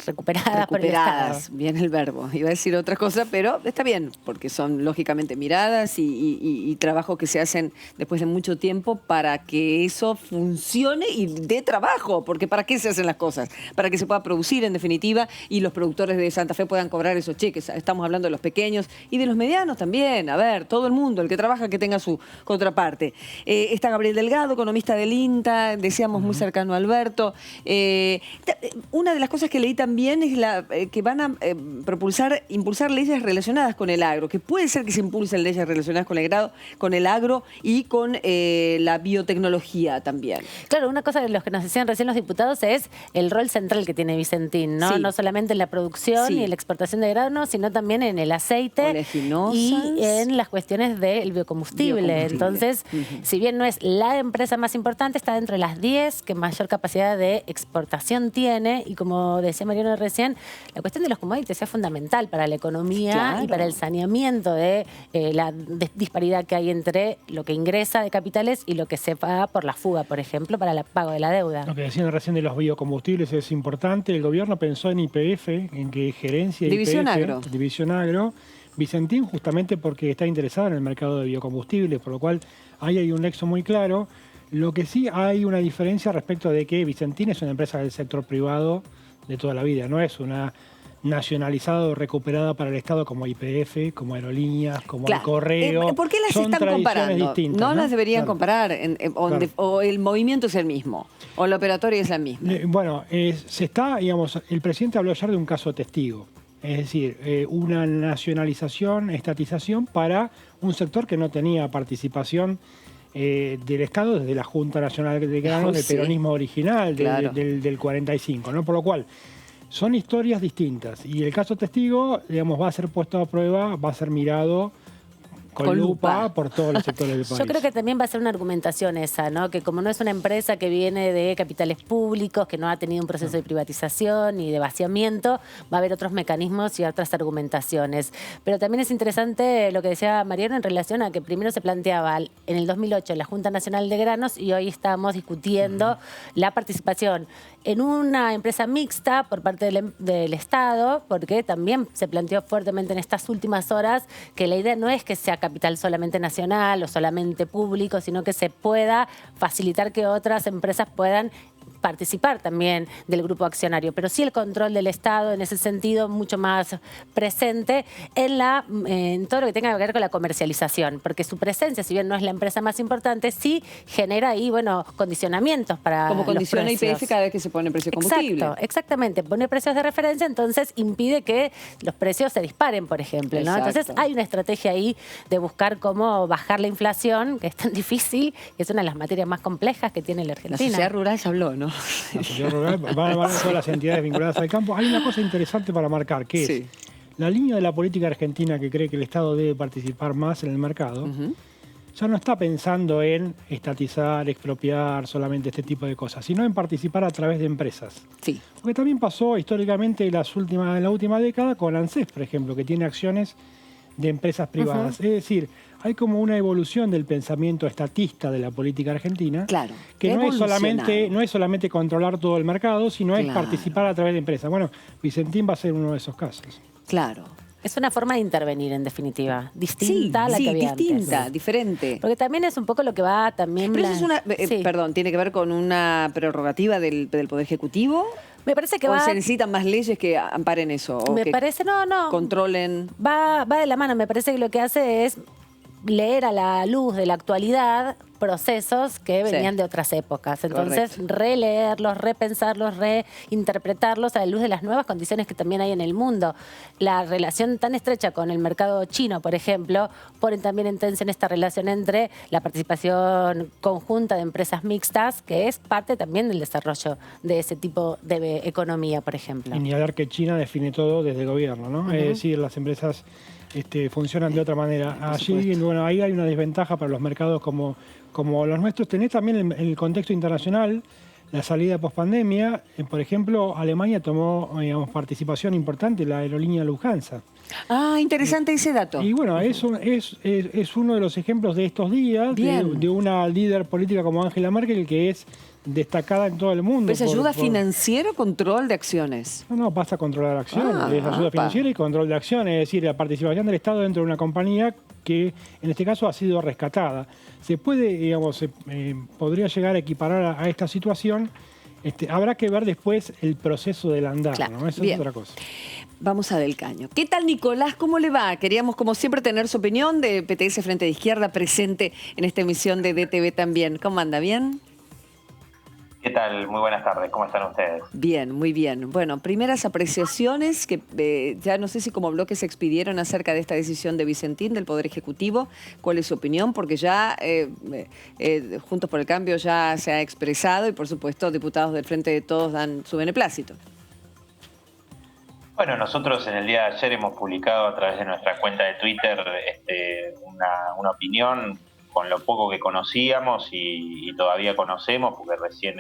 recuperadas por el Estado? Bien el verbo. Iba a decir otra cosa, pero está bien, porque son lógicamente miradas y trabajos que se hacen después de mucho tiempo para que eso funcione y dé trabajo, porque ¿para qué se hacen las cosas? Para que se pueda producir en definitiva y los productores de Santa Fe puedan cobrar esos cheques. Estamos hablando de los pequeños y de los medianos también. A ver, todo el mundo, el que trabaja, que tenga su contraparte. Está Gabriel Delgado, economista del INTA, decíamos muy cercano a Alberto. Una de las cosas que leí también es que van a impulsar leyes relacionadas con el agro, que puede ser que se impulsen leyes relacionadas con el agro y con la biotecnología también. Claro, una cosa de los que nos decían recién los diputados es el rol central que tiene Vicentín, ¿no? No solamente en la producción y en la exportación de granos, sino también en el aceite y en las cuestiones del biocombustible. Entonces, si bien no es la empresa más importante, está dentro de las 10 que mayor capacidad de exportación tiene y como decía Mariano recién, la cuestión de los commodities es fundamental para la economía y para el saneamiento de la disparidad que hay entre lo que ingresa de capitales y lo que se paga por la fuga, por ejemplo, para el pago de la deuda. Lo que decían recién de los biocombustibles es importante. El gobierno pensó en YPF, en que gerencia División Agro. División Agro. Vicentín justamente porque está interesado en el mercado de biocombustibles, por lo cual ahí hay un nexo muy claro. Lo que sí hay una diferencia respecto de que Vicentín es una empresa del sector privado de toda la vida, no es una nacionalizada o recuperada para el Estado como YPF, como Aerolíneas, como el Correo. ¿Por qué las están comparando? No las deberían comparar, o el movimiento es el mismo, o la operatoria es la misma. Bueno, el presidente habló ayer de un caso testigo, es decir, una nacionalización, estatización para un sector que no tenía participación del Estado desde la Junta Nacional de Granos, del peronismo original del 45, ¿no? Por lo cual, son historias distintas. Y el caso testigo, digamos, va a ser puesto a prueba, va a ser mirado con lupa por todos los sectores del país. Yo creo que también va a ser una argumentación esa, ¿no? Que como no es una empresa que viene de capitales públicos, que no ha tenido un proceso de privatización ni de vaciamiento, va a haber otros mecanismos y otras argumentaciones. Pero también es interesante lo que decía Mariano en relación a que primero se planteaba en el 2008 en la Junta Nacional de Granos y hoy estamos discutiendo la participación en una empresa mixta por parte del Estado, porque también se planteó fuertemente en estas últimas horas que la idea no es que sea capital solamente nacional o solamente público, sino que se pueda facilitar que otras empresas puedan participar también del grupo accionario, pero sí el control del Estado en ese sentido mucho más presente en todo lo que tenga que ver con la comercialización, porque su presencia, si bien no es la empresa más importante, sí genera ahí, bueno, condicionamientos para como condiciona los precios. YPF cada vez que se pone precio de combustible. Exacto, exactamente, pone precios de referencia, entonces impide que los precios se disparen, por ejemplo, ¿no? Entonces hay una estrategia ahí de buscar cómo bajar la inflación, que es tan difícil, que es una de las materias más complejas que tiene la Argentina. La sociedad rural se habló, ¿no? La sociedad rural, van todas las entidades vinculadas al campo. Hay una cosa interesante para marcar, que es la línea de la política argentina que cree que el Estado debe participar más en el mercado. Ya no está pensando en estatizar, expropiar, solamente este tipo de cosas, sino en participar a través de empresas. Sí. Porque también pasó históricamente en la última década con ANSES, por ejemplo, que tiene acciones de empresas privadas. Es decir, hay como una evolución del pensamiento estatista de la política argentina, que no es solamente controlar todo el mercado, sino es participar a través de empresas. Bueno, Vicentín va a ser uno de esos casos. Claro. Es una forma de intervenir, en definitiva, distinta a la que había antes. Diferente. Porque también es un poco lo que va también... Pero eso es una, perdón, ¿tiene que ver con una prerrogativa del Poder Ejecutivo? Me parece que ¿O se necesitan más leyes que amparen eso? Me parece, no. Controlen. Va de la mano. Me parece que lo que hace es leer a la luz de la actualidad procesos que venían de otras épocas. Entonces, releerlos, repensarlos, reinterpretarlos a la luz de las nuevas condiciones que también hay en el mundo. La relación tan estrecha con el mercado chino, por ejemplo, ponen también en tensión esta relación entre la participación conjunta de empresas mixtas, que es parte también del desarrollo de ese tipo de economía, por ejemplo. Y ni hablar que China define todo desde el gobierno, ¿no? Es decir, las empresas funcionan de otra manera. Allí, bueno, ahí hay una desventaja para los mercados como los nuestros. Tenés también en el contexto internacional la salida post-pandemia. Por ejemplo, Alemania tomó participación importante en la aerolínea Lufthansa. Ah, interesante ese dato. Y bueno, es uno de los ejemplos de estos días de una líder política como Angela Merkel, que es destacada en todo el mundo. ¿Es ayuda financiera o control de acciones? No, pasa a controlar acciones. Es ayuda financiera y control de acciones. Es decir, la participación del Estado dentro de una compañía que en este caso ha sido rescatada. Se puede, digamos, podría llegar a equiparar a esta situación. Habrá que ver después el proceso del andar, ¿no? Eso es otra cosa. Vamos a Del Caño. ¿Qué tal, Nicolás? ¿Cómo le va? Queríamos, como siempre, tener su opinión de PTS Frente de Izquierda presente en esta emisión de DTV también. ¿Cómo anda? ¿Bien? ¿Qué tal? Muy buenas tardes. ¿Cómo están ustedes? Bien, muy bien. Bueno, primeras apreciaciones que ya no sé si como bloque se expidieron acerca de esta decisión de Vicentín, del Poder Ejecutivo. ¿Cuál es su opinión? Porque ya Juntos por el Cambio ya se ha expresado y, por supuesto, diputados del Frente de Todos dan su beneplácito. Bueno, nosotros en el día de ayer hemos publicado a través de nuestra cuenta de Twitter una opinión con lo poco que conocíamos y todavía conocemos, porque recién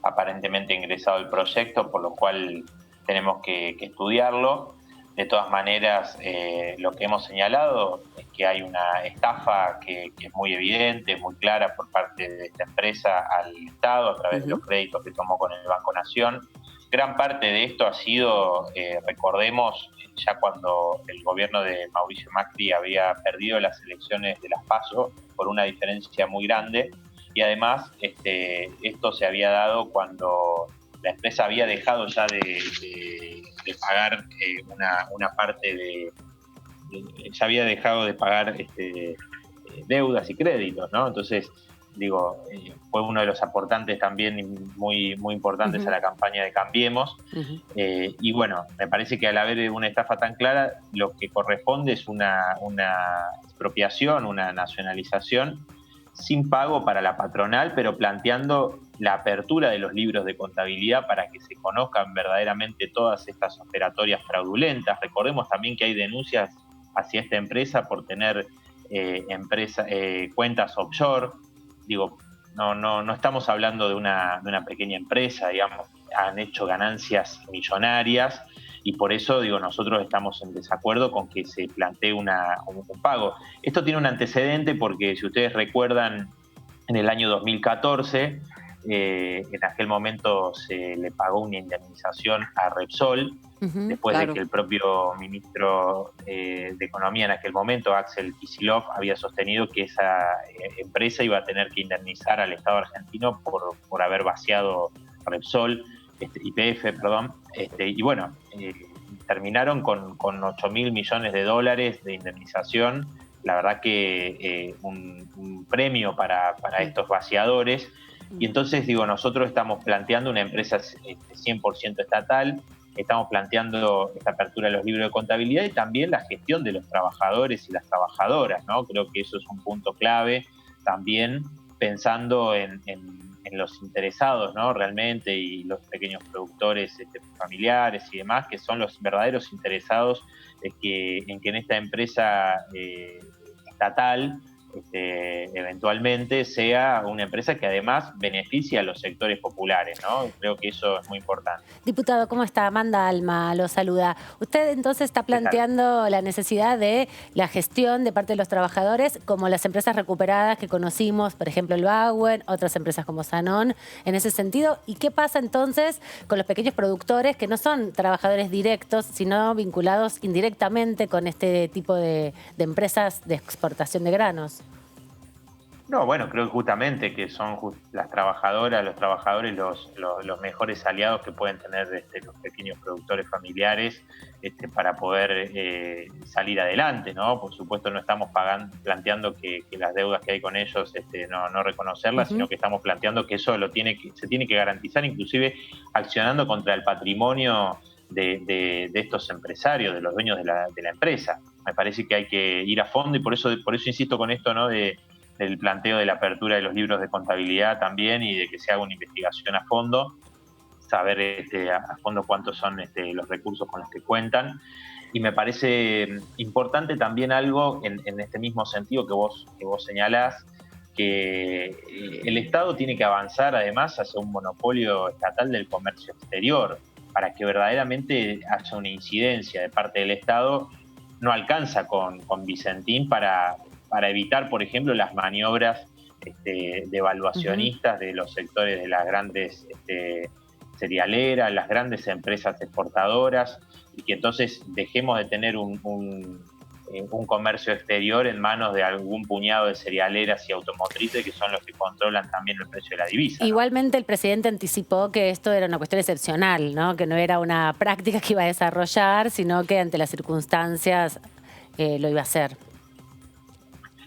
aparentemente ingresado el proyecto, por lo cual tenemos que estudiarlo. De todas maneras, lo que hemos señalado es que hay una estafa que es muy evidente, muy clara por parte de esta empresa al Estado a través de los créditos que tomó con el Banco Nación. Gran parte de esto ha sido, recordemos, ya cuando el gobierno de Mauricio Macri había perdido las elecciones de las PASO por una diferencia muy grande, y además esto se había dado cuando la empresa había dejado ya de pagar una parte ya había dejado de pagar deudas y créditos, ¿no? Entonces, fue uno de los aportantes también muy, muy importantes a la campaña de Cambiemos. Y bueno, me parece que al haber una estafa tan clara, lo que corresponde es una expropiación, una nacionalización, sin pago para la patronal, pero planteando la apertura de los libros de contabilidad para que se conozcan verdaderamente todas estas operatorias fraudulentas. Recordemos también que hay denuncias hacia esta empresa por tener cuentas offshore. Digo, no estamos hablando de una pequeña empresa, digamos, han hecho ganancias millonarias y por eso, digo, nosotros estamos en desacuerdo con que se plantee un pago. Esto tiene un antecedente porque, si ustedes recuerdan, en el año 2014, en aquel momento se le pagó una indemnización a Repsol, después de que el propio ministro de Economía en aquel momento, Axel Kicillof, había sostenido que esa empresa iba a tener que indemnizar al Estado argentino por haber vaciado Repsol, YPF, perdón, y bueno, terminaron con 8.000 millones de dólares de indemnización. La verdad que un premio para estos vaciadores. Y entonces, digo, nosotros estamos planteando una empresa 100% estatal, estamos planteando esta apertura de los libros de contabilidad y también la gestión de los trabajadores y las trabajadoras, ¿no? Creo que eso es un punto clave, también pensando en los interesados, ¿no? Realmente, y los pequeños productores familiares y demás, que son los verdaderos interesados en que en esta empresa estatal eventualmente sea una empresa que además beneficie a los sectores populares, ¿no? Creo que eso es muy importante. Diputado, ¿cómo está? Amanda Alma lo saluda. Usted entonces está planteando la necesidad de la gestión de parte de los trabajadores, como las empresas recuperadas que conocimos, por ejemplo el Bauen, otras empresas como Sanón, en ese sentido. ¿Y qué pasa entonces con los pequeños productores que no son trabajadores directos, sino vinculados indirectamente con este tipo de empresas de exportación de granos? No, bueno, creo que justamente que son las trabajadoras, los trabajadores los mejores aliados que pueden tener los pequeños productores familiares para poder salir adelante, ¿no? Por supuesto no estamos planteando que las deudas que hay con ellos no reconocerlas, sino que estamos planteando que eso se tiene que garantizar, inclusive accionando contra el patrimonio de estos empresarios, de los dueños de la empresa. Me parece que hay que ir a fondo y por eso insisto con esto, ¿no? Del planteo de la apertura de los libros de contabilidad también y de que se haga una investigación a fondo, saber a fondo cuántos son los recursos con los que cuentan. Y me parece importante también algo en este mismo sentido que vos señalás, que el Estado tiene que avanzar además hacia un monopolio estatal del comercio exterior, para que verdaderamente haya una incidencia de parte del Estado. No alcanza con Vicentín para evitar, por ejemplo, las maniobras devaluacionistas de los sectores de las grandes cerealeras, las grandes empresas exportadoras, y que entonces dejemos de tener un comercio exterior en manos de algún puñado de cerealeras y automotrices que son los que controlan también el precio de la divisa, ¿no? Igualmente el presidente anticipó que esto era una cuestión excepcional, ¿no? Que no era una práctica que iba a desarrollar, sino que ante las circunstancias lo iba a hacer.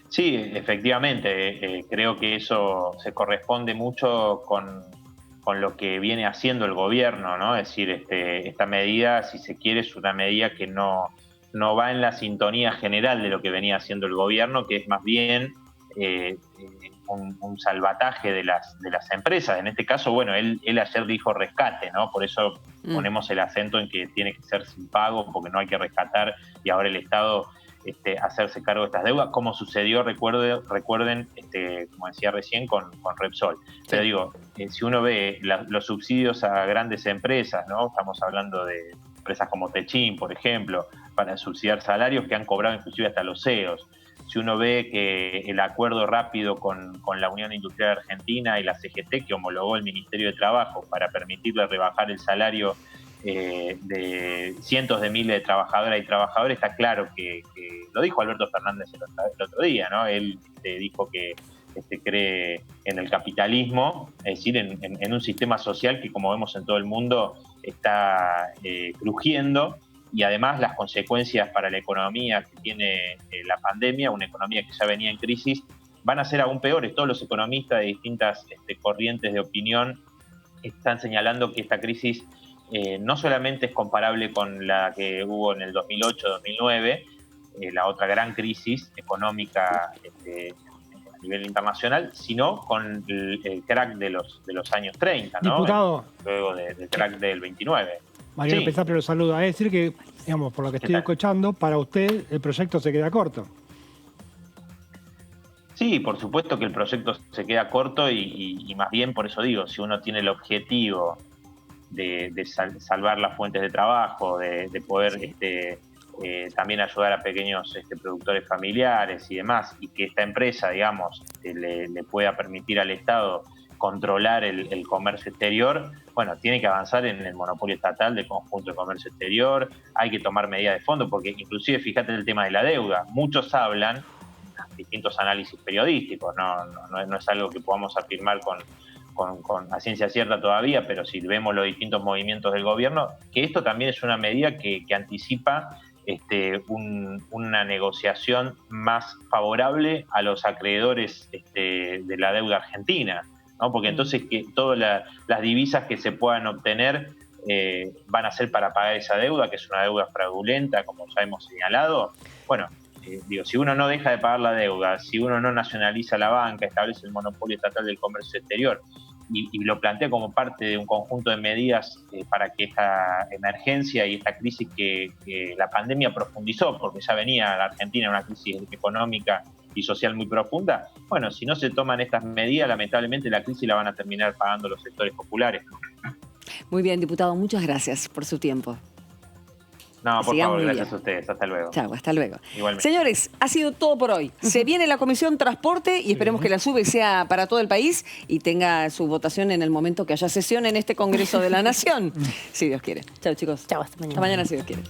Sí, efectivamente, creo que eso se corresponde mucho con lo que viene haciendo el gobierno, ¿no? Es decir, esta medida, si se quiere, es una medida que no va en la sintonía general de lo que venía haciendo el gobierno, que es más bien un salvataje de las empresas. En este caso, bueno, él ayer dijo rescate, ¿no? Por eso ponemos el acento en que tiene que ser sin pago, porque no hay que rescatar y ahora el Estado hacerse cargo de estas deudas, como sucedió, recuerden, como decía recién, con Repsol. Pero digo, si uno ve los subsidios a grandes empresas, ¿no? Estamos hablando de empresas como Techin, por ejemplo, para subsidiar salarios que han cobrado inclusive hasta los CEOs. Si uno ve que el acuerdo rápido con la Unión Industrial Argentina y la CGT, que homologó el Ministerio de Trabajo para permitirle rebajar el salario de cientos de miles de trabajadoras y trabajadores, está claro que lo dijo Alberto Fernández el otro día, ¿no? Él dijo que cree en el capitalismo, es decir, en un sistema social que, como vemos en todo el mundo, está crujiendo, y además las consecuencias para la economía que tiene la pandemia, una economía que ya venía en crisis, van a ser aún peores. Todos los economistas de distintas corrientes de opinión están señalando que esta crisis no solamente es comparable con la que hubo en el 2008-2009, la otra gran crisis económica a nivel internacional, sino con el crack de los años 30, ¿no? Diputado. Luego del crack del 29. Mariano Pesapio lo saluda. Es decir que, digamos, por lo que estoy escuchando, para usted el proyecto se queda corto. Sí, por supuesto que el proyecto se queda corto y más bien por eso digo, si uno tiene el objetivo de salvar las fuentes de trabajo, de poder también ayudar a pequeños productores familiares y demás, y que esta empresa, digamos, le pueda permitir al Estado controlar el comercio exterior, bueno, tiene que avanzar en el monopolio estatal del conjunto de comercio exterior, hay que tomar medidas de fondo, porque inclusive, fíjate el tema de la deuda, muchos hablan, distintos análisis periodísticos, no es algo que podamos afirmar con a ciencia cierta todavía, pero si vemos los distintos movimientos del gobierno, que esto también es una medida que anticipa una negociación más favorable a los acreedores de la deuda argentina, ¿no? Porque entonces que todas las divisas que se puedan obtener van a ser para pagar esa deuda, que es una deuda fraudulenta, como ya hemos señalado. Bueno, si uno no deja de pagar la deuda, si uno no nacionaliza la banca, establece el monopolio estatal del comercio exterior y lo plantea como parte de un conjunto de medidas para que esta emergencia y esta crisis que la pandemia profundizó, porque ya venía la Argentina en una crisis económica y social muy profunda, bueno, si no se toman estas medidas, lamentablemente la crisis la van a terminar pagando los sectores populares. Muy bien, diputado, muchas gracias por su tiempo. No, por favor, gracias a ustedes. Hasta luego. Chao, hasta luego. Igualmente. Señores, ha sido todo por hoy. Se viene la Comisión Transporte y esperemos que la SUBE sea para todo el país y tenga su votación en el momento que haya sesión en este Congreso de la Nación. Si Dios quiere. Chao, chicos. Chao, hasta mañana. Hasta mañana, si Dios quiere.